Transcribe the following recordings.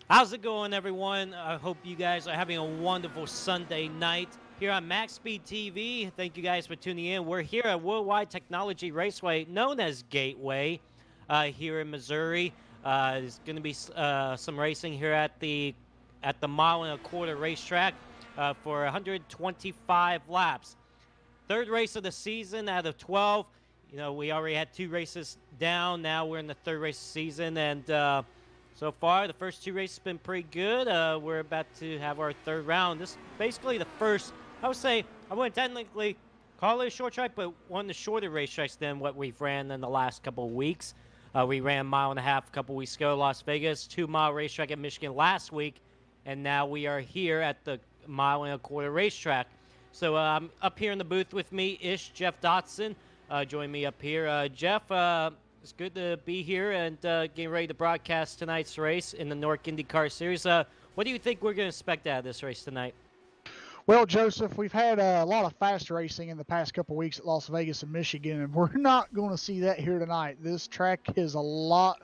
How's it going, everyone? I hope you guys are having a wonderful Sunday night here on MaxSpeedTV. Thank you guys for tuning in. We're here at Worldwide Technology Raceway, known as Gateway, here in Missouri. There's going to be some racing here at the mile-and-a-quarter racetrack for 125 laps. Third race of the season out of 12. You know, we already had 2 races down. Now we're in the third race of the season, and so far the first 2 races have been pretty good. We're about to have our third round. This is basically the first. I would say I wouldn't technically call it a short track, but one of the shorter racetracks than what we've ran in the last couple of weeks. We ran a mile and a half a couple weeks ago, Las Vegas, 2-mile racetrack in Michigan last week, and now we are here at the mile-and-a-quarter racetrack. So up here in the booth with me is Jeff Dotson. Join me up here. Jeff, it's good to be here and getting ready to broadcast tonight's race in the North IndyCar Series. What do you think we're going to expect out of this race tonight? Well, Joseph, we've had a lot of fast racing in the past couple weeks at Las Vegas and Michigan, and we're not going to see that here tonight. This track is a lot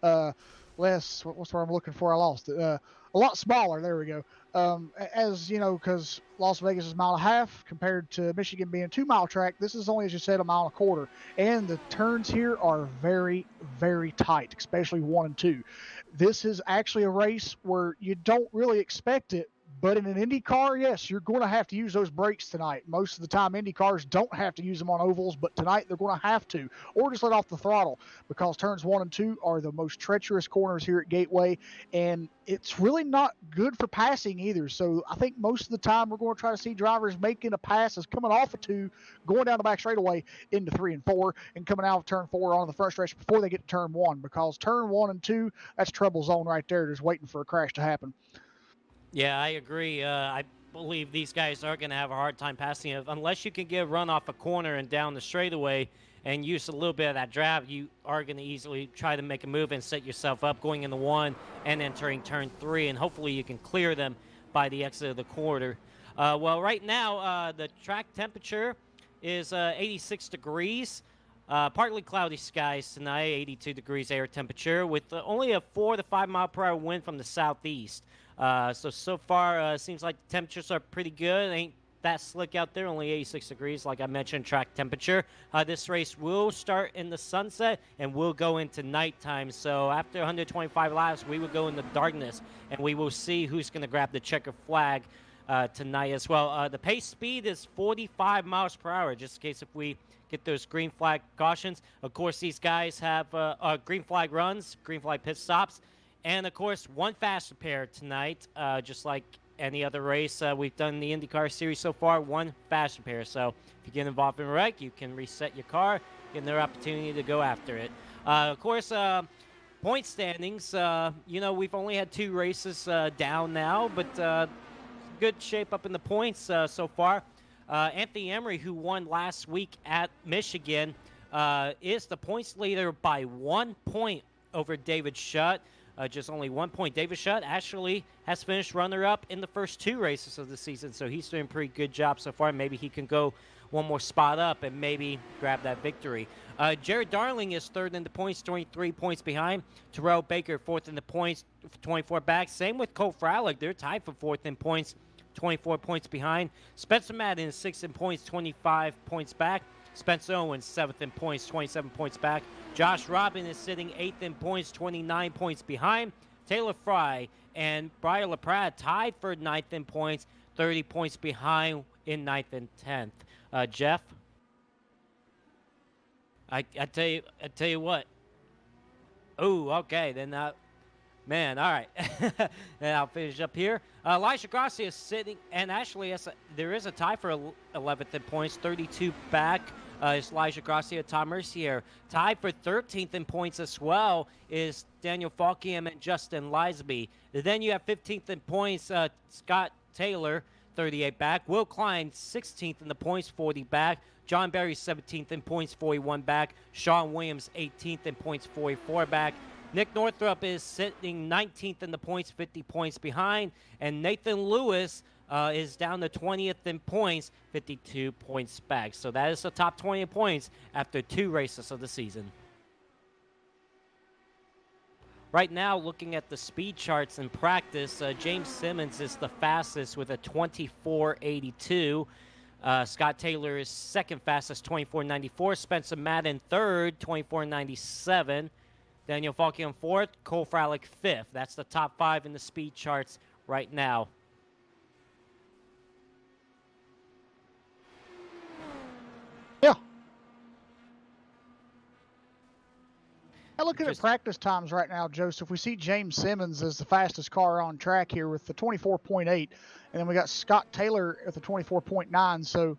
uh, less. What's what I'm looking for? I lost it. A lot smaller. There we go. As you know, because Las Vegas is a mile and a half compared to Michigan being a 2 mile track. This is only, as you said, a mile and a quarter, and the turns here are very, very tight, especially 1 and 2. This is actually a race where you don't really expect it, but in an Indy car, yes, you're going to have to use those brakes tonight. Most of the time, Indy cars don't have to use them on ovals, but tonight they're going to have to, or just let off the throttle, because turns 1 and 2 are the most treacherous corners here at Gateway, and it's really not good for passing either. So I think most of the time we're going to try to see drivers making a pass as coming off of 2, going down the back straightaway into 3 and 4, and coming out of turn 4 on the front stretch before they get to turn 1, because turn 1 and 2, that's trouble zone right there, just waiting for a crash to happen. Yeah, I agree. I believe these guys are going to have a hard time passing it. Unless you can get a run off a corner and down the straightaway and use a little bit of that draft, you are going to easily try to make a move and set yourself up going into 1 and entering turn 3, and hopefully you can clear them by the exit of the quarter. Well, right now, the track temperature is 86 degrees. Partly cloudy skies tonight, 82 degrees air temperature, with only a 4 to 5 mile per hour wind from the southeast. So far, seems like the temperatures are pretty good. It ain't that slick out there, only 86 degrees, like I mentioned, track temperature. This race will start in the sunset and will go into nighttime. So after 125 laps, we will go into darkness, and we will see who's going to grab the checker flag tonight as well. The pace speed is 45 miles per hour, just in case if we get those green flag cautions. Of course, these guys have green flag runs, green flag pit stops, and of course, one fast repair tonight, just like any other race we've done in the IndyCar series so far. One fast repair. So if you get involved in a wreck, you can reset your car, get another opportunity to go after it. Of course, point standings. We've only had 2 races down now, but good shape up in the points so far. Anthony Emery, who won last week at Michigan, is the points leader by 1 point over David Shutt. Just only 1 point. David Shutt actually has finished runner-up in the first 2 races of the season, so he's doing a pretty good job so far. Maybe he can go one more spot up and maybe grab that victory. Jared Darling is third in the points, 23 points behind. Terrell Baker, fourth in the points, 24 back. Same with Colt Fralick. They're tied for fourth in points, 24 points behind. Spencer Madden is sixth in points, 25 points back. Spencer Owens, 7th in points, 27 points back. Josh Robin is sitting 8th in points, 29 points behind. Taylor Fry and Brian LaPrade tied for 9th in points, 30 points behind in 9th and 10th. Jeff, I tell you what. Oh, okay, then man, all right. And I'll finish up here. Elijah Grassi is sitting, and actually there is a tie for 11th in points, 32 back. Is Elijah Grassi. Tom Mercier. Tied for 13th in points as well is Daniel Falkiam and Justin Lisby. Then you have 15th in points, Scott Taylor, 38 back. Will Klein, 16th in the points, 40 back. John Berry, 17th in points, 41 back. Sean Williams, 18th in points, 44 back. Nick Northrup is sitting 19th in the points, 50 points behind. And Nathan Lewis is down to 20th in points, 52 points back. So that is the top 20 points after 2 races of the season. Right now, looking at the speed charts in practice, James Simmons is the fastest with a 24.82. Scott Taylor is second fastest, 24.94. Spencer Madden third, 24.97. Daniel Falkian fourth. Cole Fralick fifth. That's the top five in the speed charts right now. Yeah. Now looking at practice times right now, Joseph, we see James Simmons as the fastest car on track here with the 24.8, and then we got Scott Taylor at the 24.9. So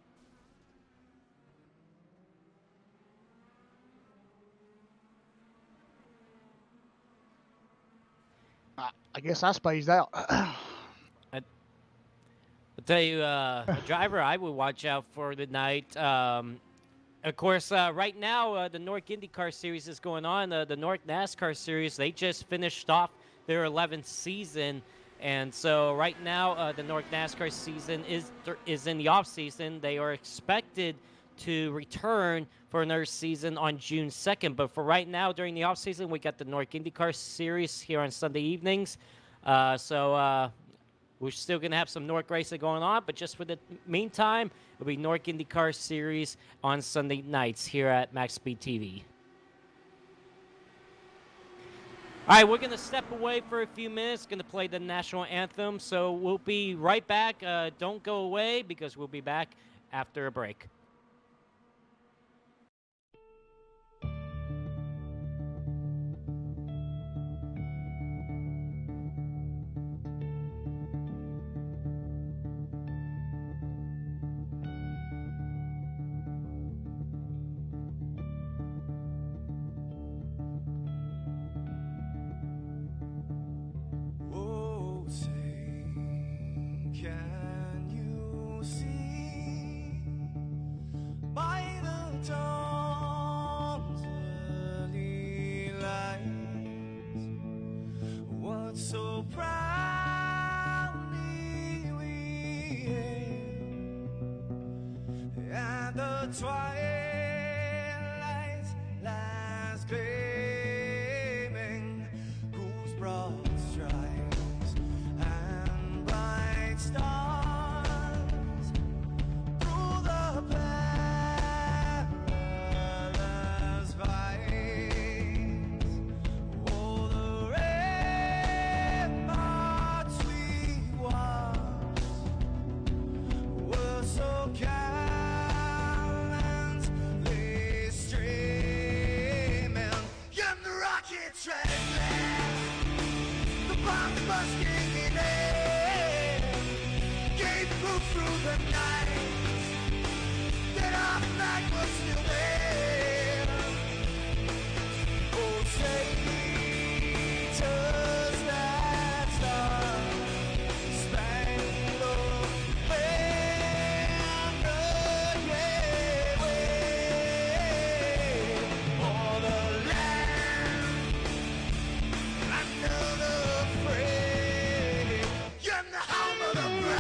I guess I spaced out. I'll tell you, a driver I would watch out for tonight. Of course, right now, the North IndyCar Series is going on. The North NASCAR Series, they just finished off their 11th season. And so right now, the North NASCAR season is in the off season. They are expected to return for another season on June 2nd. But for right now, during the off season, we got the North IndyCar Series here on Sunday evenings. We're still going to have some North racing going on, but just for the meantime, it'll be North IndyCar Series on Sunday nights here at MaxSpeedTV. All right, we're going to step away for a few minutes, going to play the national anthem, so we'll be right back. Don't go away because we'll be back after a break. So proudly we hailed, and the twilight lies gleaming, whose broad stripes and bright stars through the perilous fight. Through the night, that our flag was still there. Oh, say, does that star-spangled banner yet wave o'er the land? Another free, you're the home of the brave.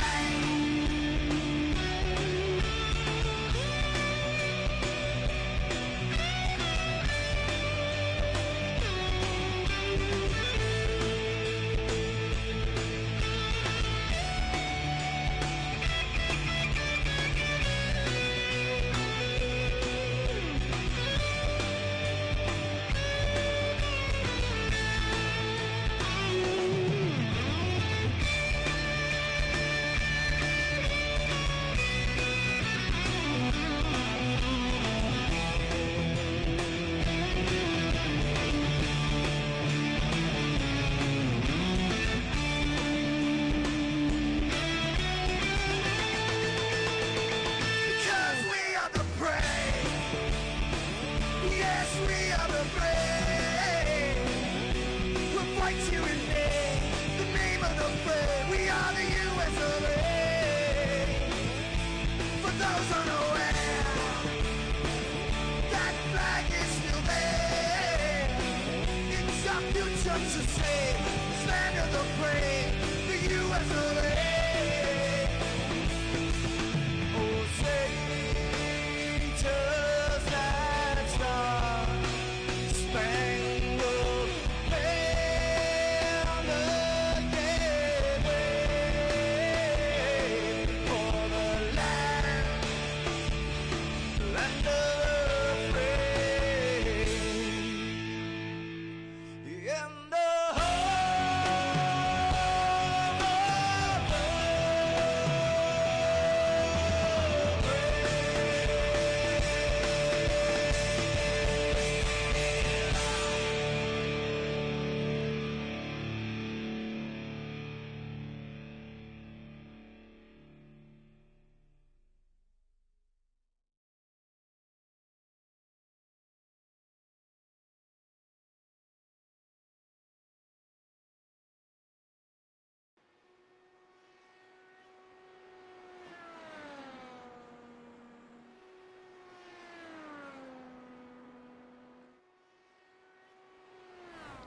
To say, stand of the brave, the U.S. of A. Oh, say, does that star-spangled banner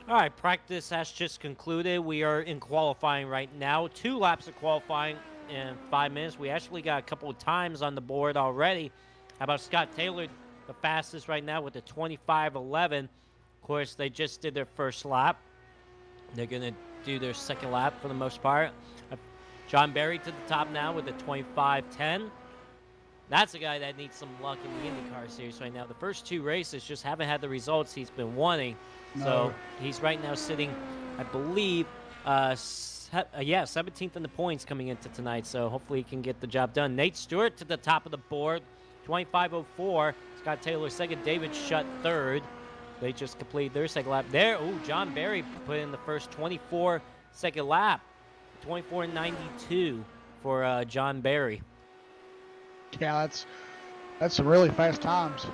All right, practice has just concluded. We are in qualifying right now. 2 laps of qualifying in 5 minutes. We actually got a couple of times on the board already. How about Scott Taylor, the fastest right now with the 25:11? Of course, they just did their first lap. They're going to do their second lap for the most part. John Berry to the top now with the 25:10. That's a guy that needs some luck in the IndyCar series right now. The first 2 races just haven't had the results he's been wanting. No. So he's right now sitting, I believe, 17th in the points coming into tonight. So hopefully he can get the job done. Nate Stewart to the top of the board, 25:04. Scott Taylor second. David Shutt third. They just completed their second lap. There, John Berry put in the first 24-second lap. 24:92 for John Berry. Yeah, that's some really fast times.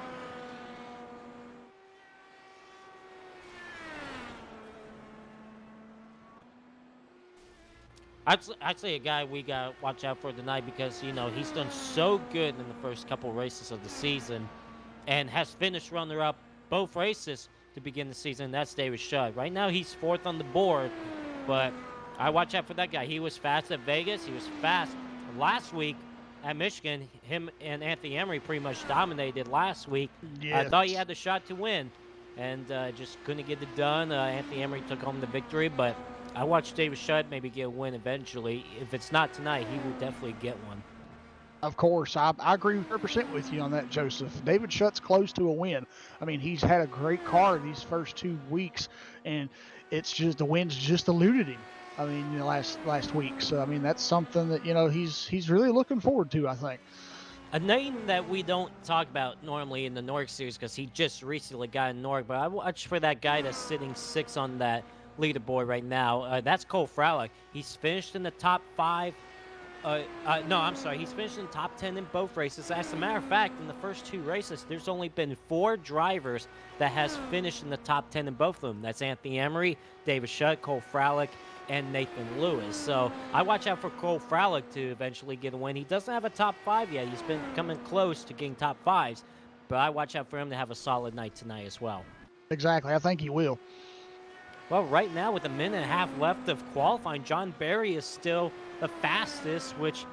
Actually, a guy we got to watch out for tonight because, he's done so good in the first couple races of the season and has finished runner-up both races to begin the season. That's David Shutt. Right now, he's 4th on the board, but I watch out for that guy. He was fast at Vegas. He was fast last week at Michigan. Him and Anthony Emery pretty much dominated last week. Yes. I thought he had the shot to win, and just couldn't get it done. Anthony Emery took home the victory, but I watched David Shutt maybe get a win eventually. If it's not tonight, he will definitely get one. Of course, I agree 100% with you on that, Joseph. David Shutt's close to a win. I mean, he's had a great car these first 2 weeks, and it's just the wind's just eluded him. I mean, last week. So I mean, that's something that he's really looking forward to, I think. A name that we don't talk about normally in the Norg series because he just recently got in Norg, but I watch for that guy that's sitting 6 on that leaderboard right now. That's Cole Fralick. He's finished in the top 5. He's finished in the top 10 in both races. As a matter of fact, in the first 2 races, there's only been 4 drivers that has finished in the top 10 in both of them. That's Anthony Emery, David Shutt, Cole Fralick, and Nathan Lewis. So I watch out for Cole Fralick to eventually get a win. He doesn't have a top 5 yet. He's been coming close to getting top 5s, but I watch out for him to have a solid night tonight as well. Exactly. I think he will. Well, right now with a minute and a half left of qualifying, John Berry is still the fastest, which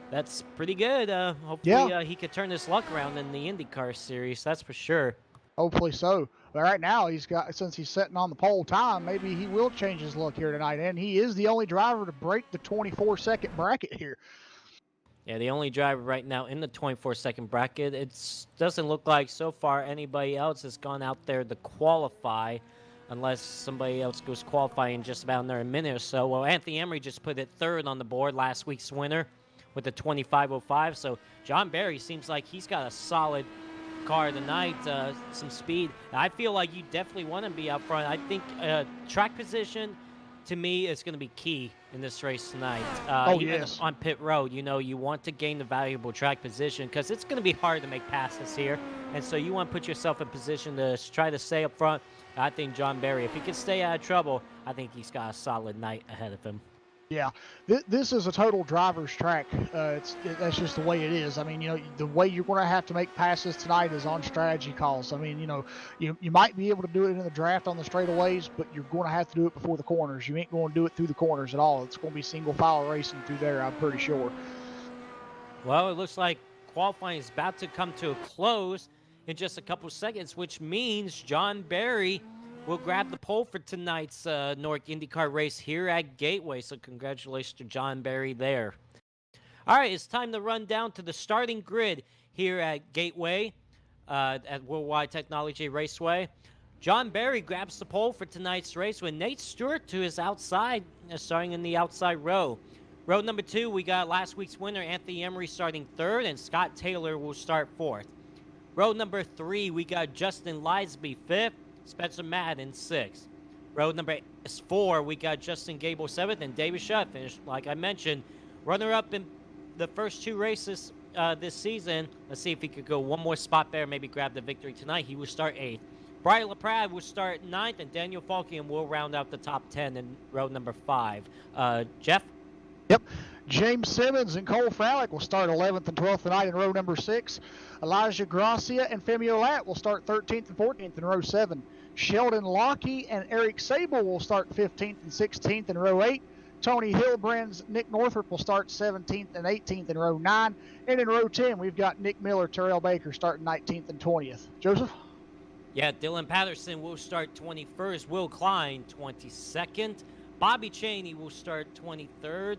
that's pretty good. Hopefully he could turn his luck around in the IndyCar series. That's for sure. Hopefully so. But right now, since he's sitting on the pole time, maybe he will change his luck here tonight. And he is the only driver to break the 24-second bracket here. Yeah, the only driver right now in the 24-second bracket. It doesn't look like so far anybody else has gone out there to qualify, unless somebody else goes qualifying just about another minute or so. Well, Anthony Emery just put it 3rd on the board, last week's winner, with the 25:05. So John Berry seems like he's got a solid car tonight, some speed. I feel like you definitely want to be up front. I think track position, to me, is going to be key in this race tonight. Even yes. On pit road, you want to gain the valuable track position because it's going to be hard to make passes here. And so you want to put yourself in position to try to stay up front. I think John Berry, if he can stay out of trouble, I think he's got a solid night ahead of him. Yeah, this is a total driver's track. That's just the way it is. I mean, the way you're going to have to make passes tonight is on strategy calls. I mean, you might be able to do it in the draft on the straightaways, but you're going to have to do it before the corners. You ain't going to do it through the corners at all. It's going to be single file racing through there, I'm pretty sure. Well, it looks like qualifying is about to come to a close in just a couple seconds, which means John Berry will grab the pole for tonight's North IndyCar race here at Gateway. So congratulations to John Berry there. All right, it's time to run down to the starting grid here at Gateway at Worldwide Technology Raceway. John Berry grabs the pole for tonight's race with Nate Stewart to his outside, starting in the outside row. Row number 2, we got last week's winner, Anthony Emery, starting 3rd, and Scott Taylor will start 4th. Row number 3, we got Justin Lisby 5th, Spencer Madden 6th. Row number 4, we got Justin Gable 7th, and David Shutt finished, like I mentioned, runner-up in the first 2 races this season. Let's see if he could go one more spot there, maybe grab the victory tonight. He will start 8th. Brian LaPrade will start 9th, and Daniel Falkian will round out the top 10 in row number 5. Jeff? Yep. James Simmons and Cole Fralick will start 11th and 12th tonight in row number 6. Elijah Gracia and Femi Olat will start 13th and 14th in row 7. Sheldon Lockey and Eric Sable will start 15th and 16th in row 8. Tony Hillbrand's Nick Northrup will start 17th and 18th in row 9. And in row 10, we've got Nick Miller, Terrell Baker starting 19th and 20th. Joseph? Yeah, Dylan Patterson will start 21st. Will Klein, 22nd. Bobby Cheney will start 23rd.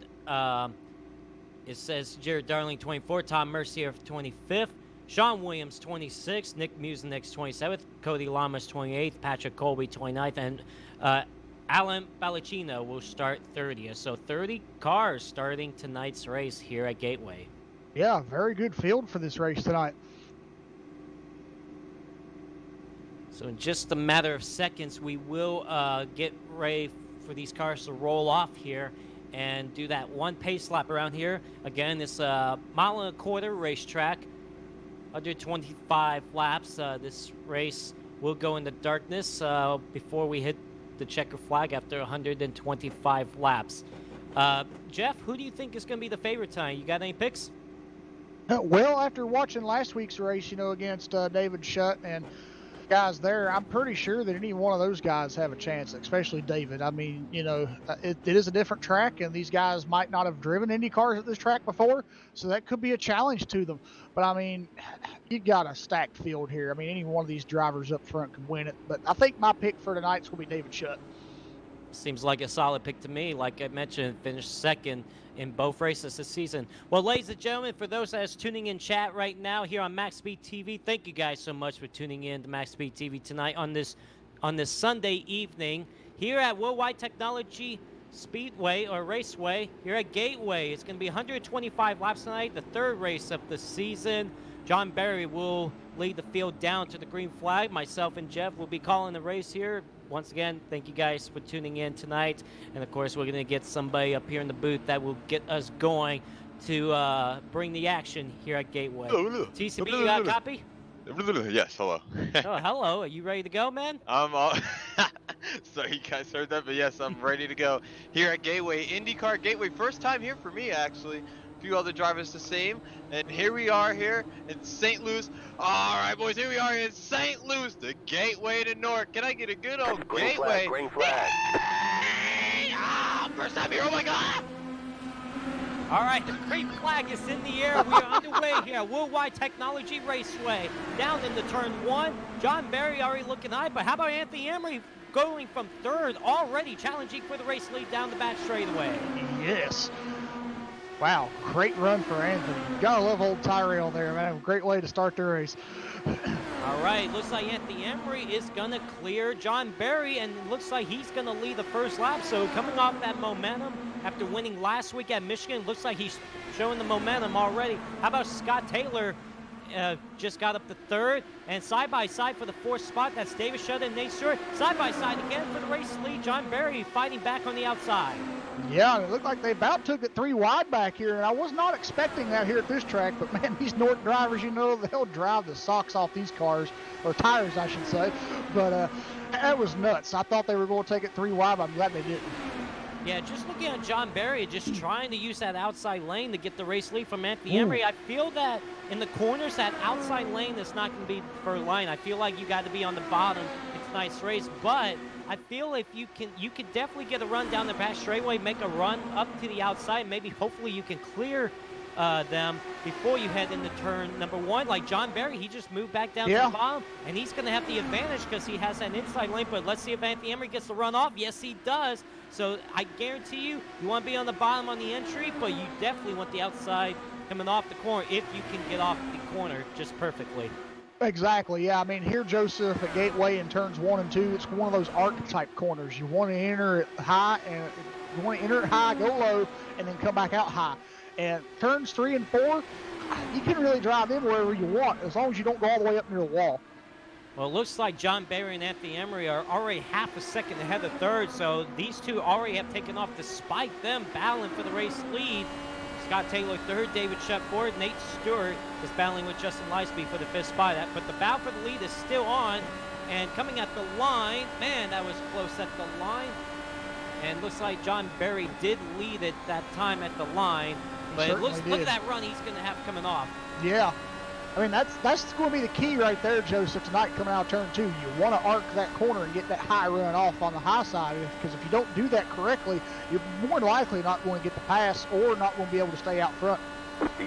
It says Jared Darling, 24th. Tom Mercier, 25th. Sean Williams, 26th. Nick Musenix, 27th. Cody Lamas, 28th. Patrick Colby, 29th. And Alan Balacino will start 30th. So 30 cars starting tonight's race here at Gateway. Yeah, very good field for this race tonight. So in just a matter of seconds, we will get ready for these cars to roll off here and do that one pace lap around here. Again, it's a 1.25 mile racetrack, under 25 laps. This race will go into darkness before we hit the checker flag after 125 laps. Jeff, who do you think is going to be the favorite tonight? You got any picks? Well, after watching last week's race, against David Shutt and guys there, I'm pretty sure that any one of those guys have a chance, especially David. I mean, it is a different track, and these guys might not have driven Indy cars at this track before, so that could be a challenge to them. But, I mean, you got a stacked field here. I mean, any one of these drivers up front could win it. But I think my pick for tonight's will be David Shutt. Seems like a solid pick to me. Like I mentioned, finished second in both races this season. Well, ladies and gentlemen, for those that is tuning in chat right now here on MaxSpeedTV, thank you guys so much for tuning in to MaxSpeedTV tonight on this Sunday evening here at Worldwide Technology Speedway or Raceway here at Gateway. It's going to be 125 laps tonight, the third race of the season. John Barry will lead the field down to the green flag. Myself and Jeff will be calling the race here. Once again, thank you guys for tuning in tonight. And, of course, we're going to get somebody up here in the booth that will get us going to bring the action here at Gateway. TCB, you got a copy? Yes, hello. Oh, hello. Are you ready to go, man? I'm all... Sorry you guys heard that, but yes, I'm ready to go. Here at Gateway, IndyCar Gateway. First time here for me, actually. A few other drivers the same. And here we are here in St. Louis. All right, boys, here we are in St. Louis, the gateway to North. Can I get a good old green gateway? Flag, green flag. First time here, oh my God. All right, the green flag is in the air. We are underway here at Worldwide Technology Raceway. Down into turn 1. John Barry already looking high, but how about Anthony Emery going from third, already challenging for the race lead down the back straightaway? Yes. Wow, great run for Anthony. Gotta love old Tyrell there, man. Great way to start the race. All right, looks like Anthony Emery is going to clear John Barry, and it looks like he's going to lead the first lap. So coming off that momentum after winning last week at Michigan, looks like he's showing the momentum already. How about Scott Taylor? Just got up to third, and side-by-side for the fourth spot. That's David Shutt and Nate Stewart. Side-by-side again for the race lead. John Barry fighting back on the outside. Yeah, it looked like they about took it 3 wide back here, and I was not expecting that here at this track, but man, these Norton drivers, they'll drive the socks off these cars, or tires, I should say, but that was nuts. I thought they were going to take it 3 wide, but I'm glad they didn't. Yeah, just looking at John Barry, just trying to use that outside lane to get the race lead from Anthony Emery. I feel that in the corners, that outside lane is not going to be for line. I feel like you got to be on the bottom in tonight's race, but I feel if you can definitely get a run down the back straightaway, make a run up to the outside. Maybe hopefully you can clear them before you head into turn number 1. Like John Barry, he just moved back down to the bottom, and he's going to have the advantage because he has that inside lane. But let's see if Anthony Emery gets the run off. Yes, he does. So I guarantee you want to be on the bottom on the entry, but you definitely want the outside coming off the corner if you can get off the corner just perfectly. Exactly, yeah. I mean, here, Joseph, at Gateway in turns 1 and 2, it's one of those archetype corners. You want to enter it high, and you want to enter it high, go low, and then come back out high. And turns 3 and 4, you can really drive in wherever you want, as long as you don't go all the way up near the wall. Well, it looks like John Barry and Anthony Emery are already half a second ahead of third, so these two already have taken off despite them battling for the race lead. Scott Taylor third, David Shutt fourth, Nate Stewart is battling with Justin Leisby for the 5th spot. But the battle for the lead is still on, and coming at the line, man, that was close at the line. And looks like John Barry did lead it that time at the line, but it looks, look at that run he's going to have coming off. Yeah. I mean, that's going to be the key right there, Joseph, tonight coming out of turn 2. You want to arc that corner and get that high run off on the high side, because if you don't do that correctly, you're more than likely not going to get the pass or not going to be able to stay out front.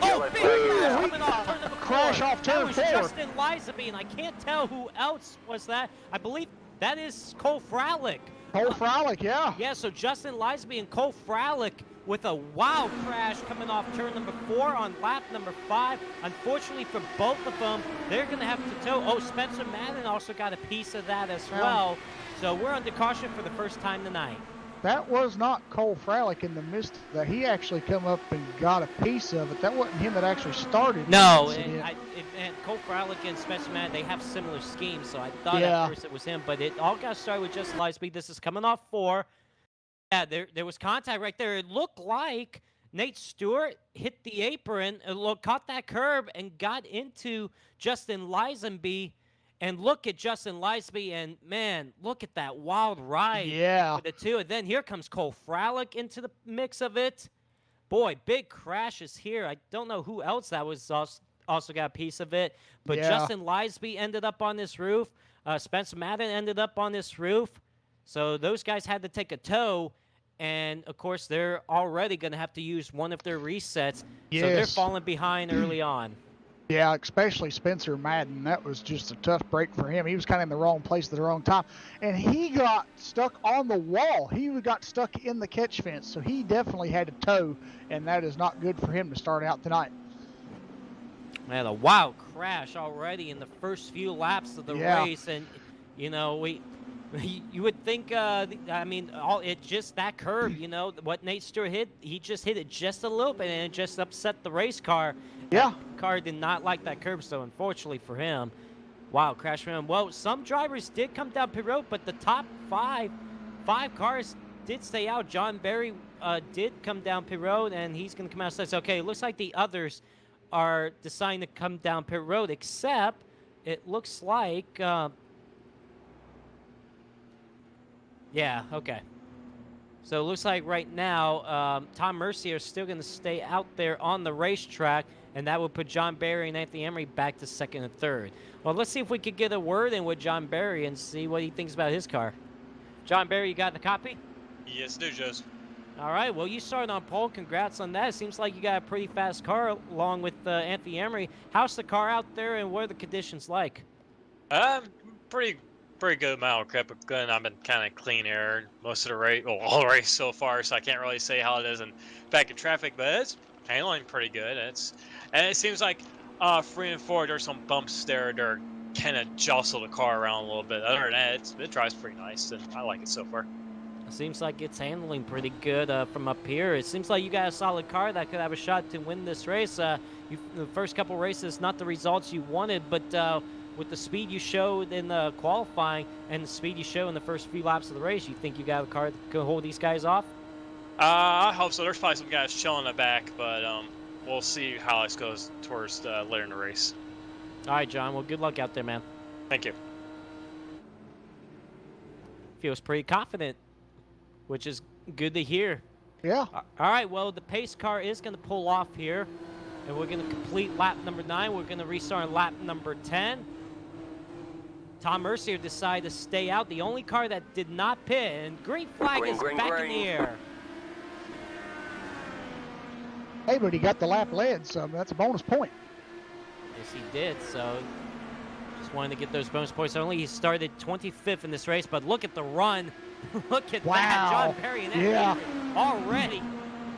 Oh, big crash coming off turn number 4. Crash off turn 4. That was Justin Lizaby, and I can't tell who else was that. I believe that is Cole Fralick. Cole Fralick, yeah. Yeah, so Justin Lizaby and Cole Fralick with a wild crash coming off turn number 4 on lap number 5. Unfortunately for both of them, they're going to have to tow. Oh, Spencer Madden also got a piece of that as well. So we're under caution for the first time tonight. That was not Cole Fralick in the midst that he actually come up and got a piece of it. That wasn't him that actually started. No, and Cole Fralick and Spencer Madden, they have similar schemes, so I thought at first it was him, but it all got started with Justin Lizaby. This is coming off 4. Yeah, there was contact right there. It looked like Nate Stewart hit the apron, caught that curb, and got into Justin Lizaby. And look at Justin Lizaby, and man, look at that wild ride with the two. And then here comes Cole Fralick into the mix of it. Boy, big crashes here. I don't know who else that was also got a piece of it. But Justin Lizaby ended up on this roof. Spencer Madden ended up on this roof. So those guys had to take a tow. And, of course, they're already going to have to use one of their resets. Yes. So they're falling behind early on. Yeah, especially Spencer Madden. That was just a tough break for him. He was kind of in the wrong place at the wrong time. And he got stuck on the wall. He got stuck in the catch fence. So he definitely had to tow, and that is not good for him to start out tonight. Man, a wild crash already in the first few laps of the race. And, you know, you would think, I mean, it just that curve, you know, what Nate Stewart hit, he just hit it just a little bit, and it just upset the race car. Yeah. That car did not like that curve, so unfortunately for him, wow, crash for him. Well, some drivers did come down pit road, but the top five cars did stay out. John Berry did come down pit road, and he's going to come out and say, okay, it looks like the others are deciding to come down pit road, except it looks like... yeah, okay. So it looks like right now, Tom Mercier is still going to stay out there on the racetrack, and that would put John Berry and Anthony Emery back to 2nd and 3rd. Well, let's see if we could get a word in with John Berry and see what he thinks about his car. John Berry, you got the copy? Yes, do, Joseph. All right, well, you started on pole. Congrats on that. It seems like you got a pretty fast car along with Anthony Emery. How's the car out there, and what are the conditions like? Pretty good amount of grip. Good. I've been kind of clean air most of the race, well, all the race so far, so I can't really say how it is in back in traffic, but it's handling pretty good. And it seems like 3 and 4, there's some bumps there that kind of jostle the car around a little bit. Other than that, it drives pretty nice, and I like it so far. It seems like it's handling pretty good from up here. It seems like you got a solid car that could have a shot to win this race. The first couple races, not the results you wanted, but with the speed you showed in the qualifying and the speed you showed in the first few laps of the race, you think you got a car that can hold these guys off? I hope so. There's probably some guys chilling in the back, but we'll see how this goes towards later in the race. All right, John. Well, good luck out there, man. Thank you. Feels pretty confident, which is good to hear. Yeah. All right. Well, the pace car is going to pull off here, and we're going to complete lap number 9. We're going to restart on lap number 10. Tom Mercier decided to stay out. The only car that did not pit, and green flag is back in the air. Hey, but he got the lap led, so that's a bonus point. Yes, he did. So just wanted to get those bonus points. Only he started 25th in this race, but look at the run. Look at that. John Perry and Emery already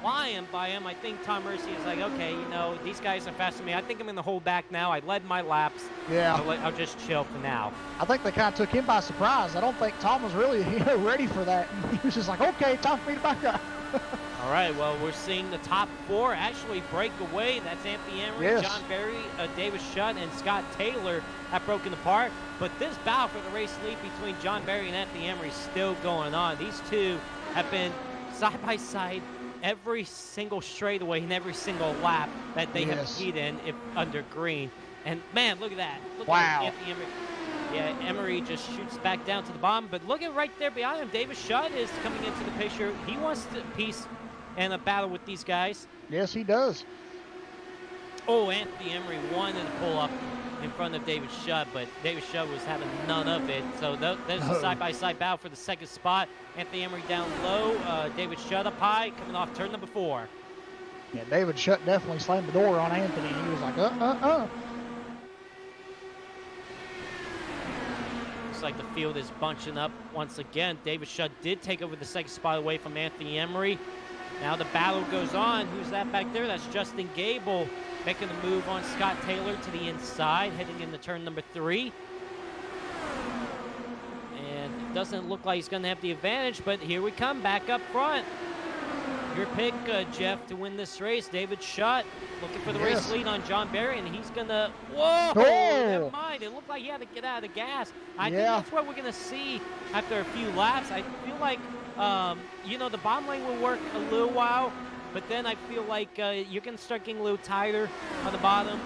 flying by him. I think Tom Mercier is like, okay, you know, these guys are faster than me. I think I'm in the hold back now. I led my laps. Yeah. I'll just chill for now. I think they kind of took him by surprise. I don't think Tom was really ready for that. He was just like, okay, time for me to back up. All right, well, we're seeing the top 4 actually break away. That's Anthony Emery, John Berry, Davis Shutt, and Scott Taylor have broken apart. But this battle for the race lead between John Berry and Anthony Emery is still going on. These two have been side by side every single straightaway in every single lap that they have competed in if under green. And, man, look at that. Look at Anthony Emery. Yeah, Emery just shoots back down to the bottom. But look at right there behind him. Davis Shutt is coming into the picture. He wants to piece and a battle with these guys. Yes, he does. Oh, Anthony Emery wanted to pull up in front of David Shutt, but David Shutt was having none of it. So there's a side-by-side battle for the second spot. Anthony Emery down low, David Shutt up high, coming off turn number 4. Yeah, David Shutt definitely slammed the door on Anthony. He was like, Looks like the field is bunching up once again. David Shutt did take over the second spot away from Anthony Emery. Now the battle goes on. Who's that back there? That's Justin Gable making a move on Scott Taylor to the inside, heading into turn number 3. And it doesn't look like he's going to have the advantage, but here we come back up front. Your pick, Jeff, to win this race. David Shutt looking for the race lead on John Barry, and he's going to... Whoa! Never mind. It looked like he had to get out of the gas. I think that's what we're going to see after a few laps. I feel like, you know, the bottom lane will work a little while, but then I feel like you're going to start getting a little tighter on the bottom,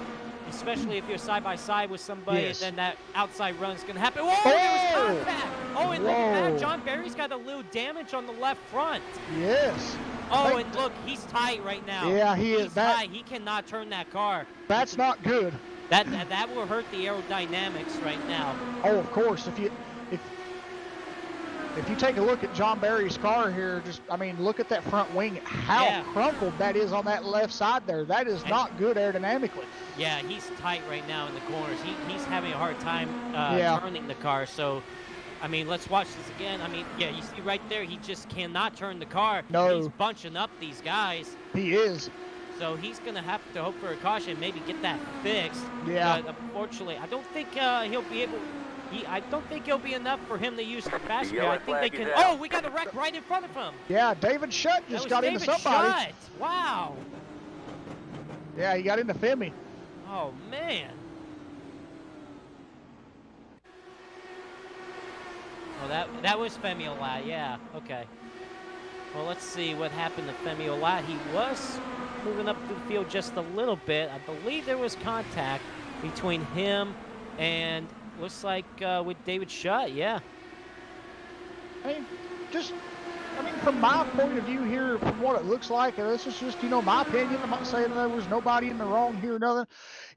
especially if you're side-by-side with somebody, and then that outside run is going to happen. Whoa, there was contact! Oh, and look at that. John Barry's got a little damage on the left front. Yes. Oh, and look, he's tight right now. Yeah, he is. He's tight. He cannot turn that car. That's not good. That will hurt the aerodynamics right now. Oh, of course. If you take a look at John Barry's car here, look at that front wing. How crunkled that is on that left side there. That is not good aerodynamically. Yeah, he's tight right now in the corners. He's having a hard time turning the car. So, I mean, let's watch this again. I mean, yeah, you see right there, he just cannot turn the car. No. He's bunching up these guys. He is. So he's going to have to hope for a caution, maybe get that fixed. Yeah. But unfortunately, I don't think he'll be able... I don't think it'll be enough for him to use the fast gear. I think they can... Oh, we got a wreck right in front of him. Yeah, David Shutt just got into somebody. Shutt. Wow. Yeah, he got into Femi. Oh, man. Oh, that was Femi Olat, yeah. Okay. Well, let's see what happened to Femi Olat. He was moving up the field just a little bit. I believe there was contact between him and looks like with David Shutt, yeah. From my point of view here, from what it looks like, and this is just, my opinion. I'm not saying there was nobody in the wrong here or nothing.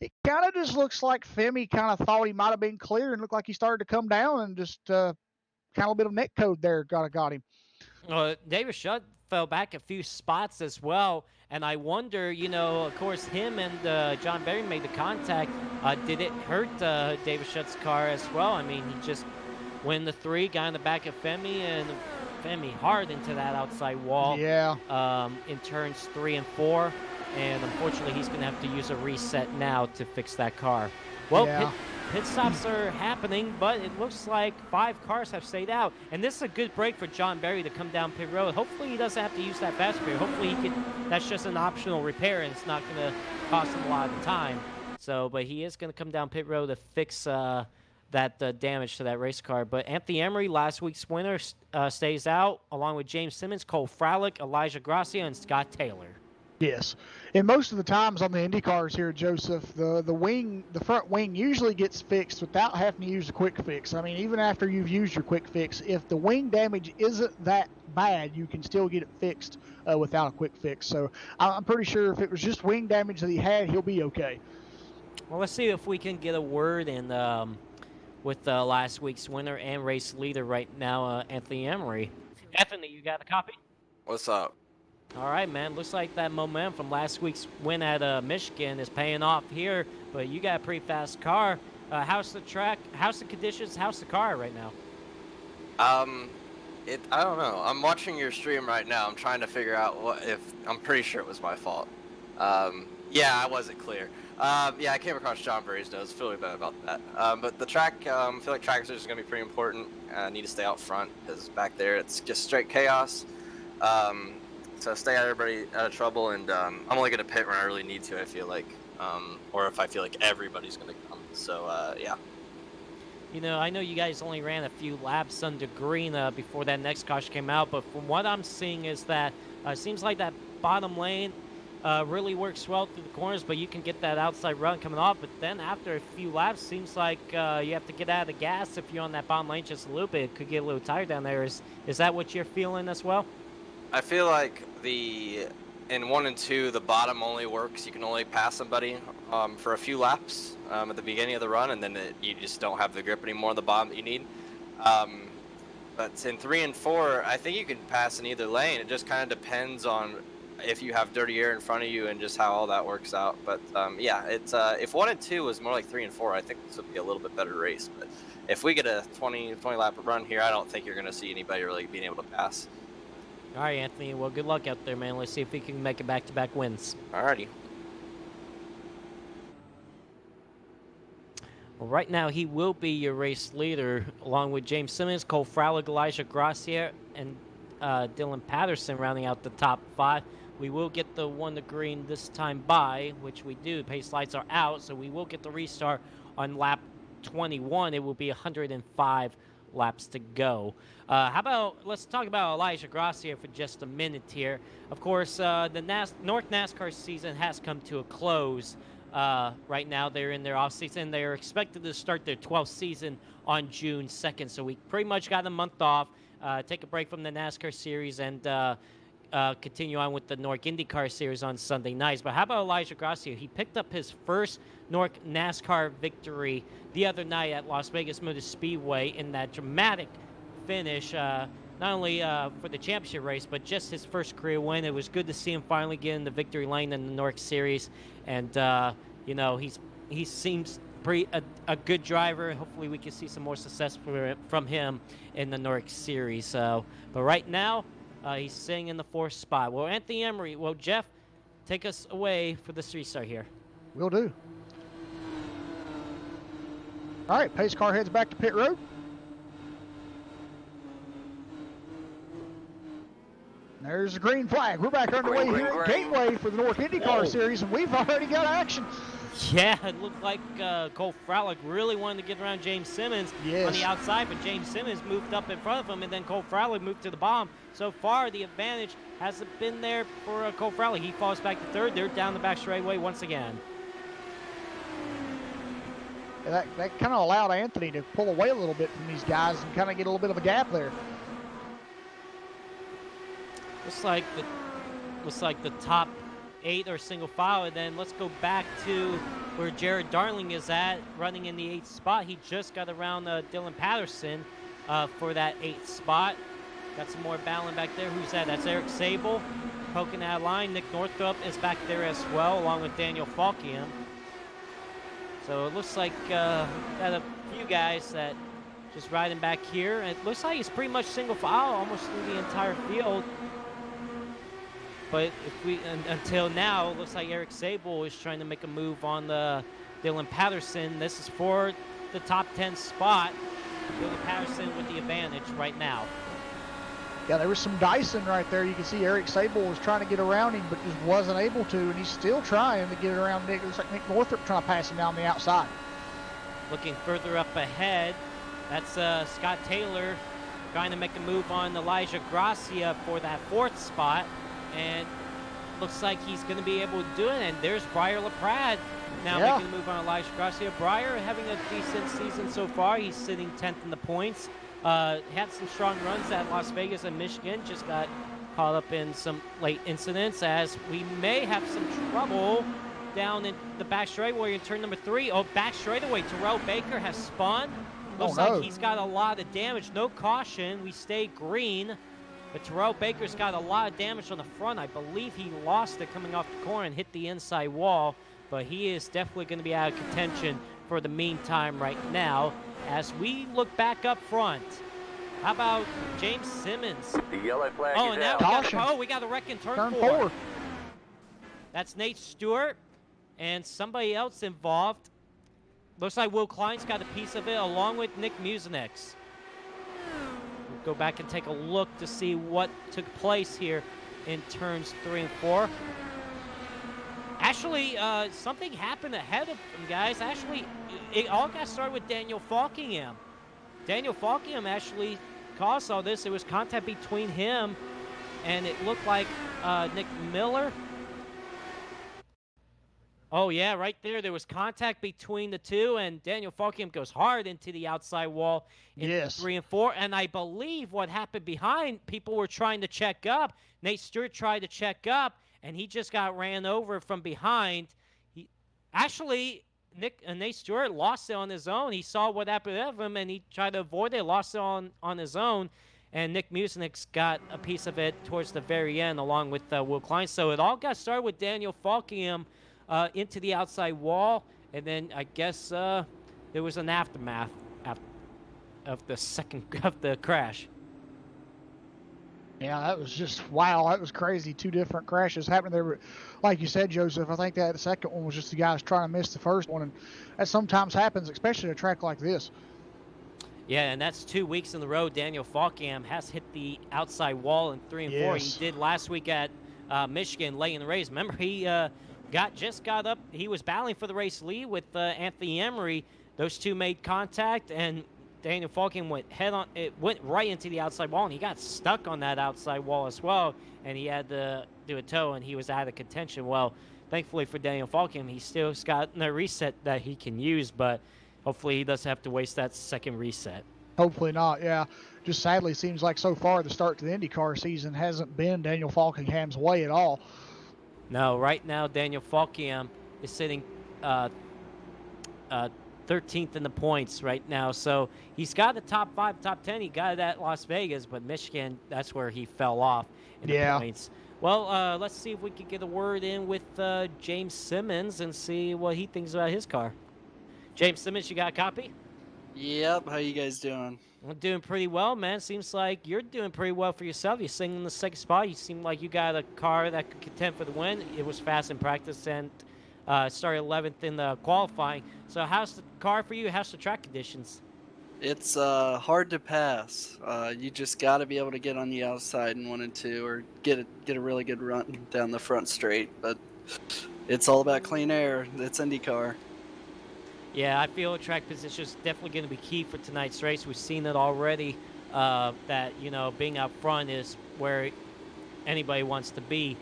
It kind of just looks like Femi kind of thought he might have been clear and looked like he started to come down and just kind of a bit of neck code there got him. David Shutt fell back a few spots as well, and I wonder, of course, him and John Barry made the contact. Did it hurt David Shutt's car as well? I mean, he just went in the 3, got in the back of Femi, and Femi hard into that outside wall. Yeah. In turns 3 and 4, and unfortunately, he's going to have to use a reset now to fix that car. Well, yeah. Pit stops are happening, but it looks like 5 cars have stayed out. And this is a good break for John Barry to come down pit road. Hopefully he doesn't have to use that fast gear. Hopefully that's just an optional repair and it's not going to cost him a lot of time. So, but he is going to come down pit road to fix that damage to that race car. But Anthony Emery, last week's winner, stays out, along with James Simmons, Cole Fralick, Elijah Gracia, and Scott Taylor. Yes, and most of the times on the Indy cars here, Joseph, the front wing usually gets fixed without having to use a quick fix. I mean, even after you've used your quick fix, if the wing damage isn't that bad, you can still get it fixed without a quick fix. So I'm pretty sure if it was just wing damage that he had, he'll be okay. Well, let's see if we can get a word in with last week's winner and race leader right now, Anthony Emery. Anthony, you got a copy? What's up? All right, man. Looks like that momentum from last week's win at Michigan is paying off here, but you got a pretty fast car. How's the track? How's the conditions? How's the car right now? I don't know. I'm watching your stream right now. I'm trying to figure out I'm pretty sure it was my fault. Yeah, I wasn't clear. Yeah, I came across John Barry's notes. Feeling bad about that. But the track, I feel like track is going to be pretty important. I need to stay out front because back there it's just straight chaos. So stay everybody out of trouble, and I'm only going to pit when I really need to, I feel like, or if I feel like everybody's going to come. So, yeah. I know you guys only ran a few laps under green before that next caution came out, but from what I'm seeing is that it seems like that bottom lane really works well through the corners, but you can get that outside run coming off, but then after a few laps, seems like you have to get out of the gas if you're on that bottom lane just a little bit. It could get a little tired down there. Is that what you're feeling as well? I feel like the in 1 and 2, the bottom only works. You can only pass somebody for a few laps at the beginning of the run, and then you just don't have the grip anymore on the bottom that you need. But in 3 and 4, I think you can pass in either lane. It just kind of depends on if you have dirty air in front of you and just how all that works out. But yeah, it's if 1 and 2 was more like 3 and 4, I think this would be a little bit better race. But if we get a 20 lap run here, I don't think you're going to see anybody really being able to pass. All right, Anthony. Well, good luck out there, man. Let's see if we can make it back-to-back wins. Alrighty. Well, right now, he will be your race leader, along with James Simmons, Cole Fraulig, Elijah Gracia, and Dylan Patterson rounding out the top 5. We will get the 1 to green this time by, which we do. Pace lights are out, so we will get the restart on lap 21. It will be 105 laps to go. Let's talk about Elijah Gracia for just a minute here. Of course, the North NASCAR season has come to a close. Right now, they're in their off season. They're expected to start their 12th season on June 2nd. So we pretty much got a month off, take a break from the NASCAR series, and continue on with the North IndyCar series on Sunday nights. But how about Elijah Gracia? He picked up his first North NASCAR victory the other night at Las Vegas Motor Speedway in that dramatic finish, not only for the championship race, but just his first career win. It was good to see him finally get in the victory lane in the North Series. And, you know, he seems a good driver. Hopefully we can see some more success from him in the North Series. But right now, he's sitting in the 4th spot. Well, Anthony Emery, Jeff, take us away for this restart here. Will do. All right, pace car heads back to pit road. There's the green flag. We're back underway here at Gateway for the North IndyCar Series, and we've already got action. Yeah, it looked like Cole Fraulig really wanted to get around James Simmons on the outside, but James Simmons moved up in front of him, and then Cole Fraulig moved to the bottom. So far, the advantage hasn't been there for Cole Fraulig. He falls back to 3rd. They're down the back straightaway once again. That kind of allowed Anthony to pull away a little bit from these guys and kind of get a little bit of a gap there. Looks like the top 8 are single file, and then let's go back to where Jared Darling is at, running in the 8th spot. He just got around Dylan Patterson for that 8th spot. Got some more battling back there. Who's that? That's Eric Sable poking that line. Nick Northrup is back there as well, along with Daniel Falkiam. So it looks like got a few guys that just riding back here. It looks like it's pretty much single file almost through the entire field. But until now, it looks like Eric Sable is trying to make a move on the Dylan Patterson. This is for the top 10 spot. Dylan Patterson with the advantage right now. Yeah, there was some dicing right there. You can see Eric Sable was trying to get around him, but just wasn't able to, and he's still trying to get around Nick. It looks like Nick Northrup trying to pass him down the outside. Looking further up ahead, that's Scott Taylor trying to make a move on Elijah Gracia for that 4th spot, and looks like he's going to be able to do it. And there's Briar LaPrade now making a move on Elijah Gracia. Briar having a decent season so far. He's sitting 10th in the points. Had some strong runs at Las Vegas and Michigan. Just got caught up in some late incidents, as we may have some trouble down in the back straightaway in turn number 3. Oh, back straightaway. Terrell Baker has spun. Looks like he's got a lot of damage. No caution. We stay green. But Terrell Baker's got a lot of damage on the front. I believe he lost it coming off the corner and hit the inside wall. But he is definitely going to be out of contention for the meantime right now. As we look back up front, how about James Simmons? The yellow flag Oh, is and now out. we got a wreck in turn Turn 4. 4. That's Nate Stewart and somebody else involved. Looks like Will Klein's got a piece of it, along with Nick Mucinex. We'll go back and take a look to see what took place here in turns 3 and 4. Actually, something happened ahead of them, guys. Actually, it all got started with Daniel Falkingham. Daniel Falkingham actually caused all this. It was contact between him and it looked like Nick Miller. Oh, yeah, right there. There was contact between the two, and Daniel Falkingham goes hard into the outside wall in 3 and 4. And I believe what happened behind, people were trying to check up. Nate Stewart tried to check up, and he just got ran over from behind. He actually Nate Stewart lost it on his own. He saw what happened to him, and he tried to avoid it. Lost it on his own, and Nick Musinek's got a piece of it towards the very end, along with Will Klein. So it all got started with Daniel Falkingham into the outside wall, and then I guess there was an aftermath of the crash. Yeah, that was just wow. That was crazy. Two different crashes happening there. Like you said, Joseph, I think that the second one was just the guys trying to miss the first one, and that sometimes happens, especially at a track like this. Yeah, and that's 2 weeks in a row. Daniel Falkingham has hit the outside wall in 3 and 4. Yes. He did last week at Michigan late in the race. Remember, he just got up. He was battling for the race lead with Anthony Emery. Those two made contact, and Daniel Falkingham went right into the outside wall, and he got stuck on that outside wall as well, and he had to do a tow, and he was out of contention. Well, thankfully for Daniel Falkingham, he still's got a reset that he can use, but hopefully he doesn't have to waste that second reset. Hopefully not, yeah. Just sadly seems like so far the start to the IndyCar season hasn't been Daniel Falkingham's way at all. No, right now Daniel Falkingham is sitting 13th in the points right now. So he's got the top 5, top 10. He got it at Las Vegas, but Michigan, that's where he fell off in the points. Well, let's see if we can get a word in with James Simmons and see what he thinks about his car. James Simmons, you got a copy? Yep, how you guys doing? I'm doing pretty well, man. Seems like you're doing pretty well for yourself. You're sitting in the second spot. You seem like you got a car that could contend for the win. It was fast in practice and started 11th in the qualifying. So how's the car for you? How's the track conditions? It's hard to pass. You just got to be able to get on the outside in 1 and 2, or get a really good run down the front straight. But it's all about clean air. It's IndyCar. Yeah, I feel track position is definitely going to be key for tonight's race. We've seen it already. That being out front is where anybody wants to be.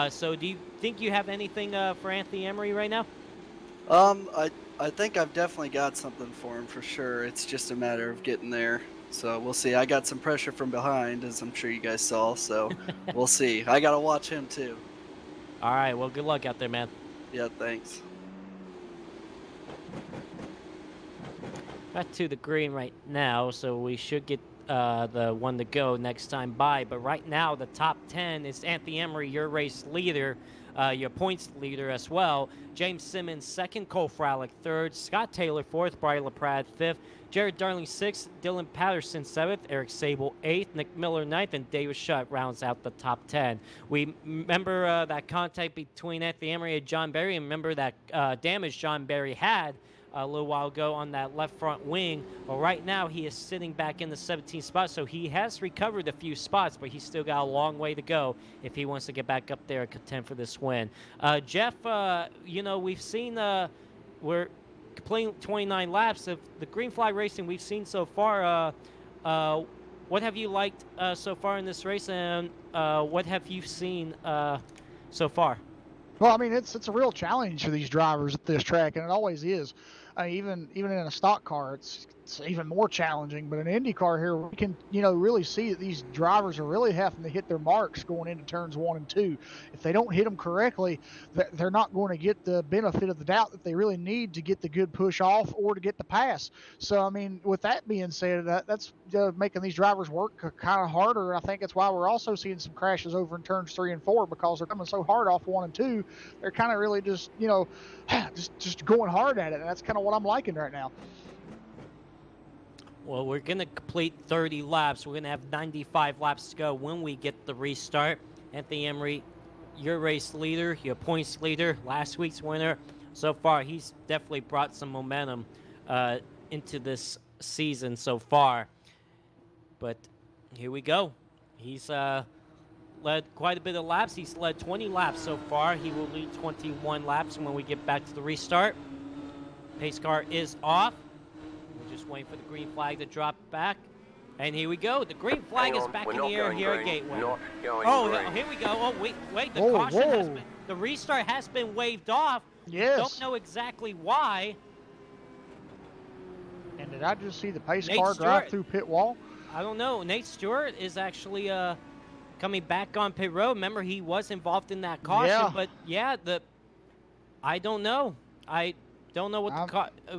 So do you think you have anything for Anthony Emery right now? I think I've definitely got something for him for sure. It's just a matter of getting there. So we'll see. I got some pressure from behind, as I'm sure you guys saw. So we'll see. I got to watch him too. All right. Well, good luck out there, man. Yeah, thanks. Back to the green right now, so we should get the one to go next time by. But right now, the top 10 is Anthony Emery, your race leader, your points leader as well. James Simmons, second. Cole Fralick, third. Scott Taylor, fourth. Brian LaPrade, fifth. Jared Darling, sixth. Dylan Patterson, seventh. Eric Sable, eighth. Nick Miller, ninth. And David Shutt rounds out the top 10. We remember that contact between Anthony Emery and John Berry, and remember that damage John Berry had a little while ago on that left front wing. Well, right now he is sitting back in the 17th spot, so he has recovered a few spots, but he's still got a long way to go if he wants to get back up there and contend for this win. Jeff, we've seen we're completing 29 laps of the green flag racing we've seen so far. What have you liked so far in this race, and what have you seen so far? Well, I mean, it's a real challenge for these drivers at this track, and it always is. Even in a stock car, it's even more challenging. But in an Indy car here, we can really see that these drivers are really having to hit their marks going into turns 1 and 2. If they don't hit them correctly, they're not going to get the benefit of the doubt that they really need to get the good push off or to get the pass. So I mean, with that being said, that's making these drivers work kind of harder. I think that's why we're also seeing some crashes over in turns 3 and 4, because they're coming so hard off 1 and 2. They're kind of really just just going hard at it, and that's kind of what I'm liking right now. Well, we're going to complete 30 laps. We're going to have 95 laps to go when we get the restart. Anthony Emery, your race leader, your points leader, last week's winner. So far, he's definitely brought some momentum into this season so far. But here we go. He's led quite a bit of laps. He's led 20 laps so far. He will lead 21 laps when we get back to the restart. Pace car is off. We're just waiting for the green flag to drop back. And here we go. The green flag is back in the air here at Gateway. Here we go. Oh, wait. The caution has been, the restart has been waved off. Yes. Don't know exactly why. And did I just see the pace car drive through pit wall? I don't know. Nate Stewart is actually coming back on pit road. Remember, he was involved in that caution, Yeah. but yeah, I don't know. I don't know what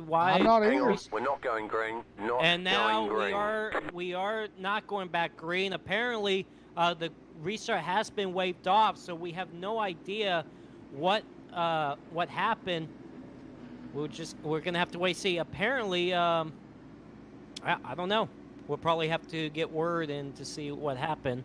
why. I'm not Hang either. on, we're not going green. Not And now going green. we are not going back green. Apparently, the restart has been waved off, so we have no idea what happened. We're gonna have to wait and see. Apparently, I don't know. We'll probably have to get word in to see what happened.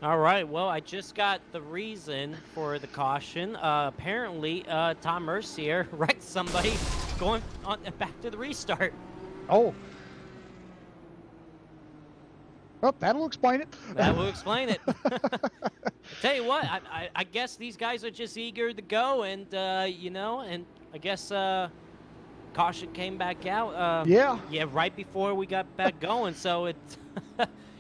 All right, well, I just got the reason for the caution. Apparently, Tom Mercier wrecked somebody going on back to the restart. Oh. Oh, that'll explain it. That will explain it. Tell you what, I guess these guys are just eager to go, and you know, and I guess caution came back out. Yeah. Yeah, right before we got back going. So it's,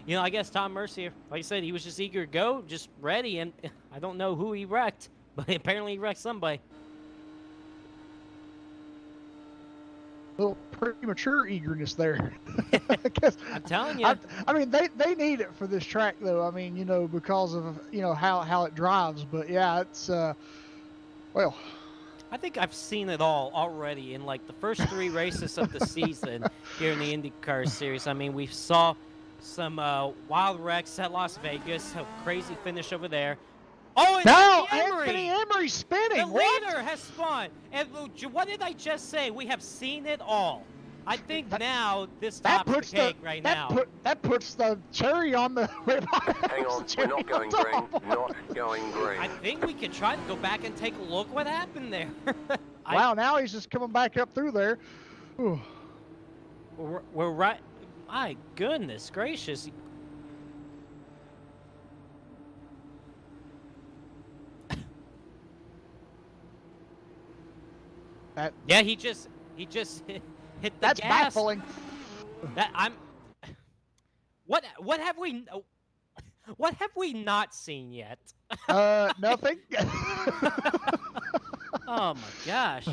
you know, I guess Tom Mercier, like I said, he was just eager to go, just ready, and I don't know who he wrecked, but apparently he wrecked somebody. Little premature eagerness there. I'm telling you. I mean, they need it for this track, though. I mean, you know, because of, you know, how it drives. But yeah, it's well. I think I've seen it all already in like the first 3 races of the season here in the IndyCar series. I mean, we saw some wild wrecks at Las Vegas, a crazy finish over there. Oh, and No, Anthony Emery spinning. the What? leader has spun. And what did I just say? We have seen it all. I think now this That tops puts the cake right now. That puts the cherry on the. Hang on, we're not going green. Not going green. I think we can try to go back and take a look what happened there. Wow, now he's just coming back up through there. Ooh. We're right. My goodness gracious. Yeah, he just hit the That's gas. baffling. What have we not seen yet? Nothing. Oh my gosh.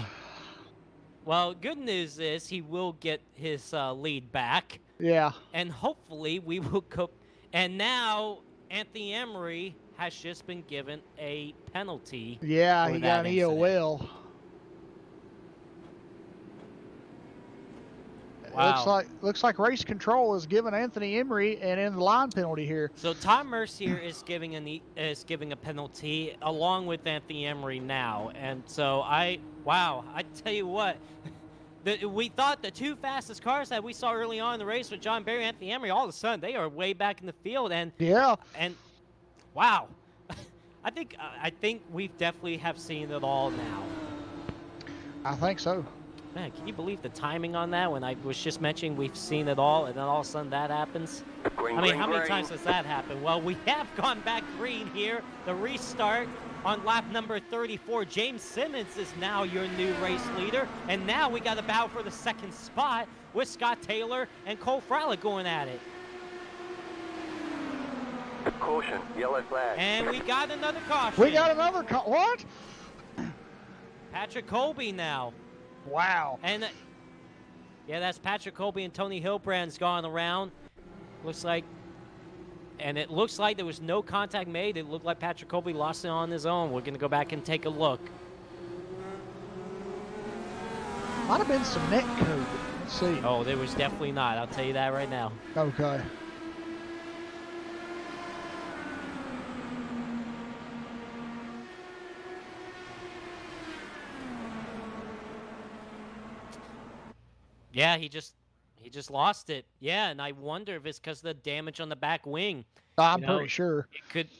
Well, good news is he will get his lead back, Yeah. and hopefully we will go. And now Anthony Emery has just been given a penalty. Yeah, for he that got an incident. EOL. Wow. Looks like race control is giving Anthony Emery an in line penalty here. So Tom Mercier is giving a penalty along with Anthony Emery now, and so I tell you what, we thought the 2 fastest cars that we saw early on in the race with John Barry and Anthony Emery, all of a sudden they are way back in the field, and Yeah. wow, I think we definitely have seen it all now. I think so. Man, can you believe the timing on that? When I was just mentioning we've seen it all, and then all of a sudden that happens. Green, I mean, green, how many green. times has that happened? Well, we have gone back green here. The restart on lap number 34. James Simmons is now your new race leader. And now we got to battle for the 2nd spot with Scott Taylor and Cole Frolic going at it. Caution, yellow flag. And we got another caution. We got another what? Patrick Colby now. Wow. And yeah, that's Patrick Colby and Tony Hilbrand's gone around. Looks like, and it looks like there was no contact made. It looked like Patrick Colby lost it on his own. We're going to go back and take a look. Might have been some net code. Let's see. Oh, there was definitely not. I'll tell you that right now. Okay. Yeah, he just lost it. Yeah, and I wonder if it's because of the damage on the back wing. I'm You know, pretty sure.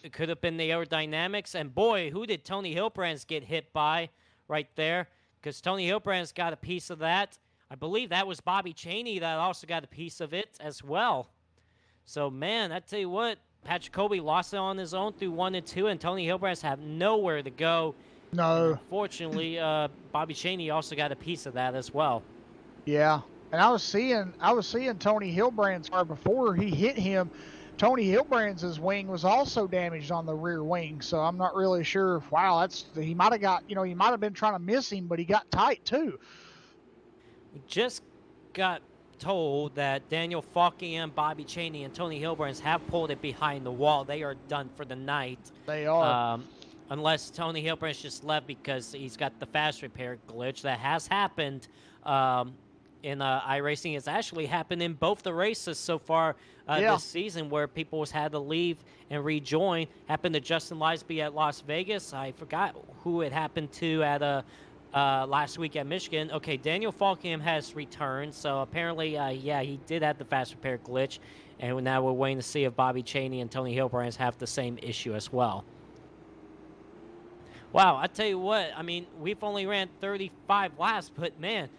It could have been the aerodynamics. And boy, who did Tony Hilbrands get hit by right there? Because Tony Hilbrands got a piece of that. I believe that was Bobby Chaney that also got a piece of it as well. So, man, I tell you what, Patrick Colby lost it on his own through 1 and 2, and Tony Hilbrands have nowhere to go. No. And unfortunately, Bobby Chaney also got a piece of that as well. Yeah, and I was seeing Tony Hilbrand's car before he hit him. Tony Hilbrand's wing was also damaged on the rear wing, so I'm not really sure. Wow, he might have got, he might have been trying to miss him, but he got tight too. We just got told that Daniel Falky and Bobby Chaney and Tony Hilbrands have pulled it behind the wall. They are done for the night. They are. Unless Tony Hilbrands just left because he's got the fast repair glitch that has happened in iRacing. It's actually happened in both the races so far this season, where people has had to leave and rejoin. Happened to Justin Lisby at Las Vegas. I forgot who it happened to at last week at Michigan. Okay, Daniel Falkham has returned, so apparently, yeah, he did have the fast repair glitch, and now we're waiting to see if Bobby Chaney and Tony Hilbrands have the same issue as well. Wow, I tell you what, I mean, we've only ran 35 laps, but man,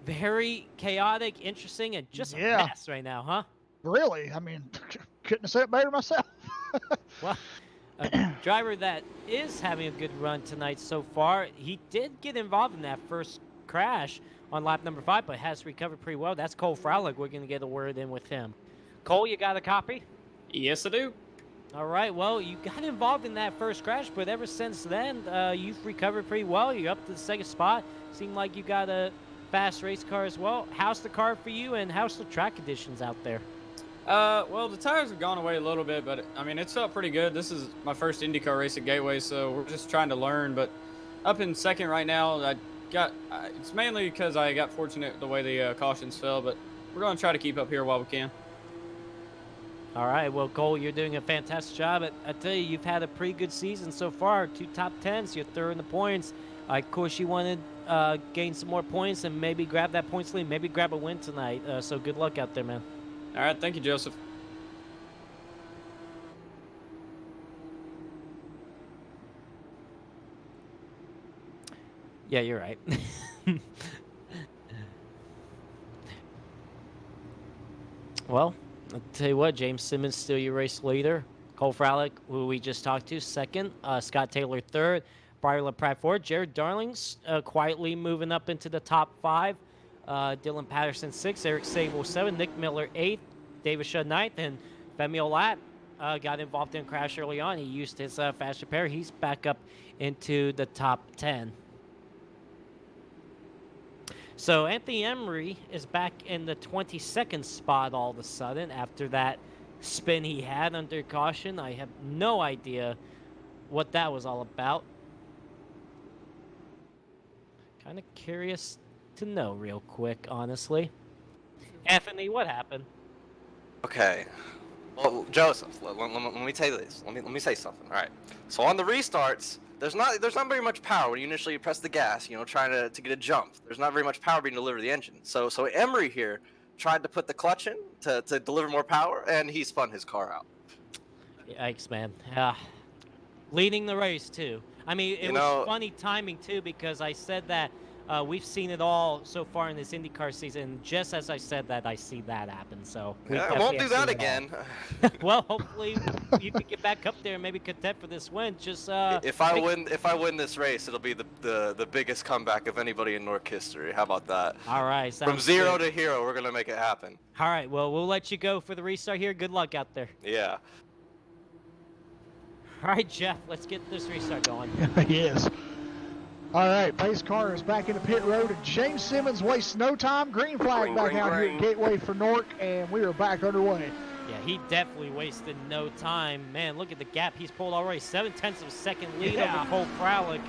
very chaotic, interesting, and just a mess right now, huh? Really? I mean, couldn't have said it better myself. Well, a driver that is having a good run tonight so far, he did get involved in that first crash on lap number 5, but has recovered pretty well. That's Cole Frolic. We're going to get a word in with him. Cole, you got a copy? Yes, I do. All right, well, you got involved in that first crash, but ever since then, you've recovered pretty well. You're up to the 2nd spot. Seemed like you got a fast race car as well. How's the car for you, and how's the track conditions out there? Well, the tires have gone away a little bit, but I mean, it's felt pretty good. This is my first IndyCar race at Gateway, so we're just trying to learn. But up in 2nd right now, it's mainly because I got fortunate the way the cautions fell, but we're going to try to keep up here while we can. All right, well, Cole, you're doing a fantastic job. I tell you, you've had a pretty good season so far. 2 top 10s, you're 3rd in the points. Of course, you want to gain some more points and maybe grab that points lead, maybe grab a win tonight. So good luck out there, man. All right, thank you, Joseph. Yeah, you're right. Well, I'll tell you what, James Simmons still your race leader. Cole Frolic, who we just talked to, 2nd. Scott Taylor, 3rd. Brian Pratt, 4th. Jared Darling's quietly moving up into the top 5. Dylan Patterson, 6th. Eric Sable, 7th. Nick Miller, 8th. David Shudd, 9th. And Femi Olat got involved in a crash early on. He used his fast repair. He's back up into the top 10. So Anthony Emery is back in the 22nd spot all of a sudden after that spin he had under caution. I have no idea what that was all about. Kind of curious to know real quick, honestly. Anthony, what happened? Okay. Well, Joseph, let me tell you this. Let me say something. All right. So on the restarts, there's not very much power when you initially press the gas, trying to get a jump. There's not very much power being delivered to the engine. So Emery here tried to put the clutch in to deliver more power, and he spun his car out. Yikes, man. Leading the race, too. I mean, it was funny timing, too, because I said that we've seen it all so far in this IndyCar season. Just as I said that, I see that happen. So I won't do that again. Well, hopefully you can get back up there and maybe contend for this win. Just if I win this race, it'll be the biggest comeback of anybody in Nork history. How about that? All right. From 0 to hero, we're gonna make it happen. All right. Well, we'll let you go for the restart here. Good luck out there. Yeah. All right, Jeff. Let's get this restart going. Yes. All right, pace car is back into pit road, and James Simmons wastes no time. Green flag back out here at Gateway for Nork, and we are back underway. Yeah, he definitely wasted no time. Man, look at the gap he's pulled already. 7/10 of a second lead over Cole Frolic.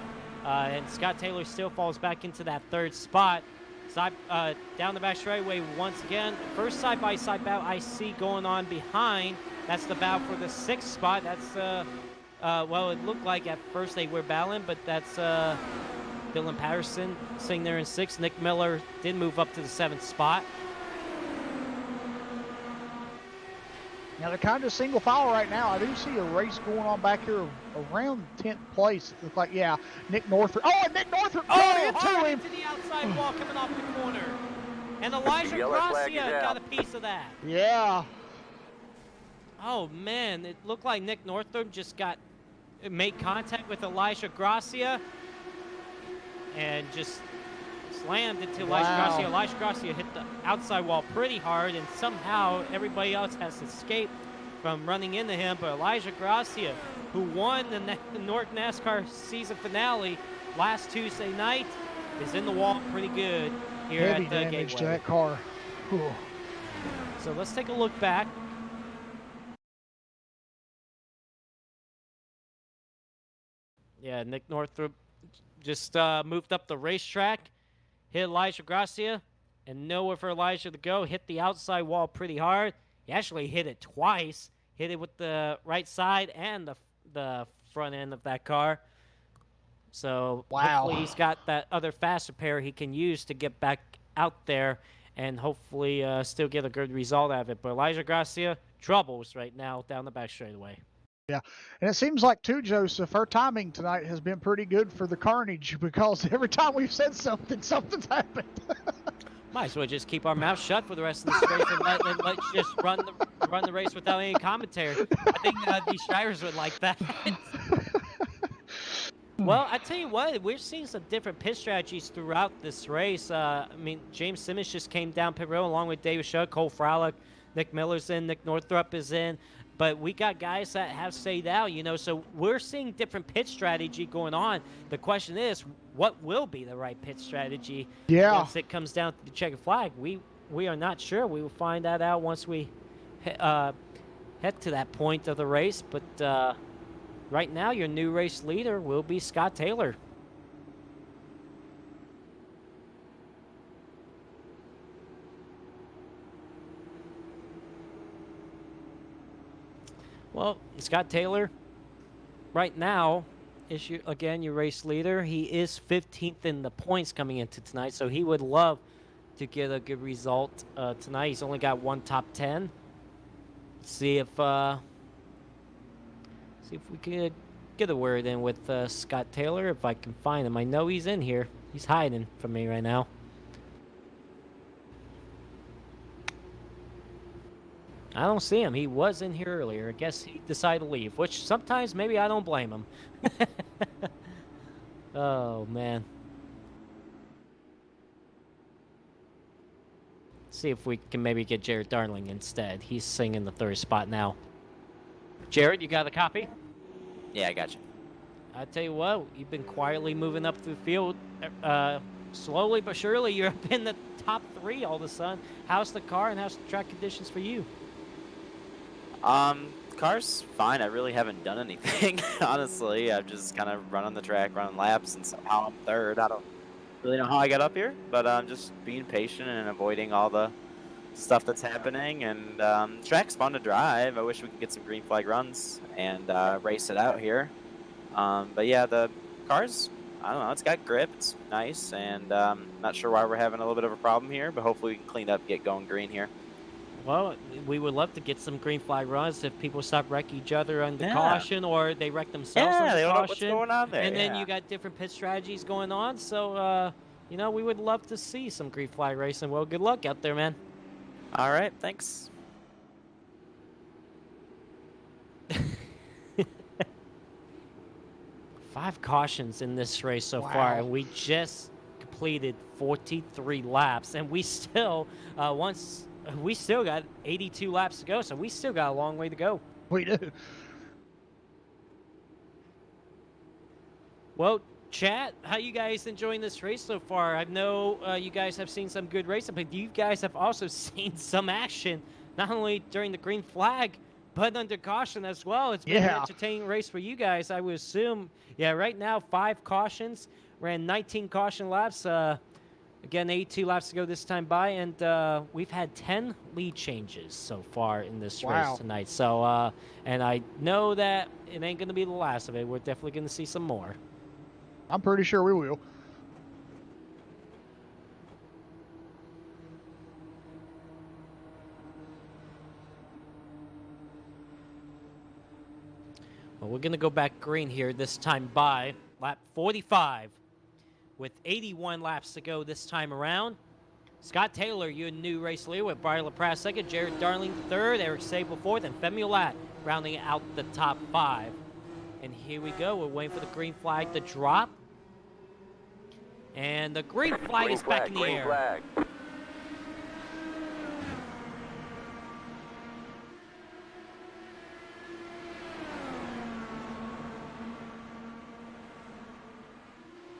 And Scott Taylor still falls back into that 3rd spot. Down the back straightaway once again. First side-by-side battle I see going on behind. That's the battle for the 6th spot. That's, well, it looked like at first they were battling, but that's Dylan Patterson sitting there in 6th. Nick Miller did move up to the 7th spot. Now they're kind of single file right now. I do see a race going on back here around 10th place. It looks like, yeah, Nick Northrup. Oh, and Nick Northrup going into him. Into the outside wall coming off the corner. And Elijah Yellow flag is Gracia got out. a piece of that. Yeah. Oh, man. It looked like Nick Northrup just made contact with Elijah Gracia and just slammed into Elijah Gracia. Elijah Gracia hit the outside wall pretty hard, and somehow everybody else has escaped from running into him. But Elijah Gracia, who won the North NASCAR season finale last Tuesday night, is in the wall pretty good here Heavy at the damage Gateway. to that car. Whew. So let's take a look back. Yeah, Nick Northrup just moved up the racetrack, hit Elijah Gracia, and nowhere for Elijah to go. Hit the outside wall pretty hard. He actually hit it twice. Hit it with the right side and the front end of that car. So hopefully he's got that other fast repair he can use to get back out there and hopefully still get a good result out of it. But Elijah Gracia, troubles right now down the back straightaway. Yeah, and it seems like too, Joseph, our timing tonight has been pretty good for the carnage because every time we've said something, something's happened. Might as well just keep our mouth shut for the rest of the race and let's just run the race without any commentary. I think these drivers would like that. Well, I tell you what, we're seeing some different pit strategies throughout this race. I mean, James Simmons just came down pit road along with David Shutt, Cole Frolick, Nick Miller's in, Nick Northrup is in. But we got guys that have stayed out, you know, so we're seeing different pit strategy going on. The question is, what will be the right pit strategy once it comes down to the checkered flag? We are not sure. We will find that out once we head to that point of the race. But right now, your new race leader will be Scott Taylor. Well, Scott Taylor, right now, is your race leader. He is 15th in the points coming into tonight, so he would love to get a good result tonight. He's only got one top 10. See if we can get a word in with Scott Taylor, if I can find him. I know he's in here. He's hiding from me right now. I don't see him. He was in here earlier. I guess he decided to leave, which sometimes maybe I don't blame him. Oh, man. See if we can maybe get Jared Darling instead. He's singing the third spot now. Jared, you got a copy? Yeah, I got you. I tell you what, you've been quietly moving up through the field. Slowly but surely, you're up in the top 3 all of a sudden. How's the car and how's the track conditions for you? Car's fine. I really haven't done anything, honestly. I've just kind of run on the track, running laps, and somehow I'm third. I don't really know how I got up here, but I'm just being patient and avoiding all the stuff that's happening. And the track's fun to drive. I wish we could get some green flag runs and race it out here. But yeah, the car's, I don't know, it's got grip. It's nice, and not sure why we're having a little bit of a problem here, but hopefully we can clean up, get going green here. Well, we would love to get some green flag runs if people stop wrecking each other under caution or they wreck themselves under caution. What's going on there. And then you got different pit strategies going on. So, you know, we would love to see some green flag racing. Well, good luck out there, man. All right, thanks. 5 cautions in this race so far, and we just completed 43 laps, and we still we still got 82 laps to go, so we still got a long way to go. We do. Well, chat, how you guys enjoying this race so far? I know you guys have seen some good racing, but you guys have also seen some action, not only during the green flag, but under caution as well. It's been an entertaining race for you guys, I would assume. Yeah, right now, 5 cautions. Ran 19 caution laps. Again, 82 laps to go this time by, and we've had 10 lead changes so far in this race tonight. So, and I know that it ain't going to be the last of it. We're definitely going to see some more. I'm pretty sure we will. Well, we're going to go back green here this time by lap 45 with 81 laps to go this time around. Scott Taylor, your new race leader with Brian LaPrasse second, Jared Darling third, Eric Sable fourth, and Femi Olat rounding out the top 5. And here we go. We're waiting for the green flag to drop. And the green flag is back in the air. Flag.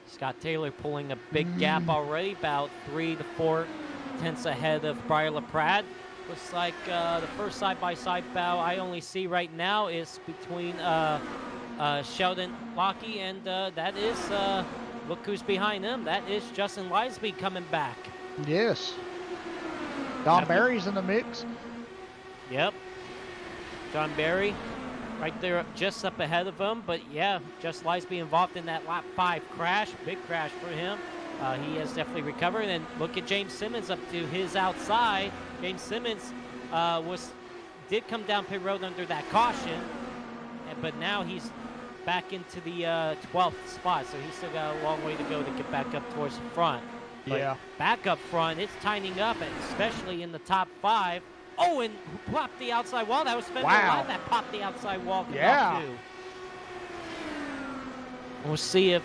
Scott Taylor pulling a big gap already, about 3 to 4 tenths ahead of Brian LaPrasse. Looks like the first side-by-side battle I only see right now is between Sheldon Lockey and that is, look who's behind him. That is Justin Lisby coming back. Yes. Don Barry's in the mix. Yep. John Barry right there just up ahead of him. But yeah, just Lisby involved in that lap 5 crash. Big crash for him. He has definitely recovered. And look at James Simmons up to his outside. James Simmons did come down pit road under that caution. But now he's back into the 12th spot. So he's still got a long way to go to get back up towards the front. But Yeah. back up front, it's tightening up, and especially in the top 5. Oh, and who popped the outside wall? That was Fender Wow. that popped the outside wall. Yeah. Too. We'll see if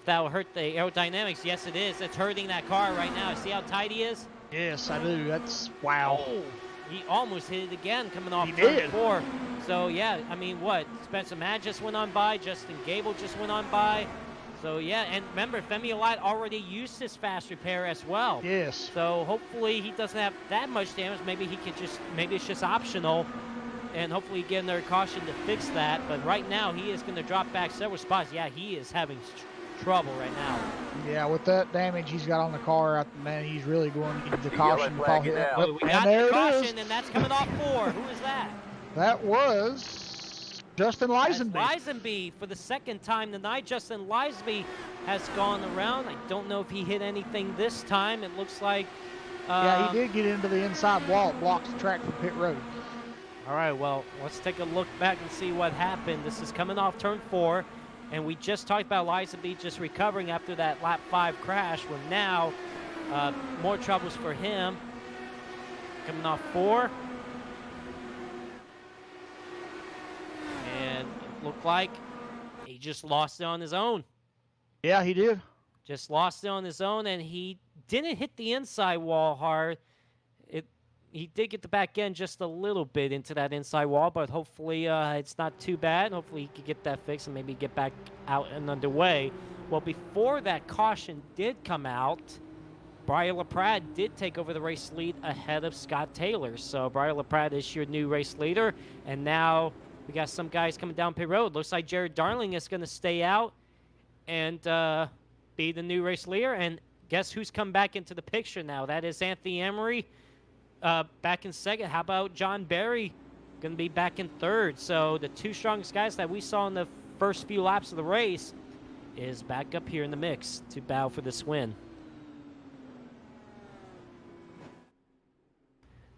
that will hurt the aerodynamics. Yes, it is. It's hurting that car right now. See how tight he is? Yes, I do. That's wow. Oh, he almost hit it again coming off He turn did. 4. So, yeah, I mean, what? Spencer Mann just went on by. Justin Gable just went on by. So, yeah, and remember, Femi Olat already used his fast repair as well. Yes. So, hopefully he doesn't have that much damage. Maybe he could maybe it's just optional. And hopefully get another caution to fix that. But right now, he is going to drop back several spots. Yeah, he is having trouble right now. Yeah, with that damage he's got on the car, man, he's really going to need the yellow caution to flag fall hit. is out. Oh, we got And there the it caution, is. and that's coming off 4. Who is that? That was Justin Lisenby. That's Lisenby for the second time tonight. Justin Lisenby has gone around. I don't know if he hit anything this time. It looks like... Yeah, he did get into the inside wall. It blocks the track from pit road. All right, well, let's take a look back and see what happened. This is coming off turn 4, and we just talked about Lisenby just recovering after that lap 5 crash. Well, now, more troubles for him. Coming off 4. And it looked like he just lost it on his own. Yeah, he did. Just lost it on his own, and he didn't hit the inside wall hard. He did get the back end just a little bit into that inside wall, but hopefully it's not too bad. Hopefully he can get that fixed and maybe get back out and underway. Well, before that caution did come out, Brian LaPrasse did take over the race lead ahead of Scott Taylor. So Brian LaPrasse is your new race leader, and now we got some guys coming down pit road. Looks like Jared Darling is going to stay out and be the new race leader. And guess who's come back into the picture now? That is Anthony Emery back in second. How about John Barry going to be back in third? So the two strongest guys that we saw in the first few laps of the race is back up here in the mix to battle for this win.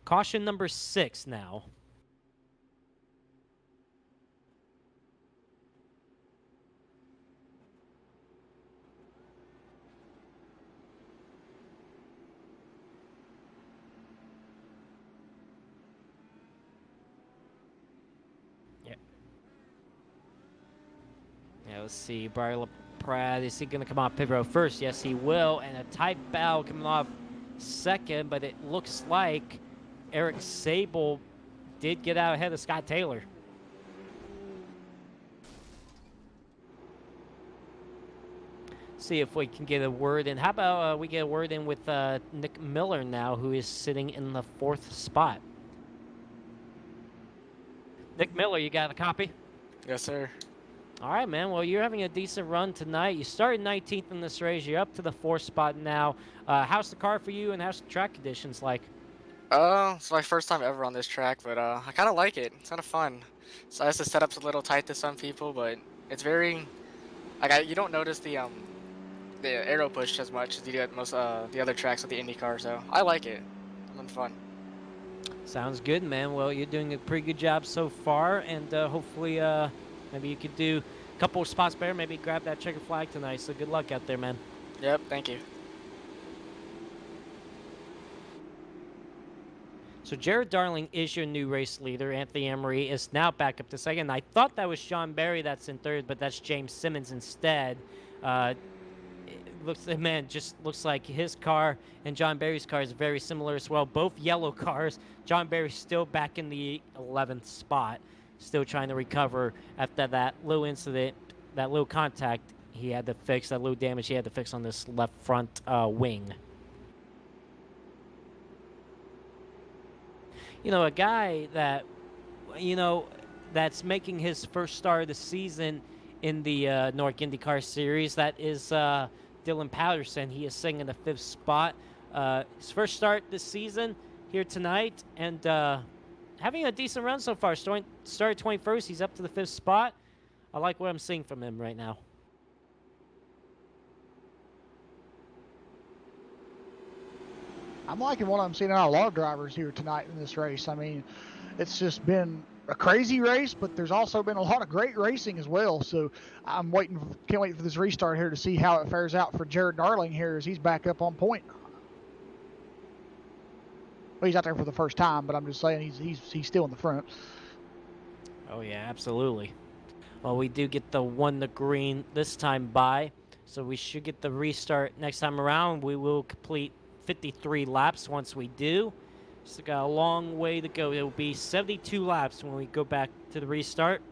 Caution number 6 now. Yeah, let's see. Brian LaPrasse, is he going to come off pit road first? Yes, he will. And a tight battle coming off second, but it looks like Eric Sable did get out ahead of Scott Taylor. See if we can get a word in. How about we get a word in with Nick Miller now, who is sitting in the 4th spot. Nick Miller, you got a copy? Yes, sir. All right, man. Well, you're having a decent run tonight. You started 19th in this race. You're up to the 4th spot now. How's the car for you, and how's the track conditions like? It's my first time ever on this track, but I kind of like it. It's kind of fun. So I guess the setup's a little tight to some people, but it's very like you don't notice the aero push as much as you do at most the other tracks with the IndyCar. So I like it. It's been fun. Sounds good, man. Well, you're doing a pretty good job so far, and hopefully maybe you could do a couple of spots better. Maybe grab that checkered flag tonight. So good luck out there, man. Yep. Thank you. So Jared Darling is your new race leader. Anthony Emery is now back up to second. I thought that was Sean Berry that's in third, but that's James Simmons instead. Just looks like his car and John Berry's car is very similar as well. Both yellow cars. John Berry's still back in the 11th spot, still trying to recover after that little incident, that little contact he had to fix, that little damage he had to fix on this left front wing. You know, a guy that, that's making his first start of the season in the North IndyCar Series, that is Dylan Patterson. He is sitting in the 5th spot. His first start this season here tonight, and having a decent run so far. Started 21st. He's up to the 5th spot. I like what I'm seeing from him right now. I'm liking what I'm seeing out of a lot of drivers here tonight in this race. I mean, it's just been a crazy race, but there's also been a lot of great racing as well. So I'm can't wait for this restart here to see how it fares out for Jared Darling here as he's back up on point. Well, he's out there for the first time, but I'm just saying he's still in the front. Oh yeah, absolutely. Well, we do get the 1 to green this time by, so we should get the restart next time around. We will complete 53 laps once we do. Still got a long way to go. It will be 72 laps when we go back to the restart.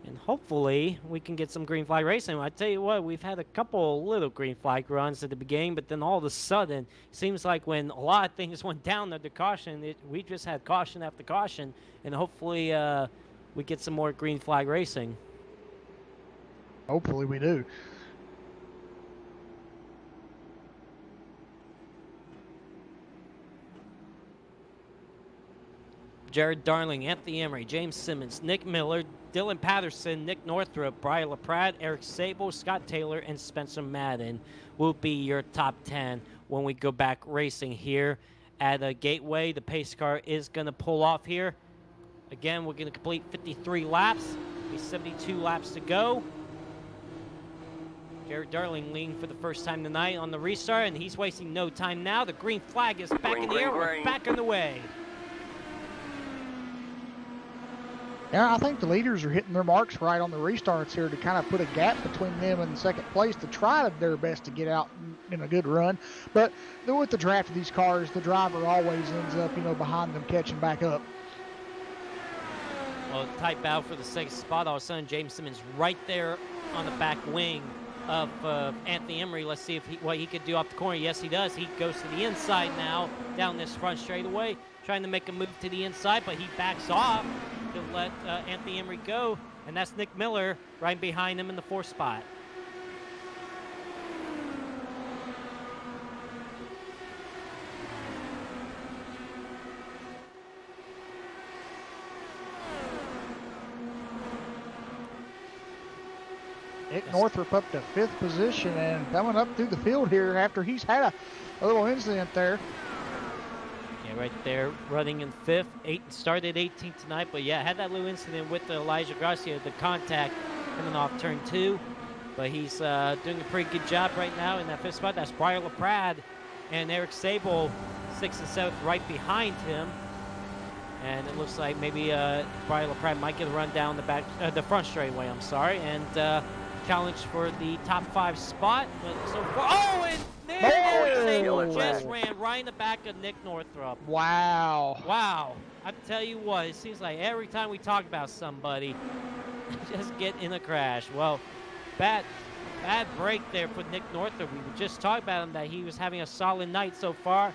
And hopefully we can get some green flag racing. I tell you what, we've had a couple little green flag runs at the beginning, but then all of a sudden, it seems like when a lot of things went down under caution, we just had caution after caution, and hopefully we get some more green flag racing. Hopefully we do. Jared Darling, Anthony Emery, James Simmons, Nick Miller, Dylan Patterson, Nick Northrup, Brian LaPrade, Eric Sable, Scott Taylor, and Spencer Madden will be your top 10 when we go back racing here at a Gateway. The pace car is going to pull off here. Again, we're going to complete 53 laps. Be 72 laps to go. Jared Darling leading for the first time tonight on the restart, and he's wasting no time now. The green flag is back in the air. We're back on the way. Yeah, I think the leaders are hitting their marks right on the restarts here to kind of put a gap between them and second place to try their best to get out in a good run. But with the draft of these cars, the driver always ends up, behind them catching back up. Well, tight battle for the 2nd spot. All of a sudden, James Simmons right there on the back wing of Anthony Emery. Let's see what he could do off the corner. Yes, he does. He goes to the inside now down this front straightaway, trying to make a move to the inside, but he backs off to let Anthony Emery go, and that's Nick Miller right behind him in the 4th spot. Nick Northrup up to 5th position and coming up through the field here after he's had a little incident there. Yeah, right there, running in 5th. Started 18th tonight, but yeah, had that little incident with Elijah Gracia, the contact coming off turn 2. But he's doing a pretty good job right now in that 5th spot. That's Brian LaPrade and Eric Sable, 6th and 7th, right behind him. And it looks like maybe Brian LaPrade might get a run down the front straightaway. I'm sorry, and challenge for the top 5 spot. But so far, and Eric Sable just ran right in the back of Nick Northrup. Wow. Wow. I tell you what, it seems like every time we talk about somebody, just get in a crash. Well, bad break there for Nick Northrup. We were just talking about him, that he was having a solid night so far.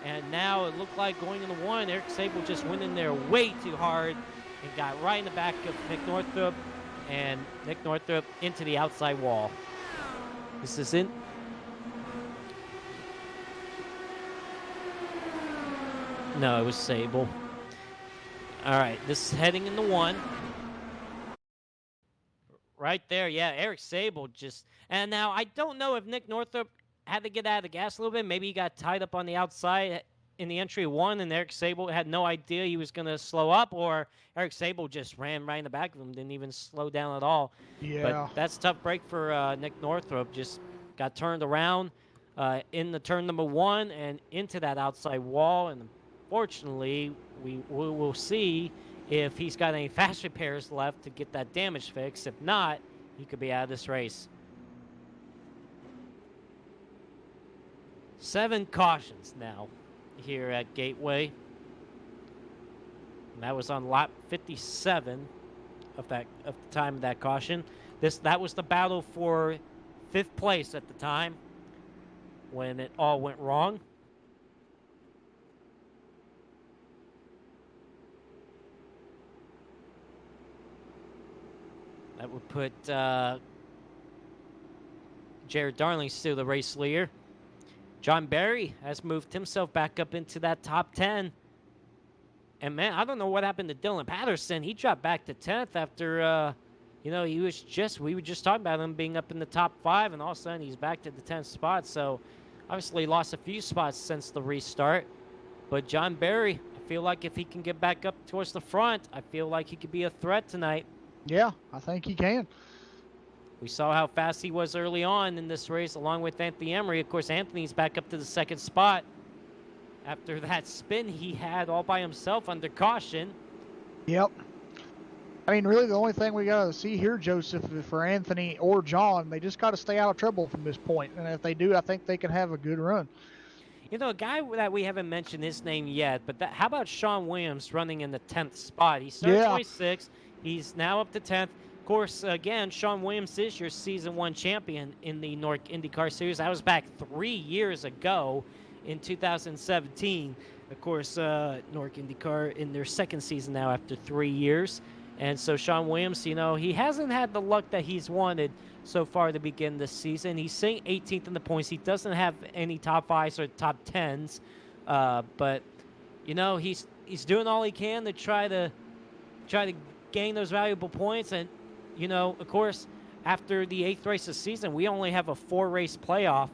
And now it looked like going into 1, Eric Sable just went in there way too hard and got right in the back of Nick Northrup. And Nick Northrup into the outside wall. This is it. No, it was Sable. All right, this is heading into 1. Right there, yeah, Eric Sable just... And now, I don't know if Nick Northrup had to get out of the gas a little bit. Maybe he got tied up on the outside in the entry 1, and Eric Sable had no idea he was going to slow up, or Eric Sable just ran right in the back of him, didn't even slow down at all. Yeah. But that's a tough break for Nick Northrup. Just got turned around in the turn number 1 and into that outside wall, and unfortunately, we will see if he's got any fast repairs left to get that damage fixed. If not, he could be out of this race. 7 cautions now here at Gateway. And that was on lap 57 of the time of that caution. That was the battle for 5th place at the time when it all went wrong. That would put Jared Darling still the race leader. John Barry has moved himself back up into that top 10. And man, I don't know what happened to Dylan Patterson. He dropped back to 10th after, we were just talking about him being up in the top 5, and all of a sudden he's back to the 10th spot. So obviously lost a few spots since the restart. But John Barry, I feel like if he can get back up towards the front, I feel like he could be a threat tonight. Yeah, I think he can. We saw how fast he was early on in this race, along with Anthony Emery. Of course, Anthony's back up to the 2nd spot after that spin he had all by himself under caution. Yep. I mean, really, the only thing we got to see here, Joseph, for Anthony or John, they just got to stay out of trouble from this point. And if they do, I think they can have a good run. You know, a guy that we haven't mentioned his name yet, but how about Sean Williams running in the 10th spot? He started 26th. He's now up to 10th. Of course, again, Sean Williams is your Season 1 champion in the North IndyCar Series. That was back 3 years ago in 2017. Of course, North IndyCar in their 2nd season now after 3 years. And so Sean Williams, he hasn't had the luck that he's wanted so far to begin this season. He's sitting 18th in the points. He doesn't have any top 5s or top 10s. But, he's doing all he can to try to gain those valuable points. And, of course, after the 8th race of the season, we only have a 4-race playoff.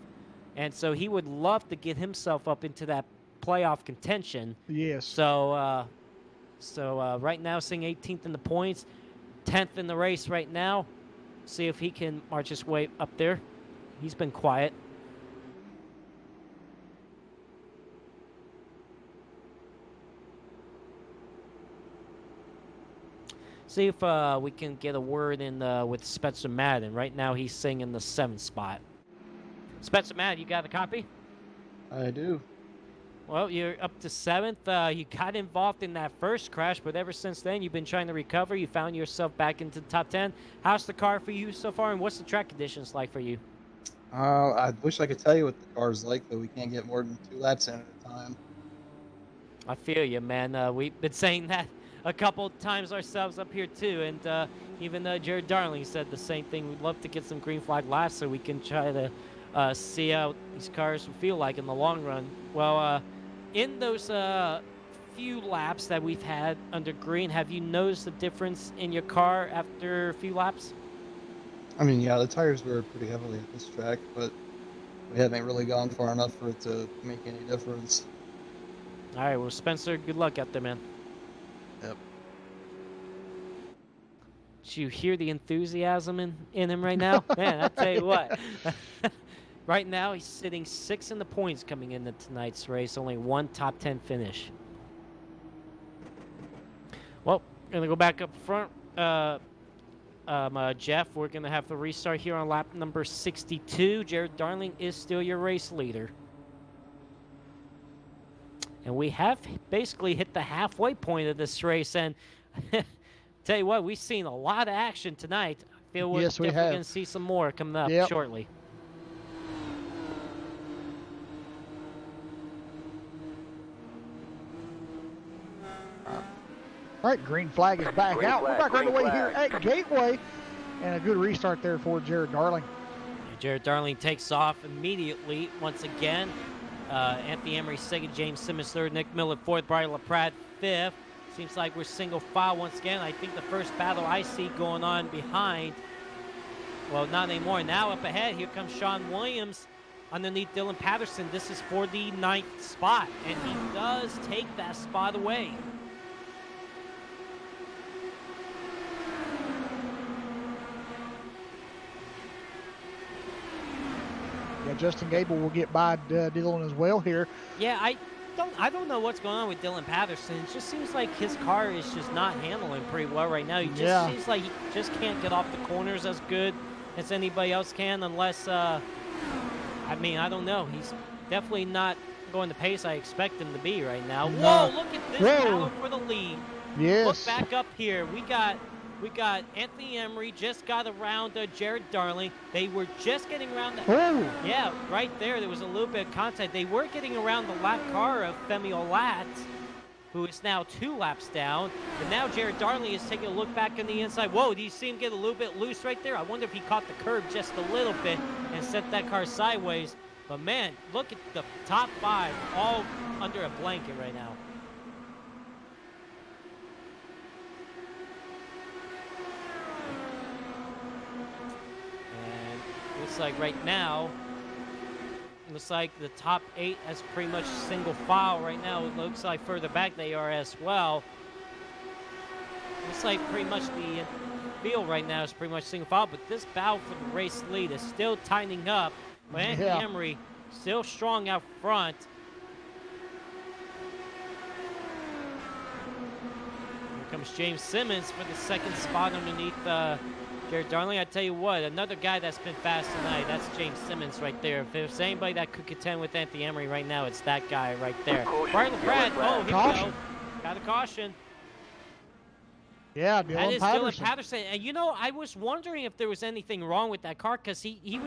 And so he would love to get himself up into that playoff contention. Yes. So right now, sitting 18th in the points, 10th in the race right now. See if he can march his way up there. He's been quiet. See if we can get a word in with Spencer Madden. Right now, he's sitting in the 7th spot. Spencer Madden, you got a copy? I do. Well, you're up to 7th. You got involved in that first crash, but ever since then, you've been trying to recover. You found yourself back into the top 10. How's the car for you so far, and what's the track conditions like for you? I wish I could tell you what the car's like, but we can't get more than 2 laps in at a time. I feel you, man. We've been saying that a couple times ourselves up here, too, and even Jared Darling said the same thing. We'd love to get some green flag laps so we can try to see how these cars feel like in the long run. Well, in those few laps that we've had under green, have you noticed the difference in your car after a few laps? I mean, yeah, the tires were pretty heavily at this track, but we haven't really gone far enough for it to make any difference. All right, well, Spencer, good luck out there, man. Yep. Did you hear the enthusiasm in him right now? Man, I tell you what. Right now, he's sitting 6th in the points coming into tonight's race. Only 1 top 10 finish. Well, going to go back up front. Jeff, we're going to have the restart here on lap number 62. Jared Darling is still your race leader. And we have basically hit the halfway point of this race. And tell you what, we've seen a lot of action tonight. I feel we're definitely going to see some more coming up shortly. All right, green flag is back out. We're back underway here at Gateway. And a good restart there for Jared Darling. Jared Darling takes off immediately once again. Anthony Emery 2nd, James Simmons 3rd, Nick Miller 4th, Brian LaPrade 5th. Seems like we're single file once again. I think the first battle I see going on behind, well, not anymore. Now up ahead, here comes Sean Williams underneath Dylan Patterson. This is for the 9th spot, and he does take that spot away. Yeah, Justin Gable will get by Dylan as well here. Yeah, I I don't know what's going on with Dylan Patterson. It just seems like his car is just not handling pretty well right now. He just seems like he just can't get off the corners as good as anybody else can, unless I mean, I don't know. He's definitely not going the pace I expect him to be right now. No. Whoa, look at this battle for the lead. Yes. Look back up here. We got Anthony Emery just got around Jared Darling. They were just getting around the... Oh. Yeah, right there. There was a little bit of contact. They were getting around the lap car of Femi Olat, who is now 2 laps down. But now Jared Darling is taking a look back on the inside. Whoa, do you see him get a little bit loose right there? I wonder if he caught the curb just a little bit and sent that car sideways. But man, look at the top 5 all under a blanket right now. And looks like right now, looks like the top 8 has pretty much single file right now. It looks like further back they are as well. Looks like pretty much the field right now is pretty much single file, but this battle for the race lead is still tightening up. But Anthony Emery still strong out front. Here comes James Simmons for the 2nd spot underneath Jared Darling. I tell you what, another guy that's been fast tonight, that's James Simmons right there. If there's anybody that could contend with Anthony Emery right now, it's that guy right there. Bartley Pratt, oh, here we go. Got a caution. Yeah, That is Dylan Patterson. And you know, I was wondering if there was anything wrong with that car, because he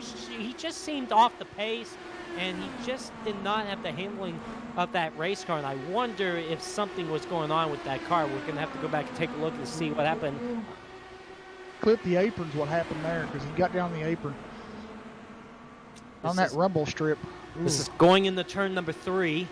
just seemed off the pace, and he just did not have the handling of that race car. And I wonder if something was going on with that car. We're gonna have to go back and take a look and see what happened. Clip the apron's what happened there, because he got down the apron on that rumble strip. Ooh. This is going into turn number 3.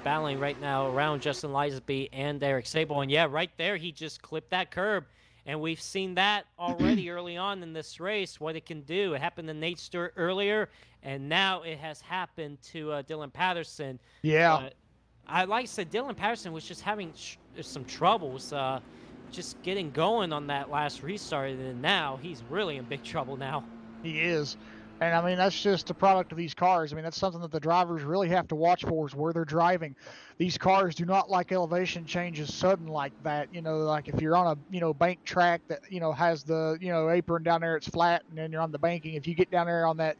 Battling right now around Justin Lisby and Eric Sable. And yeah, right there, he just clipped that curb. And we've seen that already early on in this race, what it can do. It happened to Nate Stewart earlier, and now it has happened to Dylan Patterson. Yeah. Like I said, Dylan Patterson was just having some troubles just getting going on that last restart. And now he's really in big trouble now. He is. And I mean, that's just a product of these cars. I mean, that's something that the drivers really have to watch for, is where they're driving. These cars do not like elevation changes sudden like that. You know, like if you're on a, bank track that, has the, apron down there, it's flat, and then you're on the banking. If you get down there on that,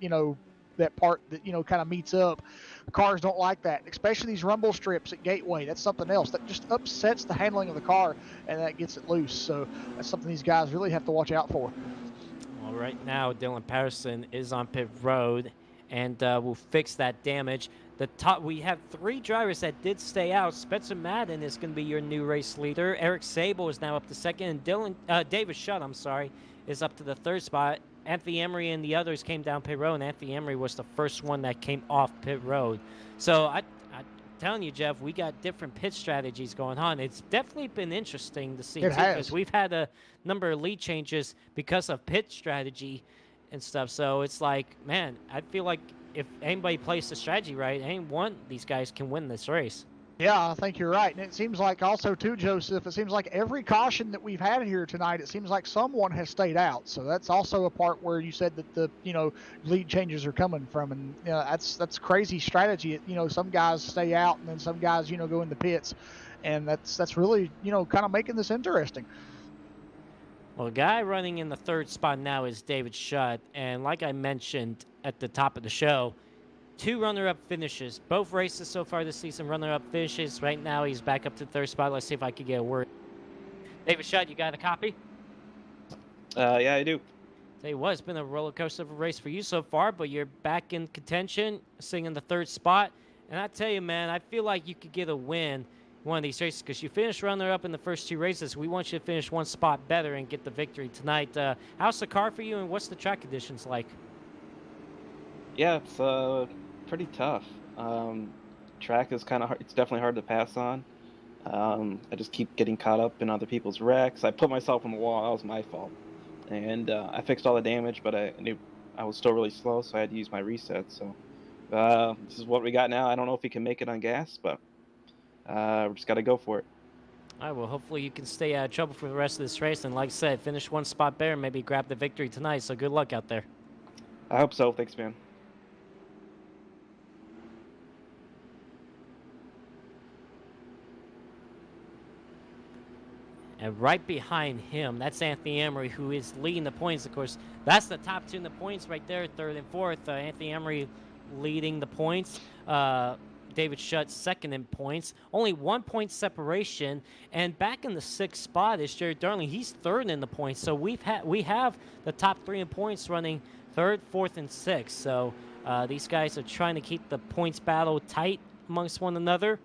that part that, kind of meets up, cars don't like that, especially these rumble strips at Gateway. That's something else that just upsets the handling of the car, and that gets it loose. So that's something these guys really have to watch out for. Well, right now, Dylan Patterson is on pit road, and we'll fix that damage. We have 3 drivers that did stay out. Spencer Madden is going to be your new race leader. Eric Sable is now up to 2nd, and David Shutt, is up to the 3rd spot. Anthony Emery and the others came down pit road, and Anthony Emery was the first one that came off pit road. So I'm telling you, Jeff, we got different pit strategies going on. It's definitely been interesting to see, because we've had a number of lead changes because of pit strategy and stuff. So it's like, man, I feel like if anybody plays the strategy right, any one of these guys can win this race. Yeah, I think you're right. And it seems like also, too, Joseph, it seems like every caution that we've had here tonight, it seems like someone has stayed out. So that's also a part where you said that the, lead changes are coming from. And, that's crazy strategy. Some guys stay out, and then some guys, go in the pits. And that's really, kind of making this interesting. Well, the guy running in the 3rd spot now is David Shutt. And like I mentioned at the top of the show, 2 runner-up finishes. Both races so far this season, runner-up finishes. Right now, he's back up to the 3rd spot. Let's see if I can get a word. David Shutt, you got a copy? Yeah, I do. Tell you what, it's been a roller coaster of a race for you so far, but you're back in contention, sitting in the 3rd spot. And I tell you, man, I feel like you could get a win in one of these races, because you finished runner-up in the first 2 races. We want you to finish 1 spot better and get the victory tonight. How's the car for you, and what's the track conditions like? Yeah, it's pretty tough. Track is kind of hard. It's definitely hard to pass on. I just keep getting caught up in other people's wrecks. I put myself on the wall. That was my fault. And I fixed all the damage, but I knew I was still really slow, so I had to use my reset. So this is what we got now. I don't know if we can make it on gas, but we just got to go for it. All right, well, hopefully you can stay out of trouble for the rest of this race. And like I said, finish 1 spot better and maybe grab the victory tonight. So good luck out there. I hope so. Thanks, man. And right behind him, that's Anthony Emery, who is leading the points. Of course, that's the top two in the points right there, third and fourth. Anthony Emery leading the points. David Shutt second in points. Only 1 point separation. And back in the sixth spot is Jerry Darling. He's third in the points. So we have the top three in points running third, fourth, and sixth. So these guys are trying to keep the points battle tight amongst one another.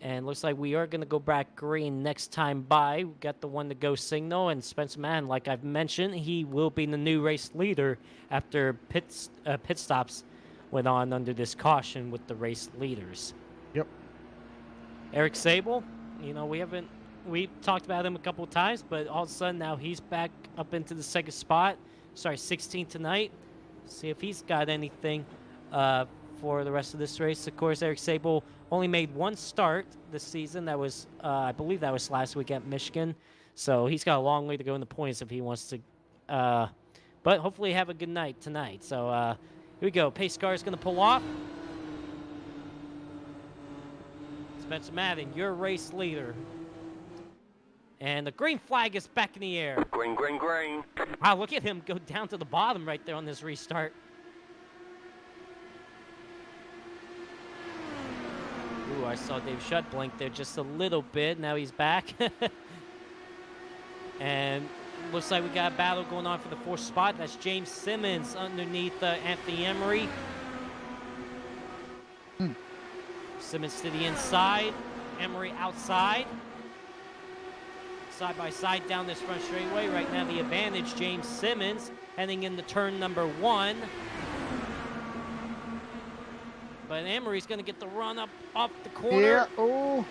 And looks like we are going to go back green next time by. We got the one to go signal. And Spencer Mann, like I've mentioned, he will be the new race leader after pit stops went on under this caution with the race leaders. Yep. Eric Sable, you know, we talked about him a couple of times, but all of a sudden now he's back up into the second spot. Sorry, 16th tonight. See if he's got anything for the rest of this race. Of course, Eric Sable only made one start this season. That was, I believe that was last week at Michigan. So he's got a long way to go in the points if he wants to. But hopefully have a good night tonight. So here we go. Pace car is going to pull off. Spencer Madden, your race leader. And the green flag is back in the air. Green, green, green. Wow, look at him go down to the bottom right there on this restart. Ooh, I saw Dave Shutt blink there just a little bit. Now he's back. And looks like we got a battle going on for the fourth spot. That's James Simmons underneath Anthony Emery. Simmons to the inside. Emery outside. Side by side down this front straightaway. Right now the advantage, James Simmons heading into turn number 1. But Emery's going to get the run up off the corner. Yeah. Oh.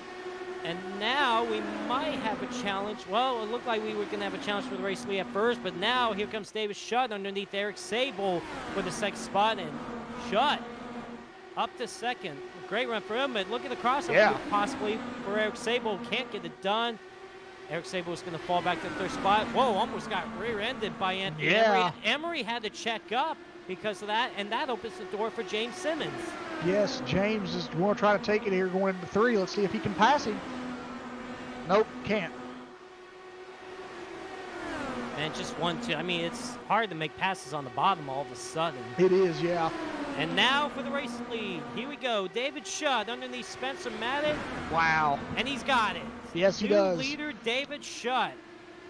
And now we might have a challenge. Well, it looked like we were going to have a challenge for the race lead at first, but now here comes David Shutt underneath Eric Sable for the second spot, and Shutt up to second. Great run for him, but look at the crossover possibly for Eric Sable. Can't get it done. Eric Sable is going to fall back to the third spot. Whoa, almost got rear-ended by Anthony Emery. Emery had to check up because of that, and that opens the door for James Simmons. Yes, James is going to try to take it here going into 3. Let's see if he can pass him. Nope, can't. And just 1-2. I mean, it's hard to make passes on the bottom all of a sudden. It is, yeah. And now for the race lead. Here we go. David Shutt underneath Spencer Madden. Wow. And he's got it. Yes, he does. New leader, David Shutt.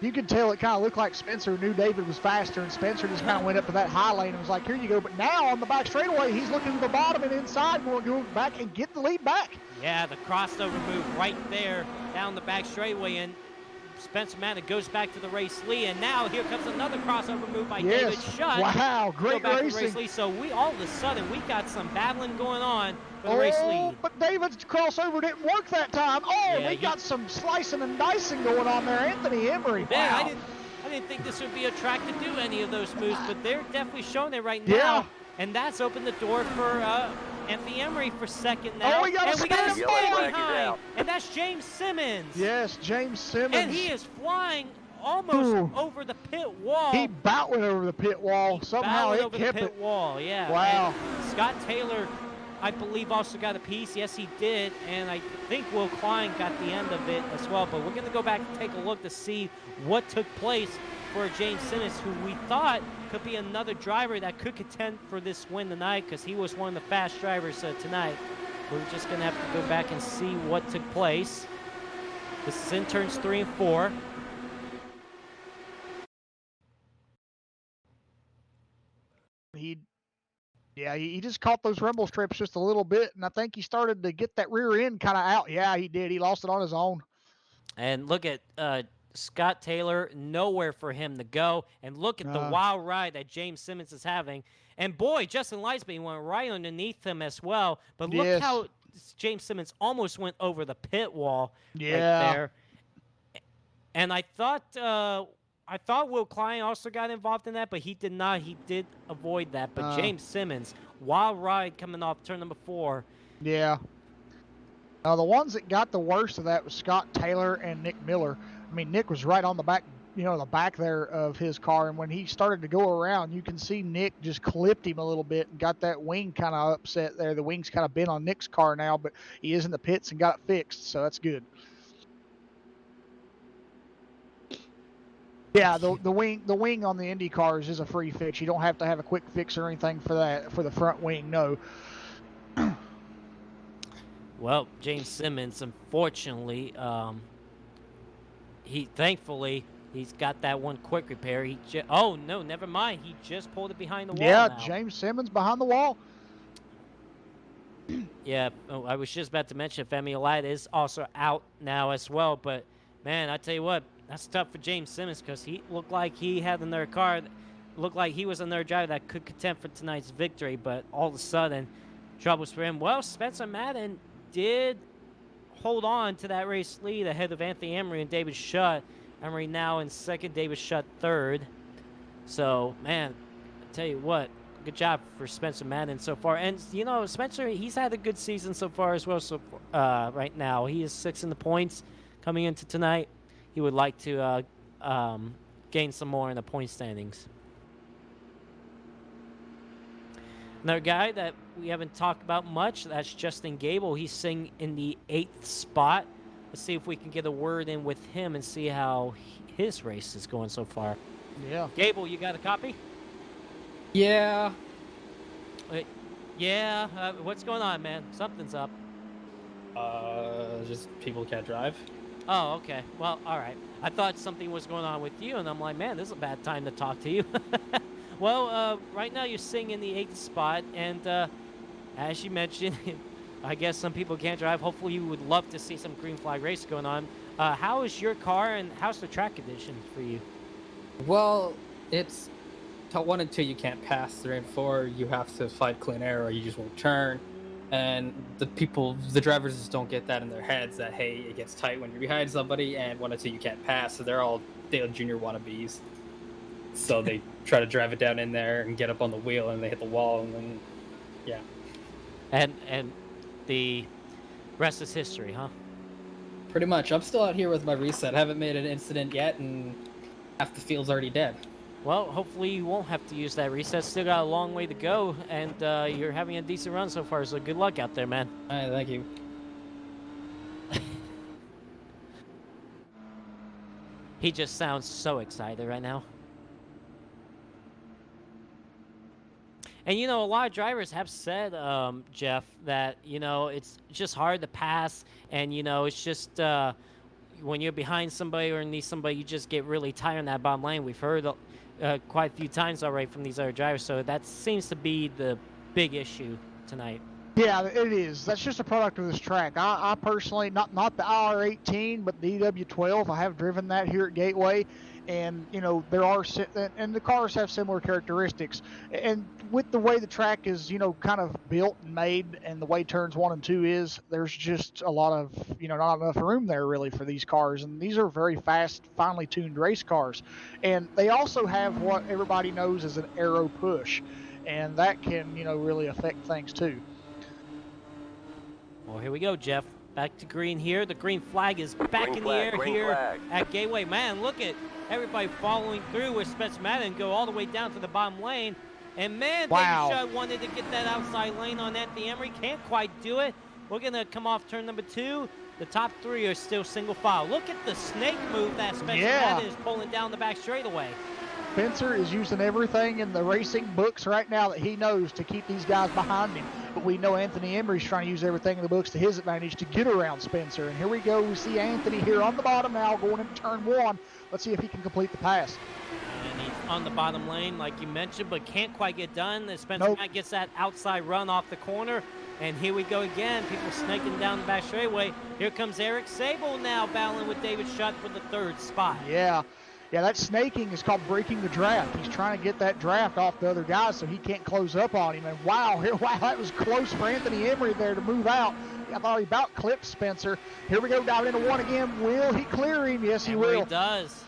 You could tell it kind of looked like Spencer knew David was faster, and Spencer just kind of went up to that high lane and was like, here you go. But now on the back straightaway, he's looking to the bottom and inside, going to go back and get the lead back. Yeah, the crossover move right there down the back straightaway, and Spencer Madden goes back to the race lead, and now here comes another crossover move by David Shutt. Wow, great racing. So we all of a sudden we got some battling going on for the race lead. But David's crossover didn't work that time. Oh, yeah, we got some slicing and dicing going on there. Anthony Emery. Yeah, wow. I didn't think this would be a track to do any of those moves, but they're definitely showing it right now. Yeah. And that's opened the door for Anthony Emery for second now. Oh, we got a spin behind. And that's James Simmons. Yes, James Simmons. And he is flying almost over the pit wall. He about went over the pit wall. Somehow it over kept the pit wall, yeah. Wow. And Scott Taylor, I believe, also got a piece. Yes, he did. And I think Will Klein got the end of it as well. But we're going to go back and take a look to see what took place for James Simmons, who we thought could be another driver that could contend for this win tonight, because he was one of the fast drivers tonight. We're just going to have to go back and see what took place. This is in turns 3 and 4. He just caught those rumble strips just a little bit, and I think he started to get that rear end kind of out. Yeah, he did. He lost it on his own. And look at Scott Taylor, nowhere for him to go. And look at the wild ride that James Simmons is having. And boy, Justin Lightsby went right underneath him as well. But look how James Simmons almost went over the pit wall right there. And I thought Will Klein also got involved in that, but he did not. He did avoid that. But James Simmons, wild ride coming off turn number 4. Yeah. The ones that got the worst of that was Scott Taylor and Nick Miller. I mean, Nick was right on the back the back there of his car. And when he started to go around, you can see Nick just clipped him a little bit and got that wing kind of upset there. The wing's kind of bent on Nick's car now, but he is in the pits and got it fixed, so that's good. Yeah, the wing on the Indy cars is a free fix. You don't have to have a quick fix or anything for that for the front wing. No. Well, James Simmons, unfortunately, thankfully he's got that one quick repair. Oh no, never mind. He just pulled it behind the wall. Yeah, now. James Simmons behind the wall. Yeah, I was just about to mention Femi Olite is also out now as well. But man, I tell you what, that's tough for James Simmons because he looked like he had another car, looked like he was another driver that could contend for tonight's victory. But all of a sudden, troubles for him. Well, Spencer Madden did hold on to that race lead ahead of Anthony Emery and David Shutt. Emery now in second, David Shutt third. So, man, I tell you what, good job for Spencer Madden so far. And, Spencer, he's had a good season so far as well. So right now, he is 6th in the points coming into tonight. He would like to gain some more in the point standings. Another guy that we haven't talked about much, that's Justin Gable. He's sitting in the 8th spot. Let's see if we can get a word in with him and see how his race is going so far. Yeah. Gable, you got a copy? Yeah. Yeah. What's going on, man? Something's up. Just people can't drive. Oh, okay. Well, all right. I thought something was going on with you, and I'm like, man, this is a bad time to talk to you. Well, right now you're sitting in the 8th spot, and as you mentioned, I guess some people can't drive. Hopefully you would love to see some green flag race going on. How is your car, and how's the track conditions for you? Well, it's 1 and 2 you can't pass. 3 and 4 you have to fight clean air or you just won't turn. And the drivers just don't get that in their heads that, hey, it gets tight when you're behind somebody, and 1 and 2 you can't pass. So they're all Dale Jr. wannabes. So they try to drive it down in there and get up on the wheel, and they hit the wall, and then, yeah. And the rest is history, huh? Pretty much. I'm still out here with my reset. Haven't made an incident yet, and half the field's already dead. Well, hopefully you won't have to use that reset. Still got a long way to go, and you're having a decent run so far, so good luck out there, man. All right, thank you. He just sounds so excited right now. And, a lot of drivers have said, Jeff, that, it's just hard to pass. And, it's just when you're behind somebody or near somebody, you just get really tired in that bottom lane. We've heard quite a few times already from these other drivers. So that seems to be the big issue tonight. Yeah, it is. That's just a product of this track. I personally, not the R18, but the DW12, I have driven that here at Gateway. And, there are, and the cars have similar characteristics. And with the way the track is, kind of built and made, and the way turns 1 and 2 is, there's just a lot of, not enough room there really for these cars. And these are very fast, finely tuned race cars. And they also have what everybody knows as an aero push. And that can, really affect things too. Well, here we go, Jeff. Back to green here. The green flag is back in the air here at Gateway. Man, look at everybody following through with Spencer Madden, go all the way down to the bottom lane. And man, wow. David Shutt wanted to get that outside lane on Anthony Emery. Can't quite do it. We're going to come off turn number 2. The top 3 are still single file. Look at the snake move that Spencer Madden is pulling down the back straightaway. Spencer is using everything in the racing books right now that he knows to keep these guys behind him. But we know Anthony Emery's trying to use everything in the books to his advantage to get around Spencer. And here we go. We see Anthony here on the bottom now going into turn 1. Let's see if he can complete the pass. And he's on the bottom lane, like you mentioned, but can't quite get done. As Spencer gets that outside run off the corner. And here we go again. People snaking down the back straightaway. Here comes Eric Sable now battling with David Shutt for the 3rd spot. Yeah. Yeah, that snaking is called breaking the draft. He's trying to get that draft off the other guys so he can't close up on him. And wow, that was close for Anthony Emery there to move out. I thought he about clipped Spencer. Here we go, down into 1 again. Will he clear him? Yes, he will. He does.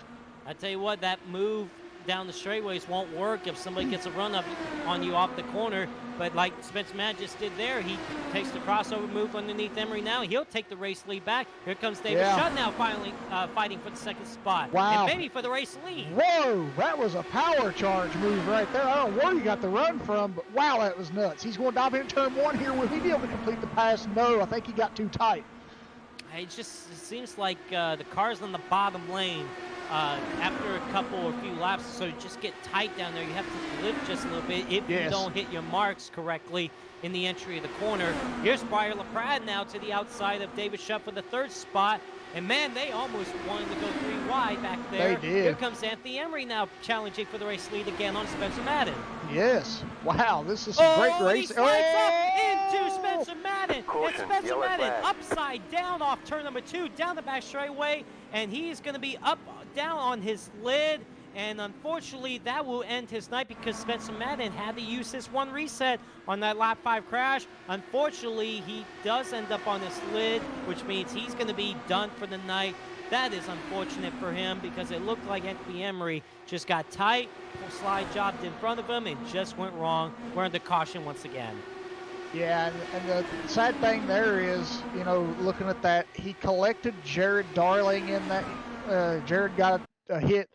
I tell you what, that move down the straightaways won't work if somebody gets a run up on you off the corner. But like Spencer Madden just did there, he takes the crossover move underneath Emery now. He'll take the race lead back. Here comes David Shutt now finally fighting for the second spot. Wow. And maybe for the race lead. Whoa, that was a power charge move right there. I don't know where he got the run from, but wow, that was nuts. He's going to dive into turn 1 here. Will he be able to complete the pass? No, I think he got too tight. It seems like the cars on the bottom lane, after a couple or few laps, so just get tight down there. You have to lift just a little bit if you don't hit your marks correctly in the entry of the corner. Here's Briar LaPrade now to the outside of David Shutt for the third spot. And man, they almost wanted to go 3 wide back there. They did. Here comes Anthony Emery now challenging for the race lead again on Spencer Madden. Yes. Wow, this is some great racing. He slides up into Spencer Madden. Caution, And Spencer yellow Madden flag. upside down off turn number 2, down the back straightaway. And he's going to be down on his lid. And unfortunately, that will end his night because Spencer Madden had to use his 1 reset on that lap 5 crash. Unfortunately, he does end up on his lid, which means he's going to be done for the night. That is unfortunate for him because it looked like Anthony Emery just got tight, slide jobbed in front of him, and just went wrong. We're under caution once again. Yeah, and the sad thing there is, you know, looking at that, he collected Jared Darling in that. Jared got a hit.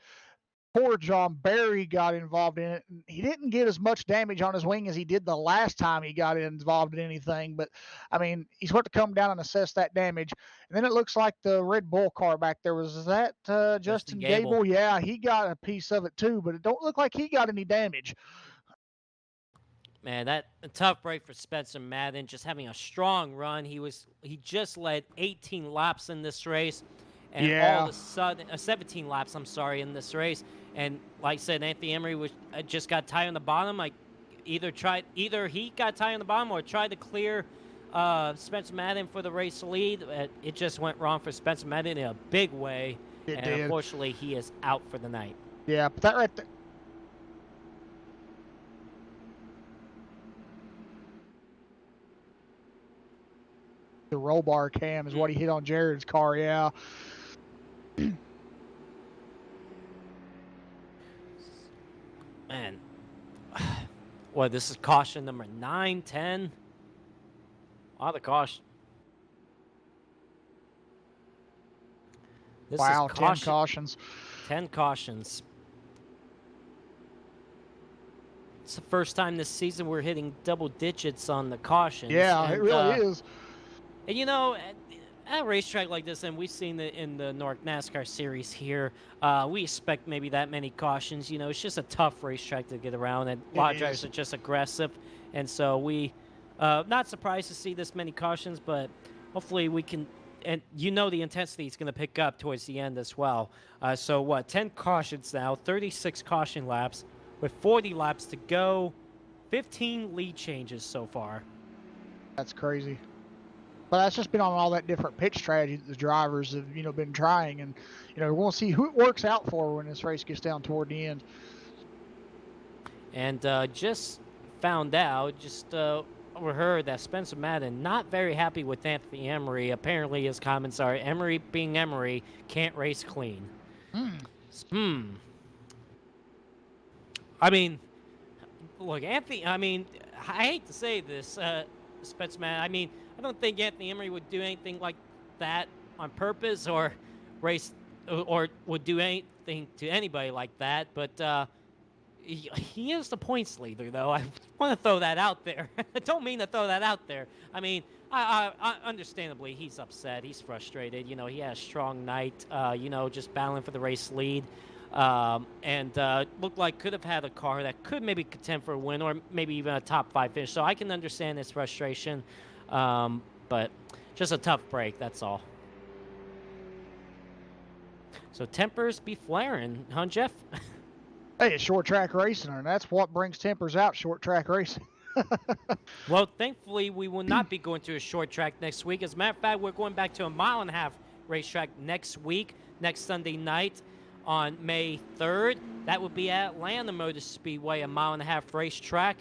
Poor John Barry got involved in it. He didn't get as much damage on his wing as he did the last time he got involved in anything. But, I mean, he's going to come down and assess that damage. And then it looks like the Red Bull car back there, was that Justin Gable? Yeah, he got a piece of it too, but it don't look like he got any damage. Man, that a tough break for Spencer Madden, just having a strong run. He just led 18 laps in this race. And all of a sudden, 17 laps, I'm sorry, in this race. And like I said, Anthony Emery just got tight on the bottom. Like either he got tight on the bottom or tried to clear Spencer Madden for the race lead. It just went wrong for Spencer Madden in a big way. It did. Unfortunately, he is out for the night. Yeah, but that right there. The roll bar cam is what he hit on Jared's car, yeah. Man, what, this is caution number 9, 10? A lot of caution. This Wow, is 10 cautions. 10 cautions. It's the first time this season we're hitting double digits on the cautions. Yeah, and, it really is. And you know, at a racetrack like this, and we've seen it in the North NASCAR series here, we expect maybe that many cautions. You know, it's just a tough racetrack to get around, and a lot of drivers are just aggressive. And so we, not surprised to see this many cautions, but hopefully we can, and you know the intensity is going to pick up towards the end as well. So what, 10 cautions now, 36 caution laps, with 40 laps to go, 15 lead changes so far. That's crazy. But that's just been on all that different pitch strategy that the drivers have, you know, been trying. And, you know, we'll see who it works out for when this race gets down toward the end. And just found out, just overheard that Spencer Madden not very happy with Anthony Emery. Apparently his comments are, Emery being Emery can't race clean. I mean, look, Anthony, I mean, I hate to say this, Spencer Madden, I mean, I don't think Anthony Emery would do anything like that on purpose or race or would do anything to anybody like that. But he is the points leader, though. I want to throw that out there. I don't mean to throw that out there. I mean, I understandably, he's upset. He's frustrated. You know, he had a strong night, you know, just battling for the race lead. And looked like could have had a car that could maybe contend for a win or maybe even a top 5 finish. So I can understand his frustration. But just a tough break, that's all. So tempers be flaring, huh, Jeff? Hey, it's short track racing, and that's what brings tempers out, short track racing. Well, thankfully, we will not be going to a short track next week. As a matter of fact, we're going back to a 1.5 mile racetrack next week, next Sunday night on May 3rd. That would be at Atlanta Motor Speedway, a 1.5 mile racetrack.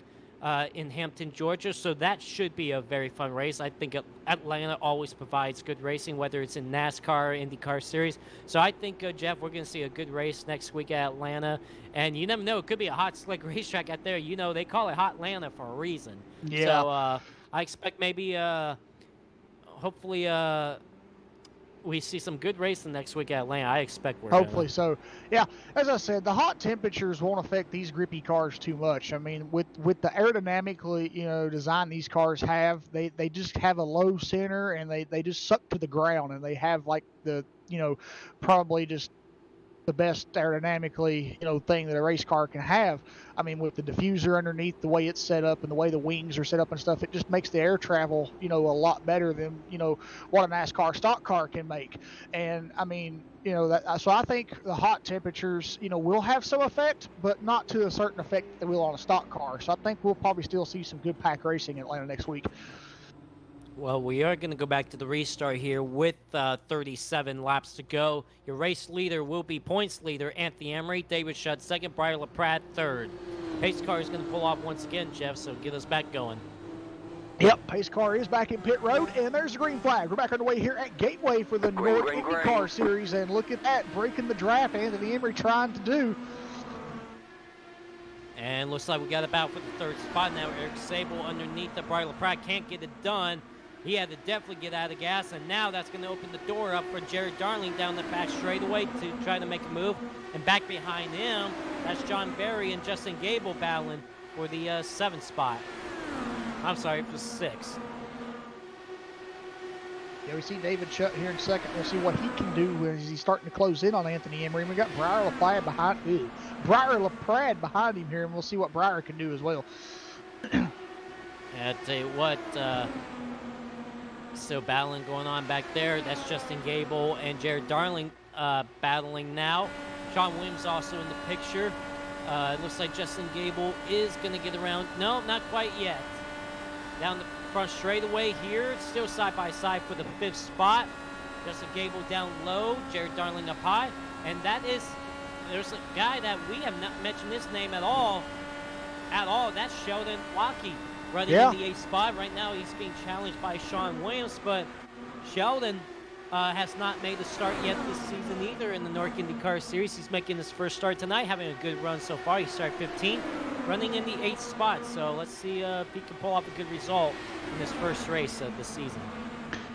in Hampton, Georgia. So that should be a very fun race. I think Atlanta always provides good racing, whether it's in NASCAR or IndyCar Series. So I think, Jeff, we're going to see a good race next week at Atlanta. And you never know, it could be a hot, slick racetrack out there. You know, they call it Hot Atlanta for a reason. Yeah. So I expect maybe, hopefully, we see some good racing next week at Atlanta. I expect we're Hopefully so. Yeah, as I said, the hot temperatures won't affect these grippy cars too much. I mean, with the aerodynamically, design these cars have, they just have a low center and they just suck to the ground, and they have like the, probably just the best aerodynamically, thing that a race car can have. I mean, with the diffuser underneath, the way it's set up and the way the wings are set up and stuff, it just makes the air travel, a lot better than, what a NASCAR stock car can make. And I mean, so I think the hot temperatures, will have some effect, but not to a certain effect that they will on a stock car. So I think we'll probably still see some good pack racing in Atlanta next week. Well, we are going to go back to the restart here with 37 laps to go. Your race leader will be points leader Anthony Emery, David Shutt second, Briar LaPrade third. Pace car is going to pull off once again, Jeff, so get us back going. Yep, pace car is back in pit road, and there's the green flag. We're back on the way here at Gateway for the North IndyCar Series, and look at that, breaking the draft Anthony Emery trying to do. And looks like we got about for the third spot now. Eric Sable underneath the Briar LaPrade can't get it done. He had to definitely get out of gas, and now that's going to open the door up for Jared Darling down the back straightaway to try to make a move. And back behind him, that's John Berry and Justin Gable battling for the 7th spot. I'm sorry, for 6. Yeah, we see David Shutt here in second. We'll see what he can do as he's starting to close in on Anthony Emery. We got Briar LaPrade behind him here, and we'll see what Briar can do as well. I tell you what, still battling going on back there. That's Justin Gable and Jared Darling battling now. Sean Williams also in the picture. It looks like Justin Gable is going to get around. No, not quite yet. Down the front straightaway here. It's still side by side for the 5th spot. Justin Gable down low. Jared Darling up high. And there's a guy that we have not mentioned his name at all. That's Sheldon Lockheed running in the 8th spot. Right now he's being challenged by Sean Williams, but Sheldon has not made a start yet this season either in the North IndyCar Series. He's making his first start tonight, having a good run so far. He started 15th, running in the 8th spot. So let's see if he can pull off a good result in his first race of the season.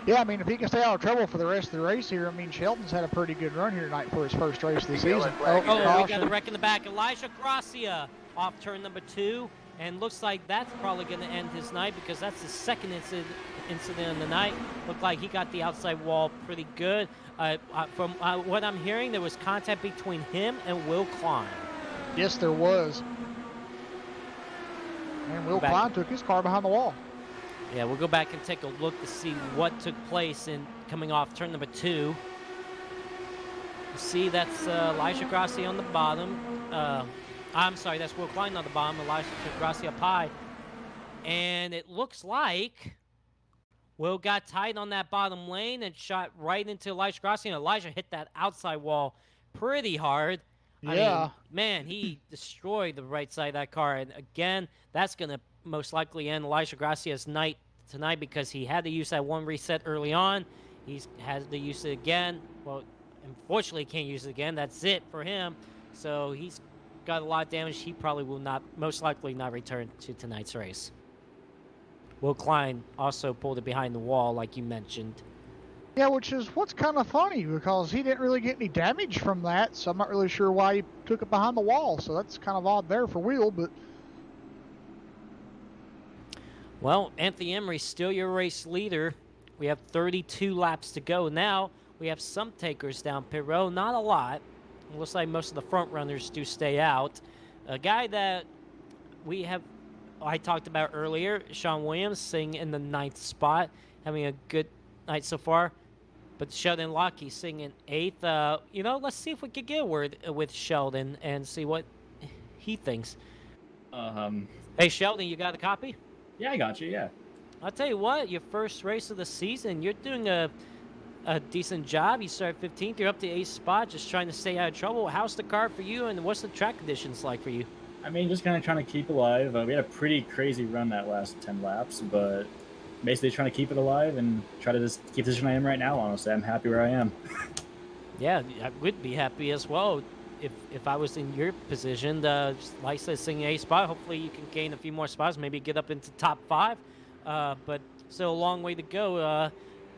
Yeah, I mean, if he can stay out of trouble for the rest of the race here, I mean, Sheldon's had a pretty good run here tonight for his first race of the season. We got the wreck in the back. Elijah Gracia off turn number 2. And looks like that's probably going to end his night because that's the second incident of the night. Looked like he got the outside wall pretty good. From what I'm hearing, there was contact between him and Will Klein. Yes, there was. And Will Klein took his car behind the wall. Yeah, we'll go back and take a look to see what took place in coming off turn number 2. You see, that's Elijah Grassi on the bottom. I'm sorry, that's Will Klein on the bottom, Elijah Grassi up high. And it looks like Will got tight on that bottom lane and shot right into Elijah Grassi, and Elijah hit that outside wall pretty hard. Yeah. I mean, man, he destroyed the right side of that car. And again, that's going to most likely end Elijah Gracia's night tonight because he had to use that one reset early on. He's had to use it again. Well, unfortunately, he can't use it again. That's it for him. So he's got a lot of damage. He probably will not, most likely not return to tonight's race. Will Klein also pulled it behind the wall, like you mentioned. Yeah, which is what's kind of funny because he didn't really get any damage from that, so I'm not really sure why he took it behind the wall. So that's kind of odd there for Will, but... Well, Anthony Emery, still your race leader. We have 32 laps to go. Now, we have some takers down pit road, not a lot. It looks like most of the front runners do stay out. A guy that I talked about earlier, Sean Williams, sitting in the 9th spot, having a good night so far. But Sheldon Lockheed sitting in 8th. Let's see if we could get a word with Sheldon and see what he thinks. Hey, Sheldon, you got a copy? Yeah, I got you, yeah. I'll tell you what, your first race of the season, you're doing a decent job. You start 15th, you're up to 8th spot, just trying to stay out of trouble. How's the car for you, and what's the track conditions like for you? I mean, just kind of trying to keep alive. We had a pretty crazy run that last 10 laps, but basically trying to keep it alive and try to just keep the position I am right now, honestly. I'm happy where I am. Yeah, I would be happy as well if I was in your position. Like I said, singing a spot. Hopefully you can gain a few more spots, maybe get up into top 5. But still a long way to go.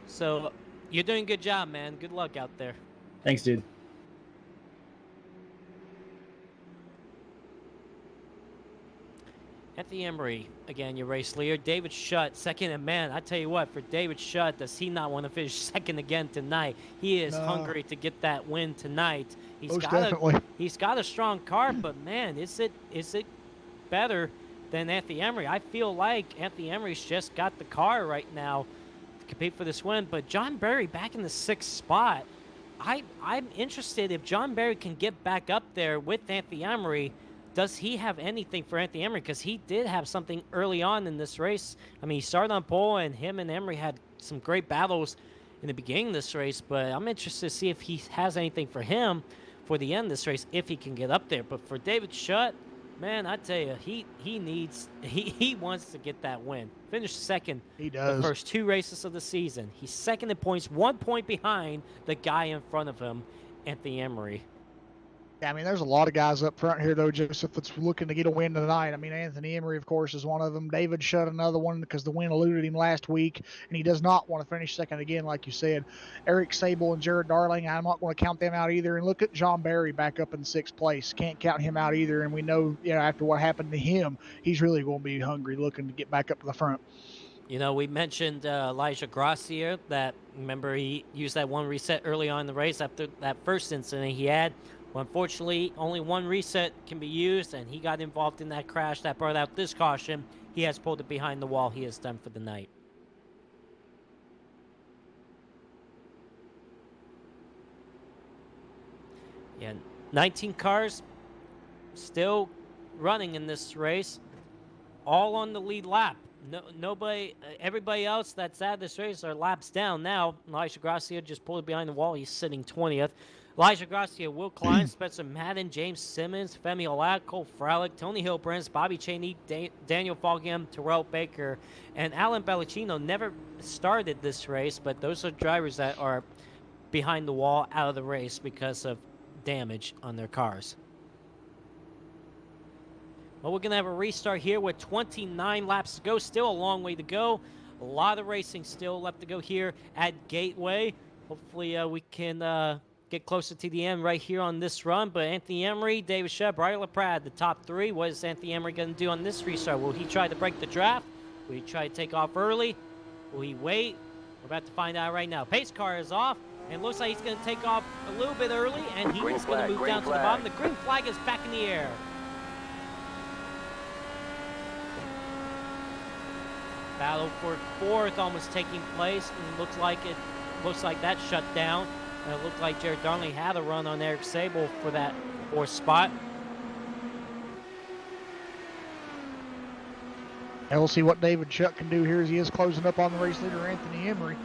So you're doing a good job, man. Good luck out there. Thanks, dude. Anthony Emery, again, your race leader. David Shutt, second. And man, I tell you what, for David Shutt, does he not want to finish second again tonight? He is hungry to get that win tonight. Most definitely. He's got a strong car, but man, is it better than Anthony Emery? I feel like Anthony Emery's just got the car right now to compete for this win. But John Berry back in the 6th spot. I'm interested if John Berry can get back up there with Anthony Emery. Does he have anything for Anthony Emery? Because he did have something early on in this race. I mean, he started on pole, and him and Emery had some great battles in the beginning of this race. But I'm interested to see if he has anything for him for the end of this race, if he can get up there. But for David Shutt, man, I tell you, he wants to get that win. Finished second He does. the first 2 races of the season. He's second in points, 1 point behind the guy in front of him, Anthony Emery. I mean, there's a lot of guys up front here, though, Joseph, that's looking to get a win tonight. I mean, Anthony Emery, of course, is one of them. David Shutt, another one, because the win eluded him last week, and he does not want to finish second again, like you said. Eric Sable and Jared Darling, I'm not going to count them out either. And look at John Berry back up in 6th place. Can't count him out either. And we know, after what happened to him, he's really going to be hungry, looking to get back up to the front. You know, we mentioned Elijah Gracier, that, remember, he used that one reset early on in the race after that first incident he had. Well, unfortunately, only one reset can be used, and he got involved in that crash that brought out this caution. He has pulled it behind the wall. He is done for the night. Yeah, 19 cars still running in this race, all on the lead lap. Nobody, everybody else that's at this race are laps down now. Elijah Gracia just pulled it behind the wall. He's sitting 20th. Elijah Gracia, Will Klein, Spencer Madden, James Simmons, Femi Olak, Cole Fralick, Tony Hilbrand, Bobby Cheney, Daniel Fogham, Terrell Baker, and Alan Ballicino never started this race, but those are drivers that are behind the wall out of the race because of damage on their cars. Well, we're going to have a restart here with 29 laps to go. Still a long way to go. A lot of racing still left to go here at Gateway. Hopefully we can get closer to the end right here on this run. But Anthony Emery, David Shebb, Brian LaPrade, the top 3. What is Anthony Emery going to do on this restart? Will he try to break the draft? Will he try to take off early? Will he wait? We're about to find out right now. Pace car is off, and looks like he's going to take off a little bit early, and he is going to move down to the bottom. The green flag is back in the air. Battle for 4th almost taking place, and looks like that shut down. And it looked like Jared Darnley had a run on Eric Sable for that 4th spot. And we'll see what David Shutt can do here as he is closing up on the race leader, Anthony Emery.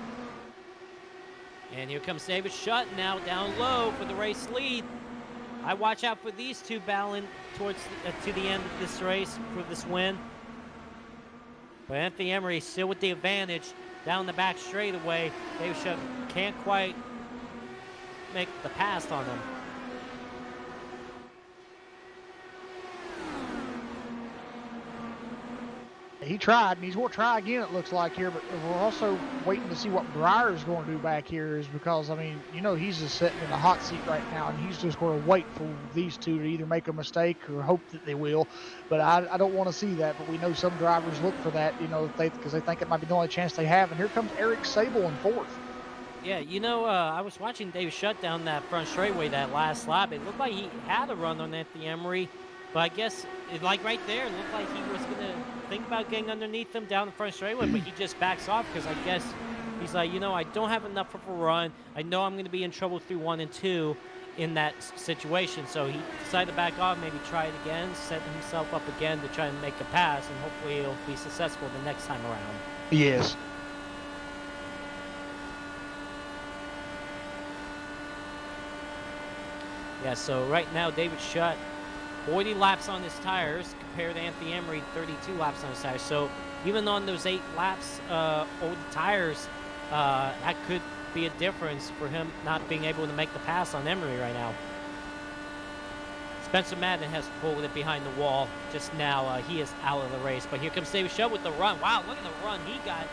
And here comes David Shutt now down low for the race lead. I watch out for these two battling towards to the end of this race for this win. But Anthony Emery still with the advantage down the back straightaway. David Shutt can't quite make the pass on him. He tried, and he's going to try again, it looks like here, but we're also waiting to see what Breyer's going to do back here, is because, I mean, he's just sitting in the hot seat right now, and he's just going to wait for these two to either make a mistake or hope that they will. But I don't want to see that, but we know some drivers look for that, because they think it might be the only chance they have. And here comes Eric Sable in 4th. Yeah, I was watching David Shutt down that front straightaway that last lap. It looked like he had a run on Anthony Emery, but I guess, right there, it looked like he was going to think about getting underneath him down the front straightaway, but he just backs off because I guess he's like, I don't have enough of a run. I know I'm going to be in trouble through 1 and 2 in that situation. So he decided to back off, maybe try it again, set himself up again to try and make a pass, and hopefully he'll be successful the next time around. Yes. Yeah, so right now David Shutt 40 laps on his tires compared to Anthony Emery, 32 laps on his tires. So even on those 8 laps, old tires, that could be a difference for him not being able to make the pass on Emery right now. Spencer Madden has pulled it behind the wall just now. He is out of the race. But here comes David Shutt with the run. Wow, look at the run he got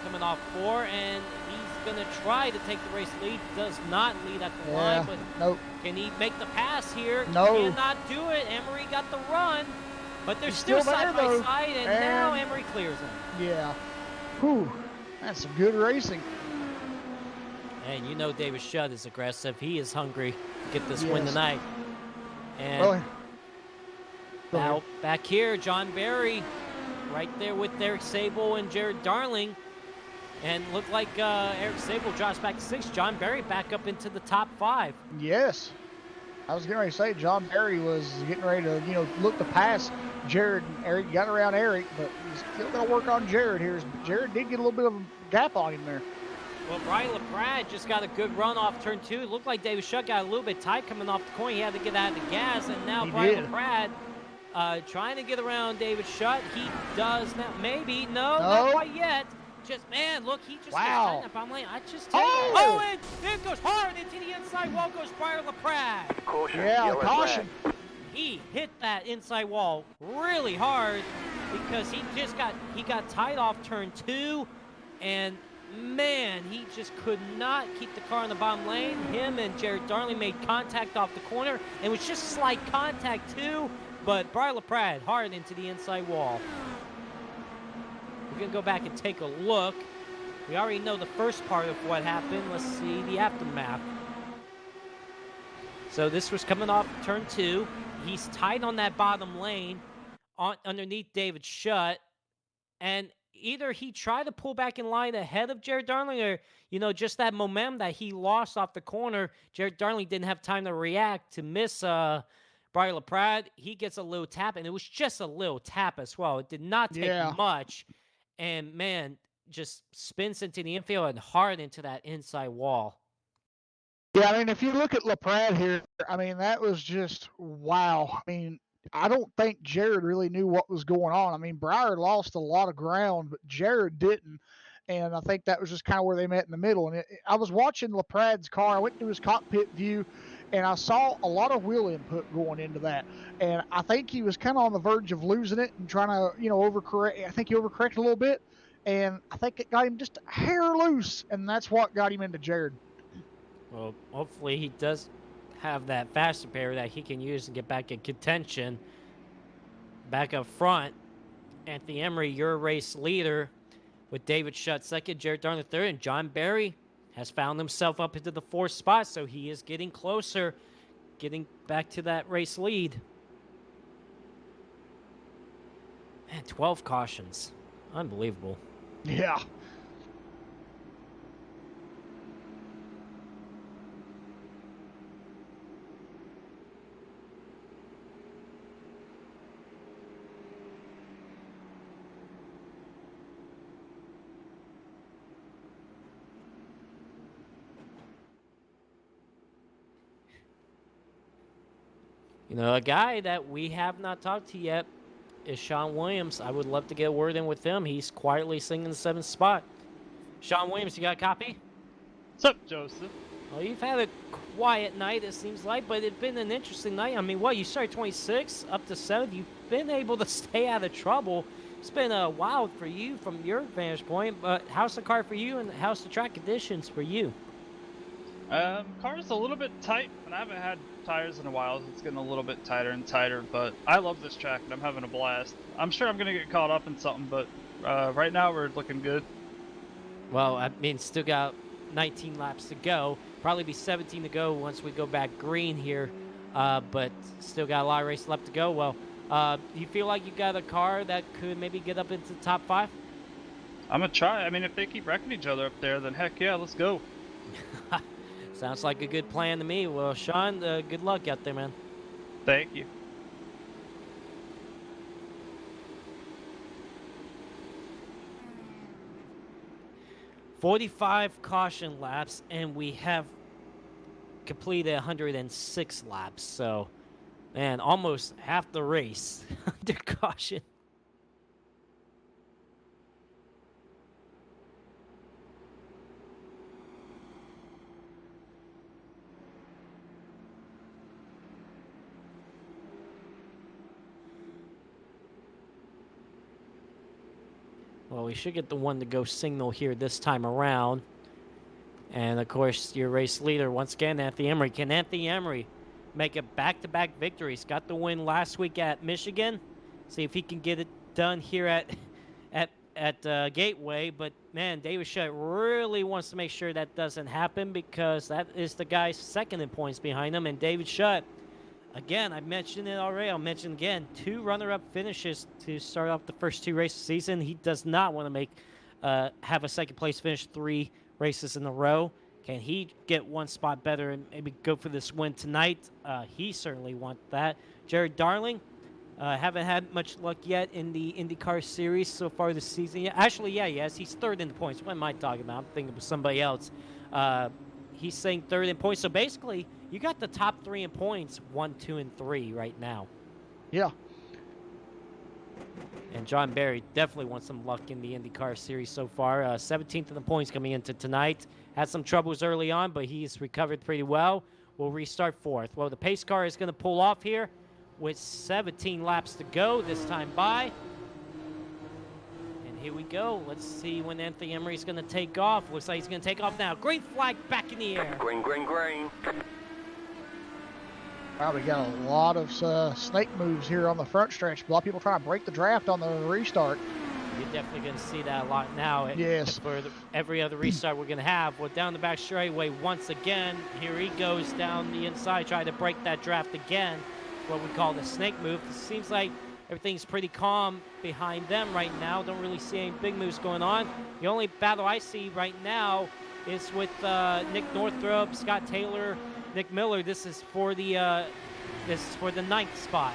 coming off 4. And he's going to try to take the race lead. Does not lead at the line. But nope. Can he make the pass here? No. Cannot do it. Emery got the run. But they're still side by side. And now Emery clears him. Yeah. Whew. That's some good racing. And you know David Shutt is aggressive. He is hungry to get this win tonight. And now back here, John Barry right there with Eric Sable and Jared Darling. And looked like Eric Sable drops back to 6. John Barry back up into the top 5. Yes. I was getting ready to say John Barry was getting ready to, look to pass Jared and Eric. Got around Eric, but he's still going to work on Jared here. Jared did get a little bit of a gap on him there. Well, Brian LaPrade just got a good run off turn 2. It looked like David Shutt got a little bit tight coming off the corner. He had to get out of the gas, and now Brian LaPrade trying to get around David Shutt. He does now. Maybe. No, not quite yet. Just, man, look, he just gets tight in that bomb lane. I just tell you. And there goes hard into the inside wall goes Brian LaPrade. Caution. Yeah, caution. He hit that inside wall really hard because he got tight off turn 2, and man, he just could not keep the car in the bottom lane. Him and Jared Darling made contact off the corner, and it was just slight contact too, but Brian LaPrade hard into the inside wall. We're going to go back and take a look. We already know the first part of what happened. Let's see the aftermath. So this was coming off turn 2. He's tight on that bottom lane underneath David Shutt, and either he tried to pull back in line ahead of Jared Darling or, just that momentum that he lost off the corner. Jared Darling didn't have time to react to miss Brian LaPrade. He gets a little tap, and it was just a little tap as well. It did not take much. And, man, just spins into the infield and hard into that inside wall. Yeah, I mean, if you look at LaPrade here, I mean, that was just wow. I mean, I don't think Jared really knew what was going on. I mean, Breyer lost a lot of ground, but Jared didn't. And I think that was just kind of where they met in the middle. And I was watching LaPrade's car. I went to his cockpit view, and I saw a lot of wheel input going into that. And I think he was kind of on the verge of losing it and trying to, overcorrect. I think he overcorrected a little bit. And I think it got him just a hair loose, and that's what got him into Jared. Well, hopefully he does have that faster pair that he can use to get back in contention. Back up front, Anthony Emery, your race leader, with David Shutt second, Jared Darling third, and John Barry has found himself up into the 4th spot, so he is getting closer, getting back to that race lead. Man, 12 cautions. Unbelievable. Yeah. A guy that we have not talked to yet is Sean Williams. I would love to get a word in with him. He's quietly singing the 7th spot. Sean Williams, you got a copy? What's up, Joseph? Well, you've had a quiet night, it seems like, but it's been an interesting night. I mean, you started 26 up to 7th. You've been able to stay out of trouble. It's been wild for you from your vantage point, but how's the car for you, and how's the track conditions for you? Car's a little bit tight, and I haven't had tires in a while. So it's getting a little bit tighter and tighter, but I love this track, and I'm having a blast. I'm sure I'm going to get caught up in something, but right now we're looking good. Well, I mean, still got 19 laps to go. Probably be 17 to go once we go back green here, but still got a lot of race left to go. Well, do you feel like you got a car that could maybe get up into the top 5? I'm going to try. I mean, if they keep wrecking each other up there, then heck yeah, let's go. Sounds like a good plan to me. Well, Sean, good luck out there, man. Thank you. $45 caution laps, and we have completed 106 laps. So Man, almost half the race under caution. Well, we should get the one to go signal here this time around. And, of course, your race leader, once again, Anthony Emery. Can Anthony Emery make a back-to-back victories? Got the win last week at Michigan. See if he can get it done here at Gateway. But, man, David Shutt really wants to make sure that doesn't happen because that is the guy second in points behind him. And David Shutt, again, I mentioned it already. I'll mention again, 2 runner-up finishes to start off the first 2 races of the season. He does not want to have a second-place finish 3 races in a row. Can he get one spot better and maybe go for this win tonight? He certainly wants that. Jared Darling, haven't had much luck yet in the IndyCar series so far this season. Yeah, actually, yeah, yes, he's 3rd in the points. What am I talking about? I'm thinking of somebody else. He's saying 3rd in points. So basically, you got the top 3 in points, 1, 2, and 3 right now. Yeah. And John Barry definitely wants some luck in the IndyCar series so far. 17th in the points coming into tonight. Had some troubles early on, but he's recovered pretty well. We'll restart 4th. Well, the pace car is going to pull off here with 17 laps to go this time by. And here we go. Let's see when Anthony Emery's going to take off. Looks like he's going to take off now. Green flag back in the air. Green, green, green. Wow, we got a lot of snake moves here on the front stretch. A lot of people trying to break the draft on the restart. You're definitely going to see that a lot now. Yes. For every other restart we're going to have. Well, down the back straightaway once again. Here he goes down the inside, trying to break that draft again. What we call the snake move. It seems like everything's pretty calm behind them right now. Don't really see any big moves going on. The only battle I see right now is with Nick Northrup, Scott Taylor, Nick Miller. This is for the 9th spot.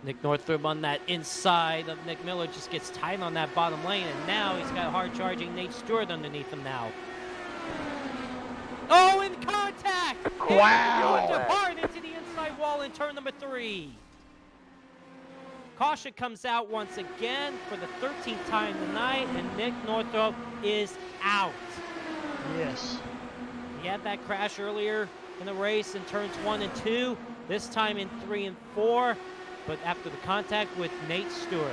Nick Northrup on that inside of Nick Miller just gets tight on that bottom lane, and now he's got hard charging Nate Stewart underneath him now. Oh, in contact! Wow! Hard into the inside wall in turn number 3. Caution comes out once again for the 13th time tonight, and Nick Northrup is out. Yes. He had that crash earlier in the race in turns 1 and 2, this time in 3 and 4, but after the contact with Nate Stewart.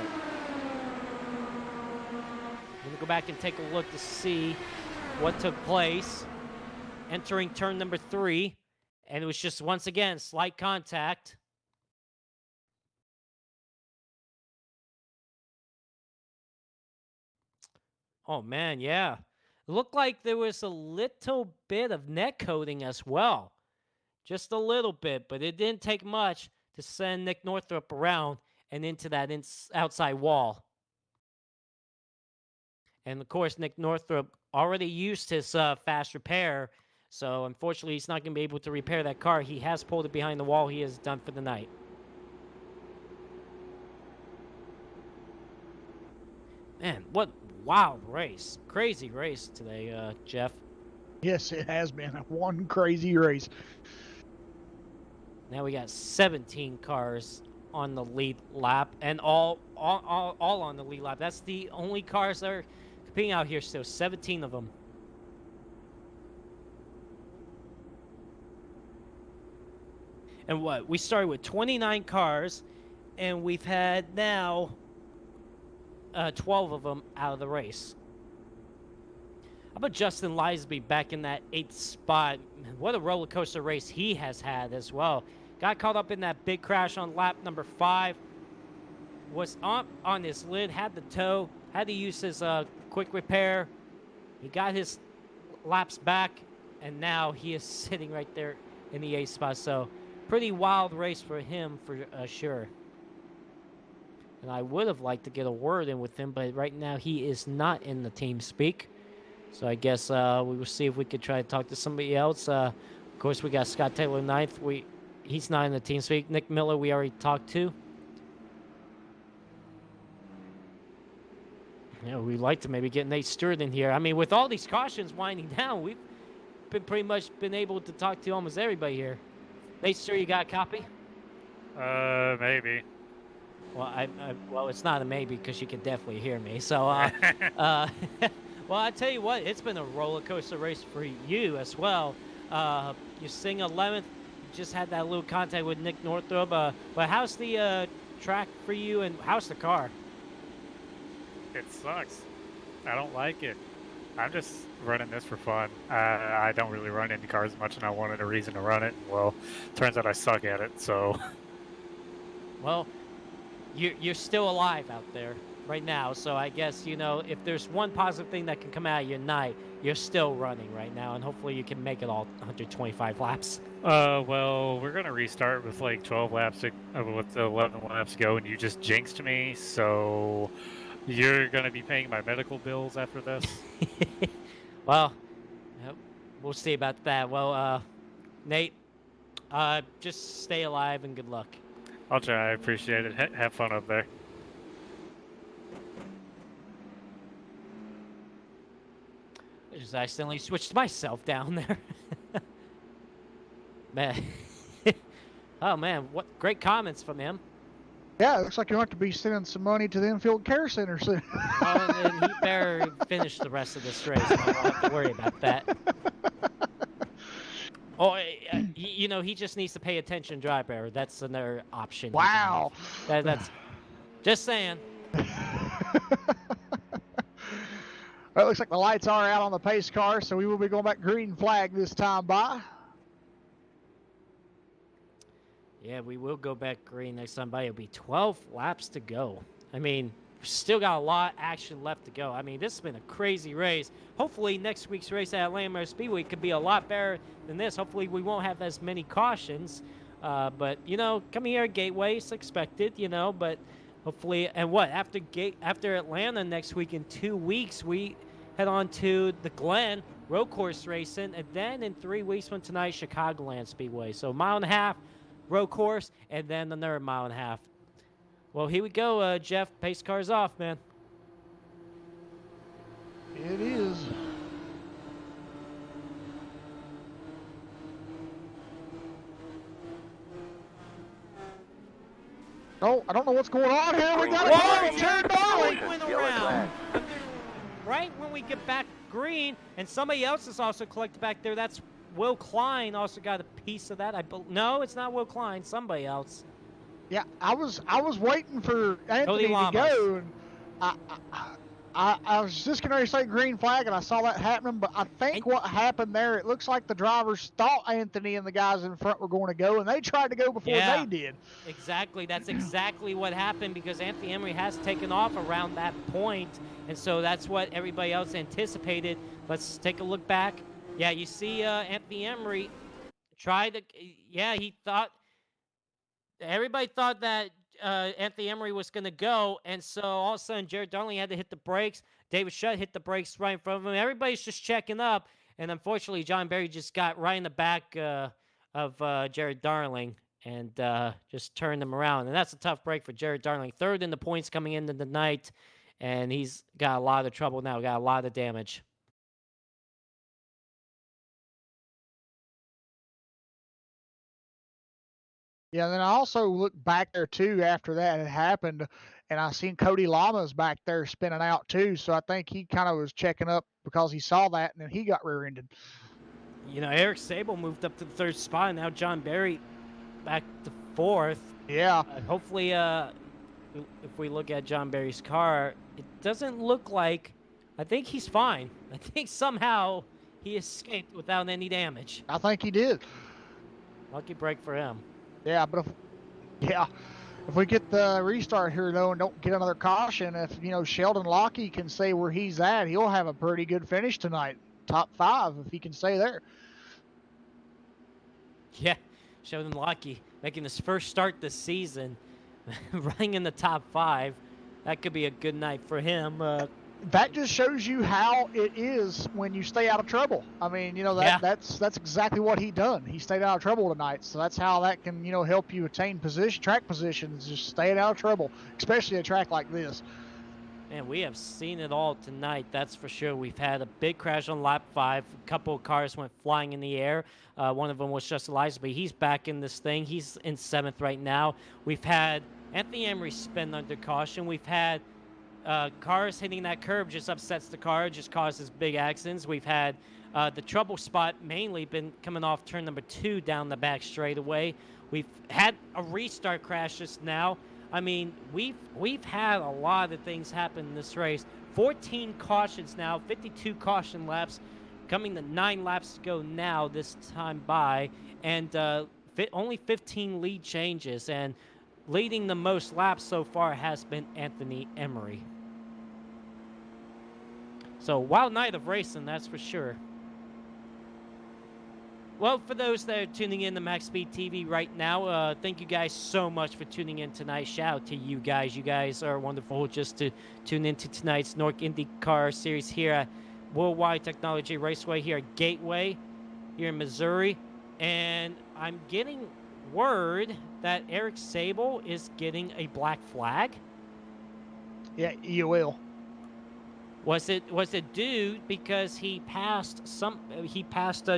I'm going to go back and take a look to see what took place. Entering turn number 3, and it was just once again slight contact. Oh man, yeah. It looked like there was a little bit of neck coating as well. Just a little bit, but it didn't take much to send Nick Northrup around and into that outside wall. And of course, Nick Northrup already used his fast repair. So, unfortunately, he's not going to be able to repair that car. He has pulled it behind the wall. He is done for the night. Man, what wild race. Crazy race today, Jeff. Yes, it has been one crazy race. Now we got 17 cars on the lead lap, and all on the lead lap. That's the only cars that are competing out here still, 17 of them. And what? We started with 29 cars, and we've had now 12 of them out of the race. How about Justin Lisby back in that 8th spot? What a roller coaster race he has had as well. Got caught up in that big crash on lap number 5. Was on his lid, had the tow, had to use his quick repair. He got his laps back, and now he is sitting right there in the 8th spot. So, pretty wild race for him for sure. And I would have liked to get a word in with him, but right now he is not in the team speak. So I guess we will see if we could try to talk to somebody else. Of course, we got Scott Taylor 9th. He's not in the team speak. Nick Miller, we already talked to. Yeah, we'd like to maybe get Nate Stewart in here. I mean, with all these cautions winding down, been pretty much been able to talk to almost everybody here. Make sure you got a copy. Maybe. Well, well, it's not a maybe because you can definitely hear me. So, well, I tell you what, it's been a roller coaster race for you as well. You sing 11th, just had that little contact with Nick Northrup. But how's the track for you, and how's the car? It sucks. I don't like it. I'm just running this for fun. I don't really run IndyCar as much, and I wanted a reason to run it. Well, turns out I suck at it, so. Well, you're still alive out there right now, so I guess, you know, if there's one positive thing that can come out of your night, you're still running right now, and hopefully you can make it all 125 laps. Well, we're gonna restart with like 12 laps, with 11 laps to go, and you just jinxed me, so you're gonna be paying my medical bills after this. Well, we'll see about that. Well, Nate, just stay alive and good luck. I'll try. I appreciate it. Have fun up there. I just accidentally switched myself down there. Man. Oh, man. What great comments from him. Yeah, it looks like you have to be sending some money to the infield care center soon. And he better finish the rest of this race. I don't have to worry about that. Oh, you know, he just needs to pay attention, drive error. That's another option. Wow. That's just saying. Well, it looks like the lights are out on the pace car, so we will be going back green flag this time by. Yeah, we will go back green next time by. It'll be 12 laps to go. I mean, still got a lot of action left to go. I mean, this has been a crazy race. Hopefully next week's race at Atlanta Motor Speedway could be a lot better than this. Hopefully we won't have as many cautions. But, you know, coming here at Gateway is expected, you know, but hopefully, and what, after Atlanta next week, in 2 weeks, we head on to the Glen road course racing, and then in 3 weeks from tonight, Chicagoland Speedway. So 1.5 miles road course, and then another 1.5 miles. Well, here we go, Jeff. Pace car's off, man. It is. Oh, I don't know what's going on here. We got a car from Jared Darling. Went around. Right when we get back green, and somebody else is also collected back there. That's Will Klein. Also got a piece of that. No, it's not Will Klein. Somebody else. Yeah, I was waiting for Anthony to go, and I was just going to say green flag, and I saw that happening, but I think what happened there, it looks like the drivers thought Anthony and the guys in front were going to go, and they tried to go before they did. Exactly. That's exactly what happened, because Anthony Emery has taken off around that point, and so that's what everybody else anticipated. Let's take a look back. Yeah, you see Anthony Emery try to, he thought, everybody thought that Anthony Emery was going to go, and so all of a sudden Jared Darling had to hit the brakes. David Shutt hit the brakes right in front of him. Everybody's just checking up, and unfortunately John Berry just got right in the back of Jared Darling and just turned him around. And that's a tough break for Jared Darling. Third in the points coming into the night, and he's got a lot of trouble now, got a lot of damage. Yeah, then I also looked back there too after that had happened, and I seen Cody Lamas back there spinning out too. So I think he kind of was checking up because he saw that, and then he got rear-ended. You know, Eric Sable moved up to the 3rd spot, and now John Berry back to 4th. Yeah. Hopefully, if we look at John Berry's car, it doesn't look like. I think he's fine. I think somehow he escaped without any damage. I think he did. Lucky break for him. Yeah, but if we get the restart here though and don't get another caution, if Sheldon Lockie can stay where he's at, he'll have a pretty good finish tonight. Top 5 if he can stay there. Yeah, Sheldon Lockie making his first start this season, running in the top 5. That could be a good night for him. That just shows you how it is when you stay out of trouble. I mean, that's exactly what he done. He stayed out of trouble tonight, so that's how that can help you attain track positions. Just staying out of trouble, especially a track like this. Man, we have seen it all tonight, that's for sure. We've had a big crash on lap 5. A couple of cars went flying in the air. One of them was just Eliza, but he's back in this thing. He's in 7th right now. We've had Anthony Emery spin under caution. We've had cars hitting that curb, just upsets the car, just causes big accidents. We've had the trouble spot mainly been coming off turn number 2 down the back straightaway. We've had a restart crash just now. I mean, we've had a lot of things happen in this race. 14 cautions now, 52 caution laps, coming to 9 laps to go now this time by, and only 15 lead changes, and leading the most laps so far has been Anthony Emery. So, wild night of racing, that's for sure. Well, for those that are tuning in to MaxSpeedTV right now, thank you guys so much for tuning in tonight. Shout out to you guys. You guys are wonderful just to tune into tonight's North IndyCar Series here at Worldwide Technology Raceway here at Gateway here in Missouri. And I'm getting word that Eric Sable is getting a black flag. Yeah, you will. Was it due because he passed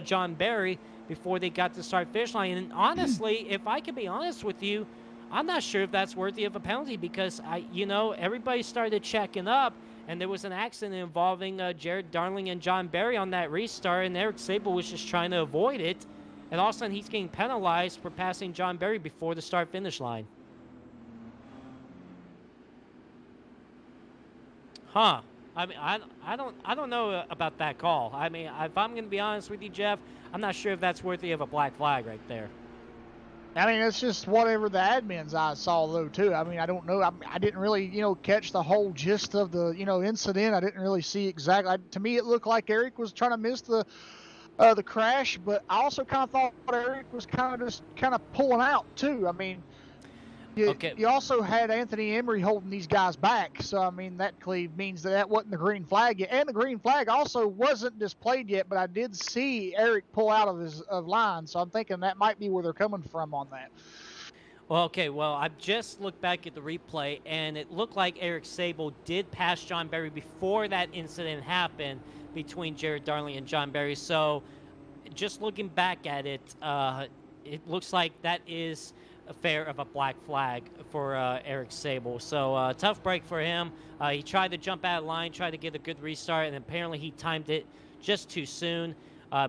John Barry before they got to the start finish line? And honestly, if I can be honest with you, I'm not sure if that's worthy of a penalty, because everybody started checking up, and there was an accident involving Jared Darling and John Barry on that restart, and Eric Sable was just trying to avoid it, and all of a sudden he's getting penalized for passing John Barry before the start finish line. Huh. I mean, I don't know about that call. I mean, if I'm going to be honest with you, Jeff, I'm not sure if that's worthy of a black flag right there. I mean, it's just whatever the admin's eyes saw, though, too. I mean, I don't know. I didn't really, catch the whole gist of the, incident. I didn't really see exactly. To me, it looked like Eric was trying to miss the crash, but I also kind of thought Eric was kind of pulling out, too. I mean, you also had Anthony Emery holding these guys back, so I mean that clearly means that wasn't the green flag yet, and the green flag also wasn't displayed yet. But I did see Eric pull out of line, so I'm thinking that might be where they're coming from on that. Well, okay, well, I've just looked back at the replay, and it looked like Eric Sable did pass John Barry before that incident happened between Jared Darling and John Barry. So, just looking back at it, it looks like that is fair of a black flag for Eric Sable. So tough break for him. He tried to jump out of line, tried to get a good restart, and apparently he timed it just too soon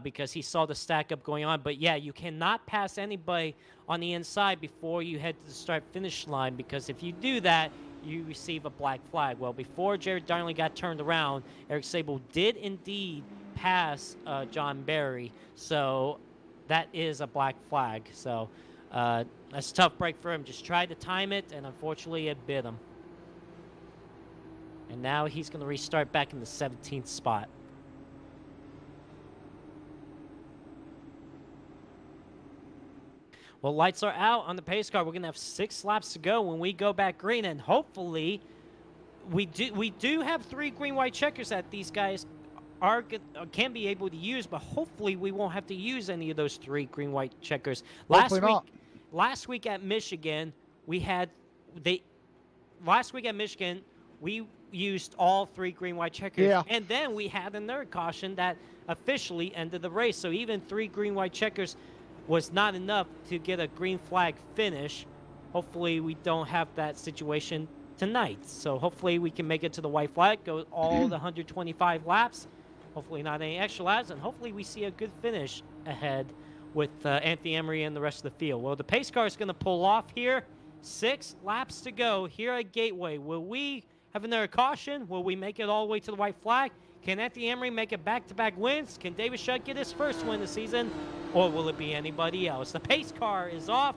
because he saw the stack up going on. But yeah, you cannot pass anybody on the inside before you head to the start finish line, because if you do that, you receive a black flag. Well, before Jared Darling got turned around, Eric Sable did indeed pass John Barry. So that is a black flag. So that's a tough break for him. Just tried to time it, and unfortunately it bit him. And now he's going to restart back in the 17th spot. Well, lights are out on the pace car. We're going to have 6 laps to go when we go back green, and hopefully we do have 3 green-white checkers that these guys can be able to use, but hopefully we won't have to use any of those 3 green-white checkers. Last week at Michigan, we used all 3 green-white checkers, and then we had another caution that officially ended the race. So even 3 green-white checkers was not enough to get a green flag finish. Hopefully we don't have that situation tonight. So hopefully we can make it to the white flag, go all the 125 laps, hopefully not any extra laps, and hopefully we see a good finish ahead with Anthony Emery and the rest of the field. Well, the pace car is going to pull off here. 6 laps to go here at Gateway. Will we have another caution? Will we make it all the way to the white flag? Can Anthony Emery make it back-to-back wins? Can David Shutt get his first win of the season? Or will it be anybody else? The pace car is off.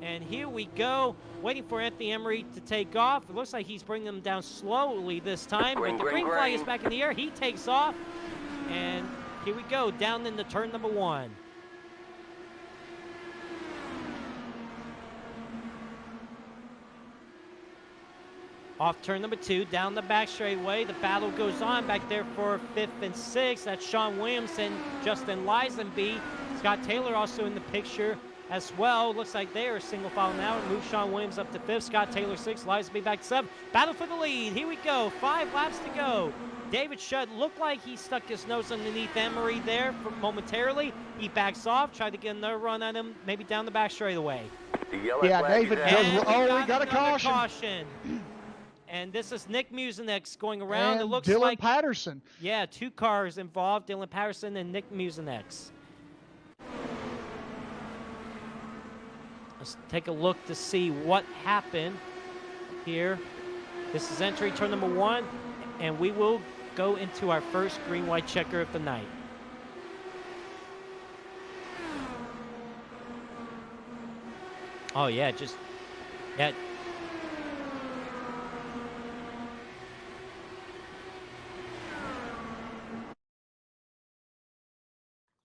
And here we go, waiting for Anthony Emery to take off. It looks like he's bringing them down slowly this time. But the green flag is back in the air. He takes off. And here we go, down into turn number 1. Off turn number 2, down the back straightaway. The battle goes on back there for 5th and 6th. That's Sean Williams and Justin Lisenby. Scott Taylor also in the picture as well. Looks like they are single file now. Move Sean Williams up to 5th. Scott Taylor 6th. Liza back to 7th. Battle for the lead. Here we go. 5 laps to go. David Shutt looked like he stuck his nose underneath Emery there for momentarily. He backs off, tried to get another run at him, maybe down the back straightaway. Yeah, David does. And we got a caution. And this is Nick Mucinex going around. And it looks Dylan like Patterson. Yeah, 2 cars involved, Dylan Patterson and Nick Mucinex. Let's take a look to see what happened here. This is entry turn number 1, and we will go into our first green-white checker of the night. Oh yeah, just yeah.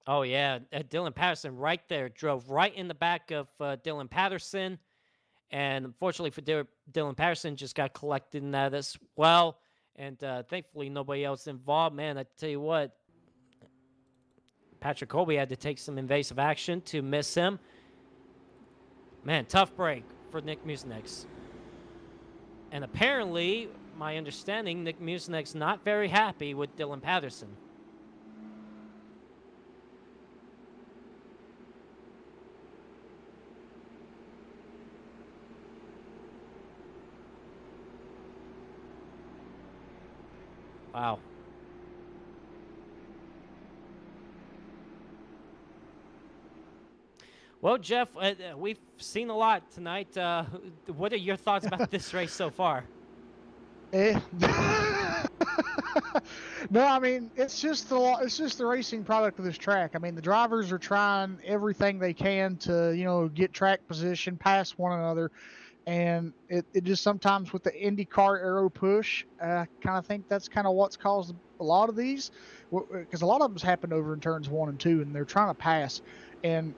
Oh yeah, Dylan Patterson right there drove right in the back of Dylan Patterson, and unfortunately for Dylan Patterson, just got collected in that as well. And thankfully, nobody else involved. Man, I tell you what, Patrick Colby had to take some invasive action to miss him. Man, tough break for Nick Mucinex. And apparently, my understanding, Nick Mucinex not very happy with Dylan Patterson. Wow. Well, Jeff, we've seen a lot tonight. What are your thoughts about this race so far? No, I mean it's just the racing product of this track. I mean the drivers are trying everything they can to get track position, pass one another, and it just sometimes with the IndyCar aero push, I kind of think that's kind of what's caused a lot of these, because a lot of them's happened over in turns 1 and 2, and they're trying to pass, and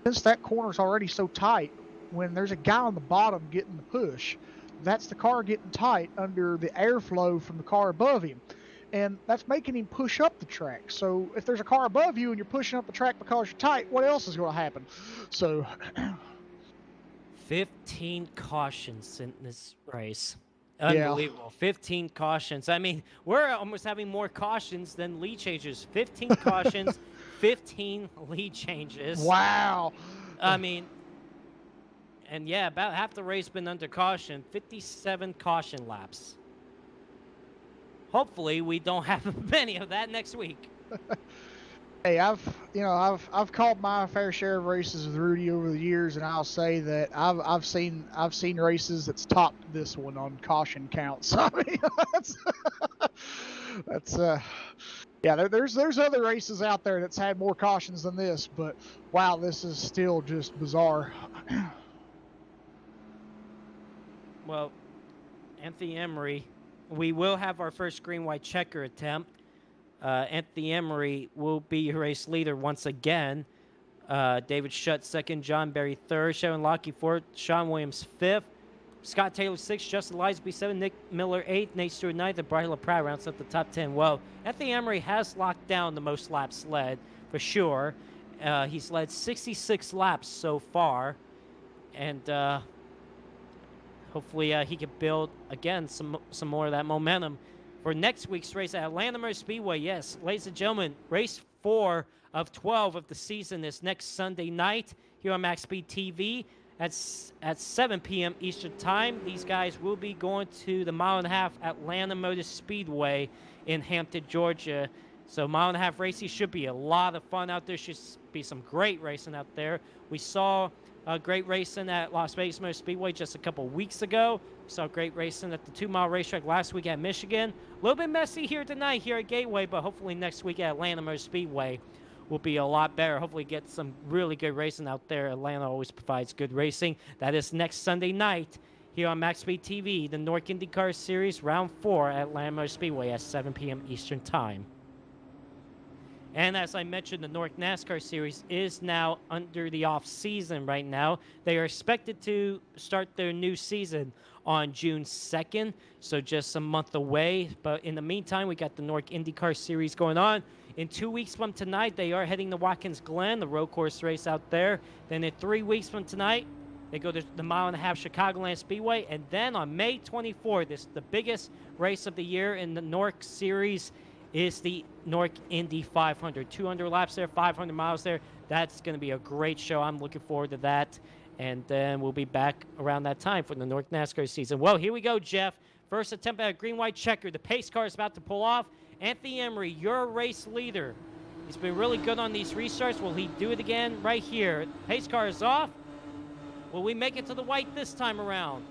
since that corner's already so tight, when there's a guy on the bottom getting the push, that's the car getting tight under the airflow from the car above him. And that's making him push up the track. So if there's a car above you and you're pushing up the track because you're tight, what else is going to happen? So 15 cautions in this race. Unbelievable. 15 cautions. I mean, we're almost having more cautions than lead changes. 15 cautions, 15 lead changes. Wow. I mean, and yeah, about half the race been under caution. 57 caution laps. Hopefully, we don't have many of that next week. Hey, I've called my fair share of races with Rudy over the years, and I'll say that I've seen races that's topped this one on caution counts. I mean, that's yeah. There's other races out there that's had more cautions than this, but wow, this is still just bizarre. Well, Anthony Emery, we will have our first green-white checker attempt. Anthony Emery will be your race leader once again. David Shutt 2nd, John Berry 3rd, Sharon Lockey 4th, Sean Williams 5th, Scott Taylor 6th, Justin Lisby 7th, Nick Miller 8th, Nate Stewart 9th, and Brian LaProud rounds up the top 10. Well, Anthony Emery has locked down the most laps led for sure. He's led 66 laps so far, and hopefully he can build again some more of that momentum for next week's race at Atlanta Motor Speedway. Yes, ladies and gentlemen, race 4 of 12 of the season is next Sunday night here on MaxSpeedTV at 7 p.m. Eastern Time. These guys will be going to the mile-and-a-half Atlanta Motor Speedway in Hampton, Georgia. So mile-and-a-half racing should be a lot of fun out there. Should be some great racing out there. We saw great racing at Las Vegas Motor Speedway just a couple weeks ago. We saw great racing at the 2-mile racetrack last week at Michigan. A little bit messy here tonight here at Gateway, but hopefully next week at Atlanta Motor Speedway will be a lot better. Hopefully get some really good racing out there. Atlanta always provides good racing. That is next Sunday night here on MaxSpeedTV, the North IndyCar Series Round 4 at Atlanta Motor Speedway at 7 p.m. Eastern Time. And as I mentioned, the North NASCAR Series is now under the off-season right now. They are expected to start their new season on June 2nd, so just a month away. But in the meantime, we got the North IndyCar Series going on. In 2 weeks from tonight, they are heading to Watkins Glen, the road course race out there. Then in 3 weeks from tonight, they go to the mile and a half Chicagoland Speedway. And then on May 24th, this the biggest race of the year in the NORC series is the NORC Indy 500. 200 laps there, 500 miles there. That's going to be a great show. I'm looking forward to that. And then we'll be back around that time for the NORC NASCAR season. Well, here we go, Jeff. First attempt at a green-white checker. The pace car is about to pull off. Anthony Emery, your race leader. He's been really good on these restarts. Will he do it again right here? Pace car is off. Will we make it to the white this time around?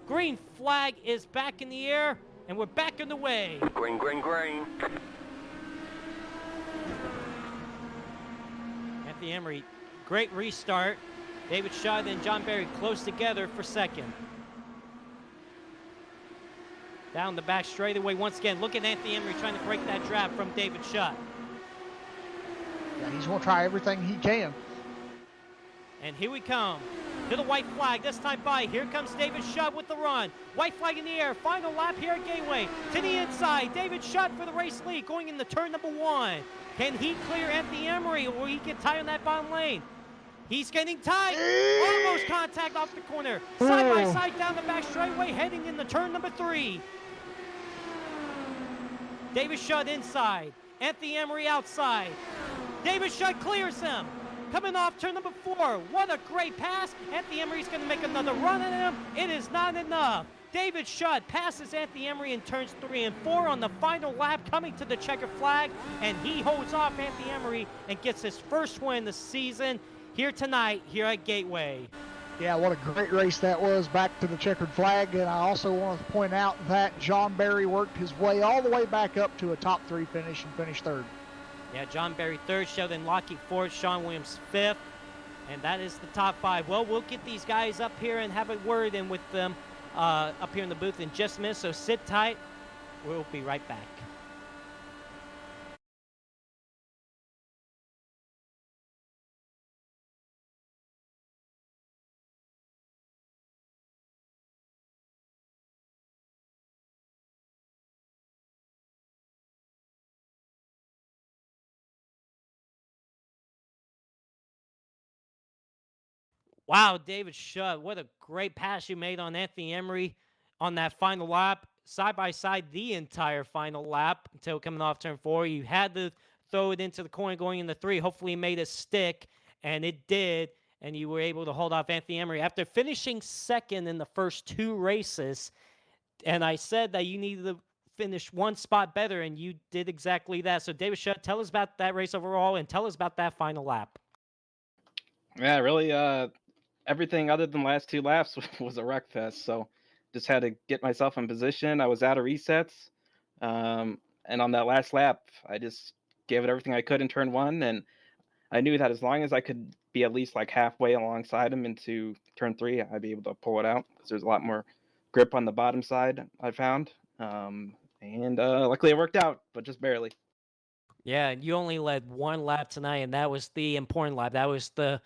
Green flag is back in the air, and we're back on the way. Green, green, green. Anthony Emery, great restart. David Shaw and John Barry close together for second. Down the back straightaway once again. Look at Anthony Emery trying to break that draft from David Shaw. Yeah, he's going to try everything he can. And here we come to the white flag. This time by. Here comes David Shutt with the run. White flag in the air. Final lap here at Gateway. To the inside. David Shutt for the race lead going into turn number 1. Can he clear Anthony Emery or will he get tied on that bottom lane? He's getting tight. Almost contact off the corner. Side by side down the back straightaway heading into turn number 3. David Shutt inside. Anthony Emery outside. David Shutt clears him. Coming off turn number 4. What a great pass. Anthony Emery's going to make another run at him. It is not enough. David Shutt passes Anthony Emery in turns 3 and 4 on the final lap, coming to the checkered flag, and he holds off Anthony Emery and gets his first win this season here tonight here at Gateway. Yeah, what a great race that was, back to the checkered flag. And I also want to point out that John Barry worked his way all the way back up to a top 3 finish and finished 3rd. Yeah, John Barry 3rd, Sheldon Lockheed 4th, Sean Williams 5th, and that is the top 5. Well, we'll get these guys up here and have a word in with them up here in the booth in just a minute, so sit tight. We'll be right back. Wow, David Shutt, what a great pass you made on Anthony Emery on that final lap. Side by side the entire final lap until coming off turn 4. You had to throw it into the corner going into 3. Hopefully you made it stick, and it did, and you were able to hold off Anthony Emery. After finishing 2nd in the first 2 races, and I said that you needed to finish 1 spot better, and you did exactly that. So David Shutt, tell us about that race overall, and tell us about that final lap. Yeah, really, everything other than the last 2 laps was a wreck fest. So just had to get myself in position. I was out of resets. And on that last lap, I just gave it everything I could in turn 1. And I knew that as long as I could be at least like halfway alongside him into turn 3, I'd be able to pull it out because there's a lot more grip on the bottom side, I found. And luckily it worked out, but just barely. Yeah, and you only led 1 lap tonight, and that was the important lap. That was the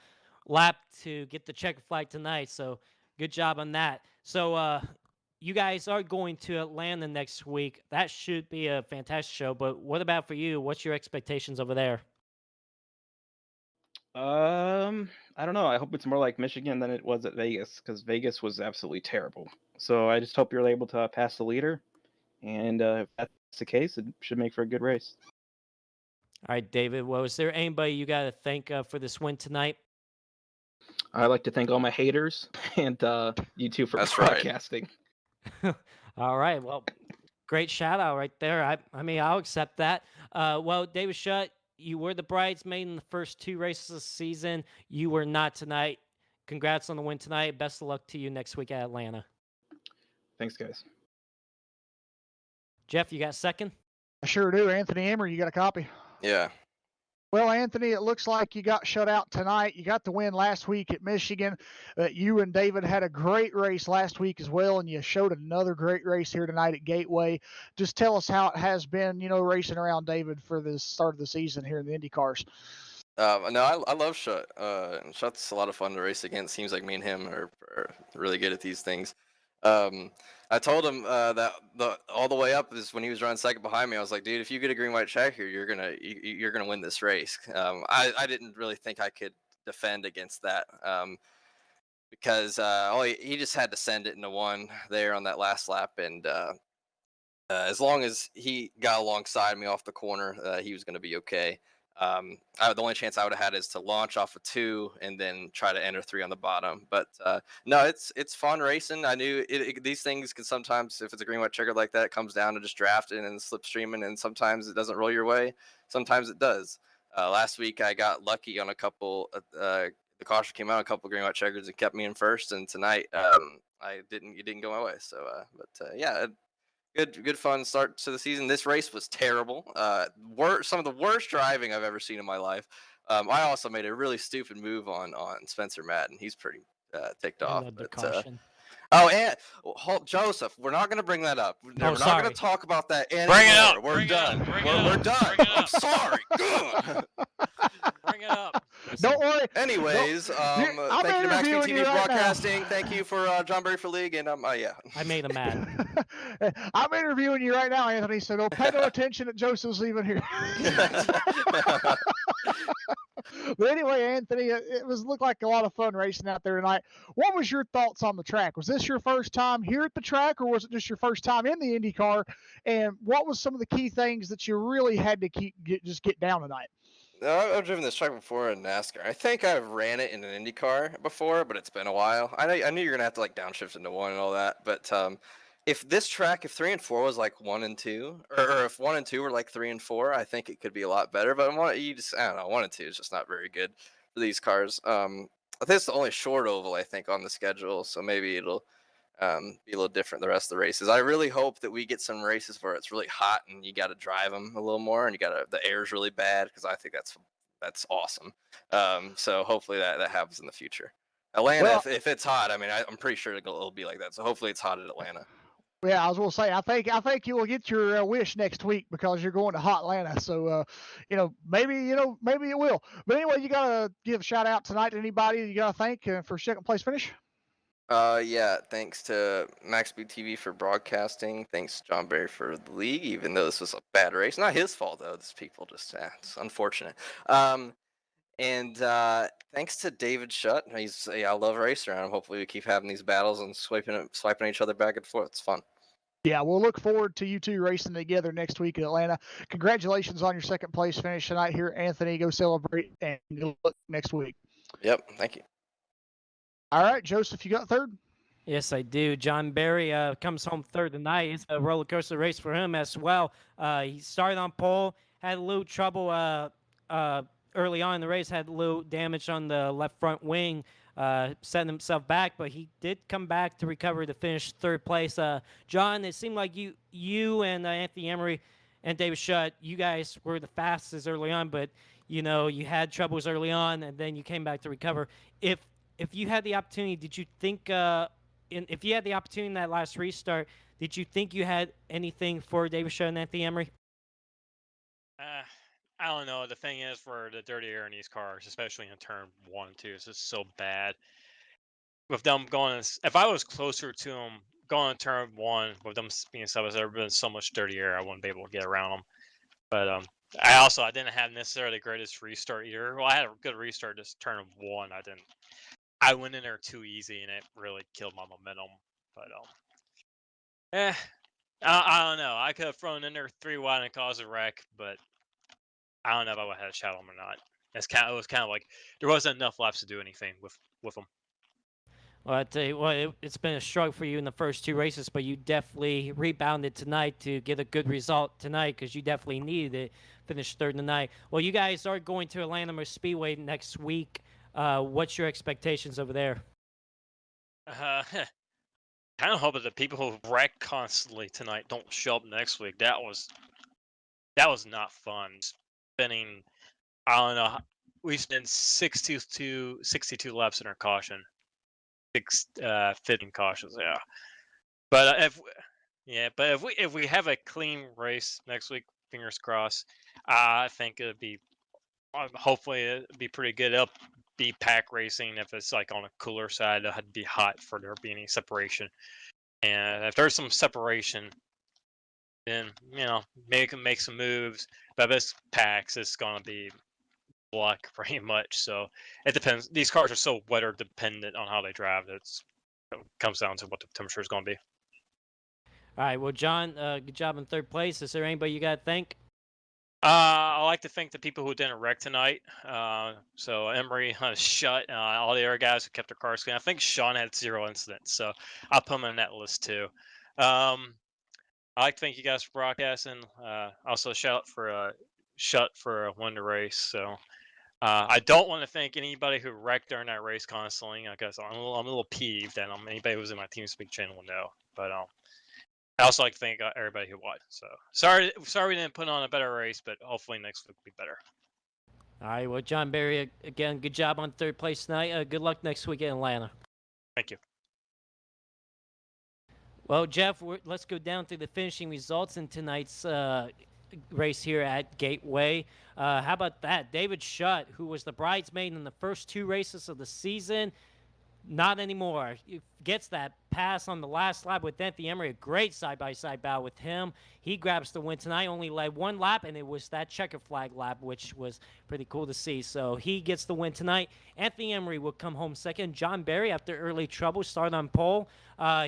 lap to get the checkered flag tonight, so good job on that. So you guys are going to Atlanta next week. That should be a fantastic show, but what about for you? What's your expectations over there? I don't know. I hope it's more like Michigan than it was at Vegas, because Vegas was absolutely terrible. So I just hope you're able to pass the leader, and if that's the case, it should make for a good race. All right, David. Well, is there anybody you got to thank for this win tonight? I'd like to thank all my haters and you two for broadcasting. All right. Well, great shout out right there. I mean, I'll accept that. Well, David Shutt, you were the bridesmaid in the first 2 races of the season. You were not tonight. Congrats on the win tonight. Best of luck to you next week at Atlanta. Thanks, guys. Jeff, you got second? I sure do. Anthony Emery, you got a copy? Yeah. Well, Anthony, it looks like you got shut out tonight. You got the win last week at Michigan. You and David had a great race last week as well, and you showed another great race here tonight at Gateway. Just tell us how it has been, racing around David for the start of the season here in the Indy cars. No, I love Shutt. Shutt's a lot of fun to race against. Seems like me and him are really good at these things. I told him that all the way up is when he was running second behind me. I was like, dude, if you get a green white check here, you're gonna win this race. I didn't really think I could defend against that. Because he just had to send it into one there on that last lap, and as long as he got alongside me off the corner, he was going to be okay. The only chance I would have had is to launch off of 2 and then try to enter 3 on the bottom. But no, it's fun racing. I knew these things can sometimes, if it's a green white checker like that, it comes down to just drafting and slipstreaming, and sometimes it doesn't roll your way. Sometimes it does. Last week I got lucky on a couple. The caution came out, a couple green white checkers, and kept me in first. And tonight it didn't go my way. So, yeah. Good fun start to the season. This race was terrible. Some of the worst driving I've ever seen in my life. I also made a really stupid move on Spencer Madden. He's pretty ticked I off. love the But, caution. and Joseph, we're not going to bring that up. We're not going sorry. to talk about that anymore. Bring it up. We're done. We're done. I'm sorry. Bring it up. Don't worry. Anyways, thank you to MaxSpeedTV Broadcasting. Thank you for John Berry for League, and yeah. I made him mad. I'm interviewing you right now, Anthony, so don't pay no attention that Joseph's even here. But anyway, Anthony, it looked like a lot of fun racing out there tonight. What was your thoughts on the track? Was this your first time here at the track, or was it just your first time in the IndyCar? And what was some of the key things that you really had to get down tonight? I've driven this track before in NASCAR. I think I've ran it in an IndyCar before, but it's been a while. I knew you're gonna have to like downshift into 1 and all that, but if this track, if 3 and 4 was like 1 and 2, or if 1 and 2 were like 3 and 4, I think it could be a lot better. But I don't know, 1 and 2 is just not very good for these cars. I think it's the only short oval I think on the schedule, so maybe it'll be a little different the rest of the races. I really hope that we get some races where it's really hot and you got to drive them a little more, and the air is really bad, because I think that's awesome. So hopefully that happens in the future. Atlanta, if it's hot, I mean, I'm pretty sure it'll be like that. So hopefully it's hot at Atlanta. Yeah, I was going to say, I think you will get your wish next week, because you're going to hot Atlanta. So, maybe it will. But anyway, you got to give a shout out tonight to anybody you got to thank for second place finish. Yeah, thanks to MaxSpeedTV for broadcasting. Thanks to John Berry for the league, even though this was a bad race. Not his fault, though. These people just, it's unfortunate. And thanks to David Shutt. I love racing around him. Hopefully we keep having these battles and swiping each other back and forth. It's fun. Yeah, we'll look forward to you two racing together next week in Atlanta. Congratulations on your second place finish tonight here, Anthony. Go celebrate, and good luck next week. Yep, thank you. All right, Joseph, you got third? Yes, I do. John Berry comes home third tonight. It's a roller coaster race for him as well. He started on pole, had a little trouble early on in the race, had a little damage on the left front wing, setting himself back, but he did come back to recover to finish third place. John, it seemed like you and Anthony Emery and David Shutt, you guys were the fastest early on, but you had troubles early on, and then you came back to recover. If you had the opportunity, did you think if you had the opportunity in that last restart, did you think you had anything for David Shutt and Anthony Emery? I don't know. The thing is, for the dirty air in these cars, especially in turn 1 and 2, it's just so bad. With them going, if I was closer to them going in turn 1, with them being stuff, there's been so much dirty air, I wouldn't be able to get around them. But I didn't have necessarily the greatest restart either. Well, I had a good restart this turn 1. I went in there too easy, and it really killed my momentum. But I don't know. I could have thrown in there 3 wide and caused a wreck, but I don't know if I would have had a shot on them or not. It was kind of like there wasn't enough laps to do anything with them. Well, I tell you what, it's been a struggle for you in the first 2 races, but you definitely rebounded tonight to get a good result tonight, because you definitely needed it. Finished third tonight. Well, you guys are going to Atlanta Speedway next week. What's your expectations over there? Kind of hope that the people who wreck constantly tonight don't show up next week. That was not fun. Spending, I don't know, we spent 62 laps in our caution, 15 cautions. Yeah, but if we have a clean race next week, fingers crossed, I think it'd be hopefully it'd be pretty good. It'll be pack racing if it's like on a cooler side. It'd be hot for there to be any separation. And if there's some separation, then maybe can make some moves. But this packs, it's gonna be luck pretty much. So it depends. These cars are so weather dependent on how they drive. It comes down to what the temperature is gonna be. All right. Well, John, good job in third place. Is there anybody you got to thank? I like to thank the people who didn't wreck tonight. So Emery, Shut, all the other guys who kept their cars clean. I think Sean had 0 incidents, so I'll put him on that list too. I like to thank you guys for broadcasting. Also, shout out for Shut for winning the race. So I don't want to thank anybody who wrecked during that race constantly, because I'm a little peeved, and anybody who was in my TeamSpeak channel will know. But I also like to thank everybody who watched. So sorry we didn't put on a better race, but hopefully next week will be better. All right. Well, John Barry, again, good job on third place tonight. Good luck next week in Atlanta. Thank you. Well, Jeff, let's go down through the finishing results in tonight's race here at Gateway. How about that? David Shutt, who was the bridesmaid in the first 2 races of the season, not anymore. He gets that pass on the last lap with Anthony Emery. A great side-by-side battle with him. He grabs the win tonight. Only led 1 lap, and it was that checker flag lap, which was pretty cool to see. So he gets the win tonight. Anthony Emery will come home second. John Barry, after early trouble, started on pole.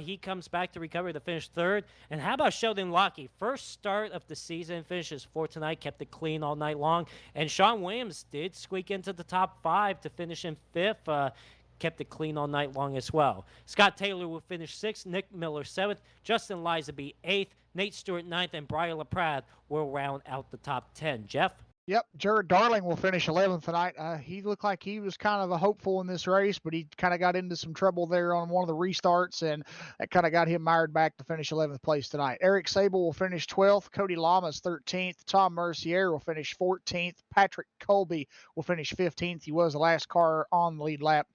He comes back to recover to finish third. And how about Sheldon Lockie? First start of the season, finishes 4th tonight, kept it clean all night long. And Sean Williams did squeak into the top 5 to finish in 5th. Kept it clean all night long as well. Scott Taylor will finish 6th, Nick Miller 7th, Justin Lizaby 8th, Nate Stewart 9th, and Brian LaPrade will round out the top 10. Jeff? Yep, Jared Darling will finish 11th tonight. He looked like he was kind of a hopeful in this race, but he kind of got into some trouble there on one of the restarts, and that kind of got him mired back to finish 11th place tonight. Eric Sable will finish 12th. Cody Lamas 13th. Tom Mercier will finish 14th. Patrick Colby will finish 15th. He was the last car on the lead lap.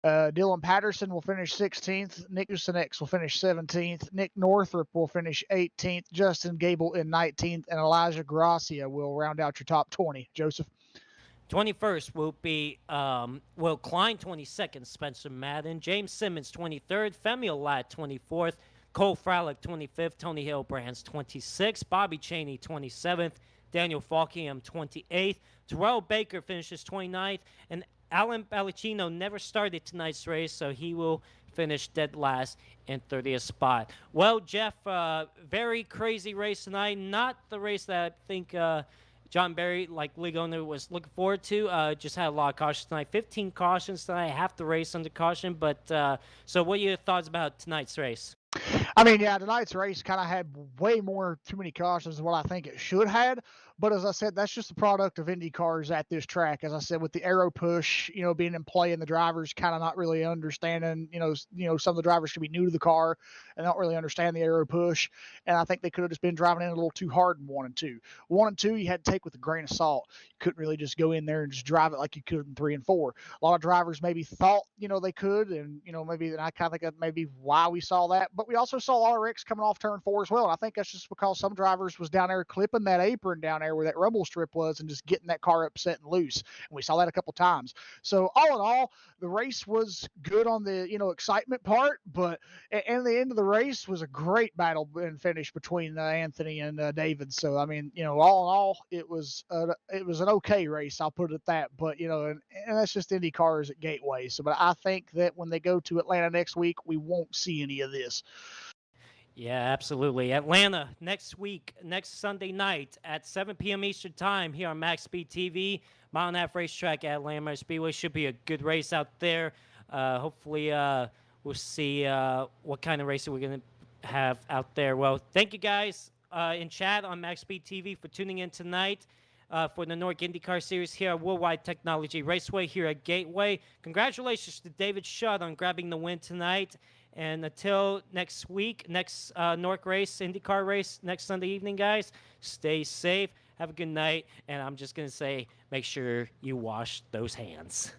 Dylan Patterson will finish 16th. Nick Usinex will finish 17th. Nick Northrup will finish 18th. Justin Gable in 19th. And Elijah Gracia will round out your top 20. Joseph? 21st will be Will Klein, 22nd, Spencer Madden, James Simmons, 23rd, Femi Ladd, 24th, Cole Fralick, 25th, Tony Hillbrands, 26th, Bobby Cheney, 27th, Daniel Falkingham, 28th, Terrell Baker finishes 29th, and Alan Ballicino never started tonight's race, so he will finish dead last in 30th spot. Well, Jeff, very crazy race tonight. Not the race that I think John Barry, like league owner, was looking forward to. Just had a lot of cautions tonight. 15 cautions tonight, half the race under caution. But so what are your thoughts about tonight's race? I mean, yeah, tonight's race kind of had way too many cautions than what I think it should have. But as I said, that's just the product of Indy cars at this track. As I said, with the aero push, being in play and the drivers kind of not really understanding, some of the drivers should be new to the car and don't really understand the aero push. And I think they could have just been driving in a little too hard in 1 and 2. 1 and 2, you had to take with a grain of salt. You couldn't really just go in there and just drive it like you could in 3 and 4. A lot of drivers maybe thought, they could, and, maybe, and I kind of think that maybe why we saw that. But we also saw RX coming off turn 4 as well. And I think that's just because some drivers was down there clipping that apron down there where that rumble strip was and just getting that car upset and loose. And we saw that a couple times. So all in all, the race was good on the, excitement part, but and the end of the race was a great battle and finish between Anthony and David. So, I mean, all in all, it was an okay race. I'll put it at that, but, and that's just Indy cars at Gateway. So, but I think that when they go to Atlanta next week, we won't see any of this. Yeah, absolutely. Atlanta next week, next Sunday night at 7 p.m. Eastern Time here on MaxSpeedTV. Mile and a half racetrack at Atlanta Motor Speedway. Should be a good race out there. Hopefully, we'll see what kind of racing we're going to have out there. Well, thank you guys in chat on MaxSpeedTV for tuning in tonight for the Nordic IndyCar Series here at Worldwide Technology Raceway here at Gateway. Congratulations to David Shutt on grabbing the win tonight. And until next week, next Norc race, IndyCar race, next Sunday evening, guys, stay safe, have a good night, and I'm just going to say, make sure you wash those hands.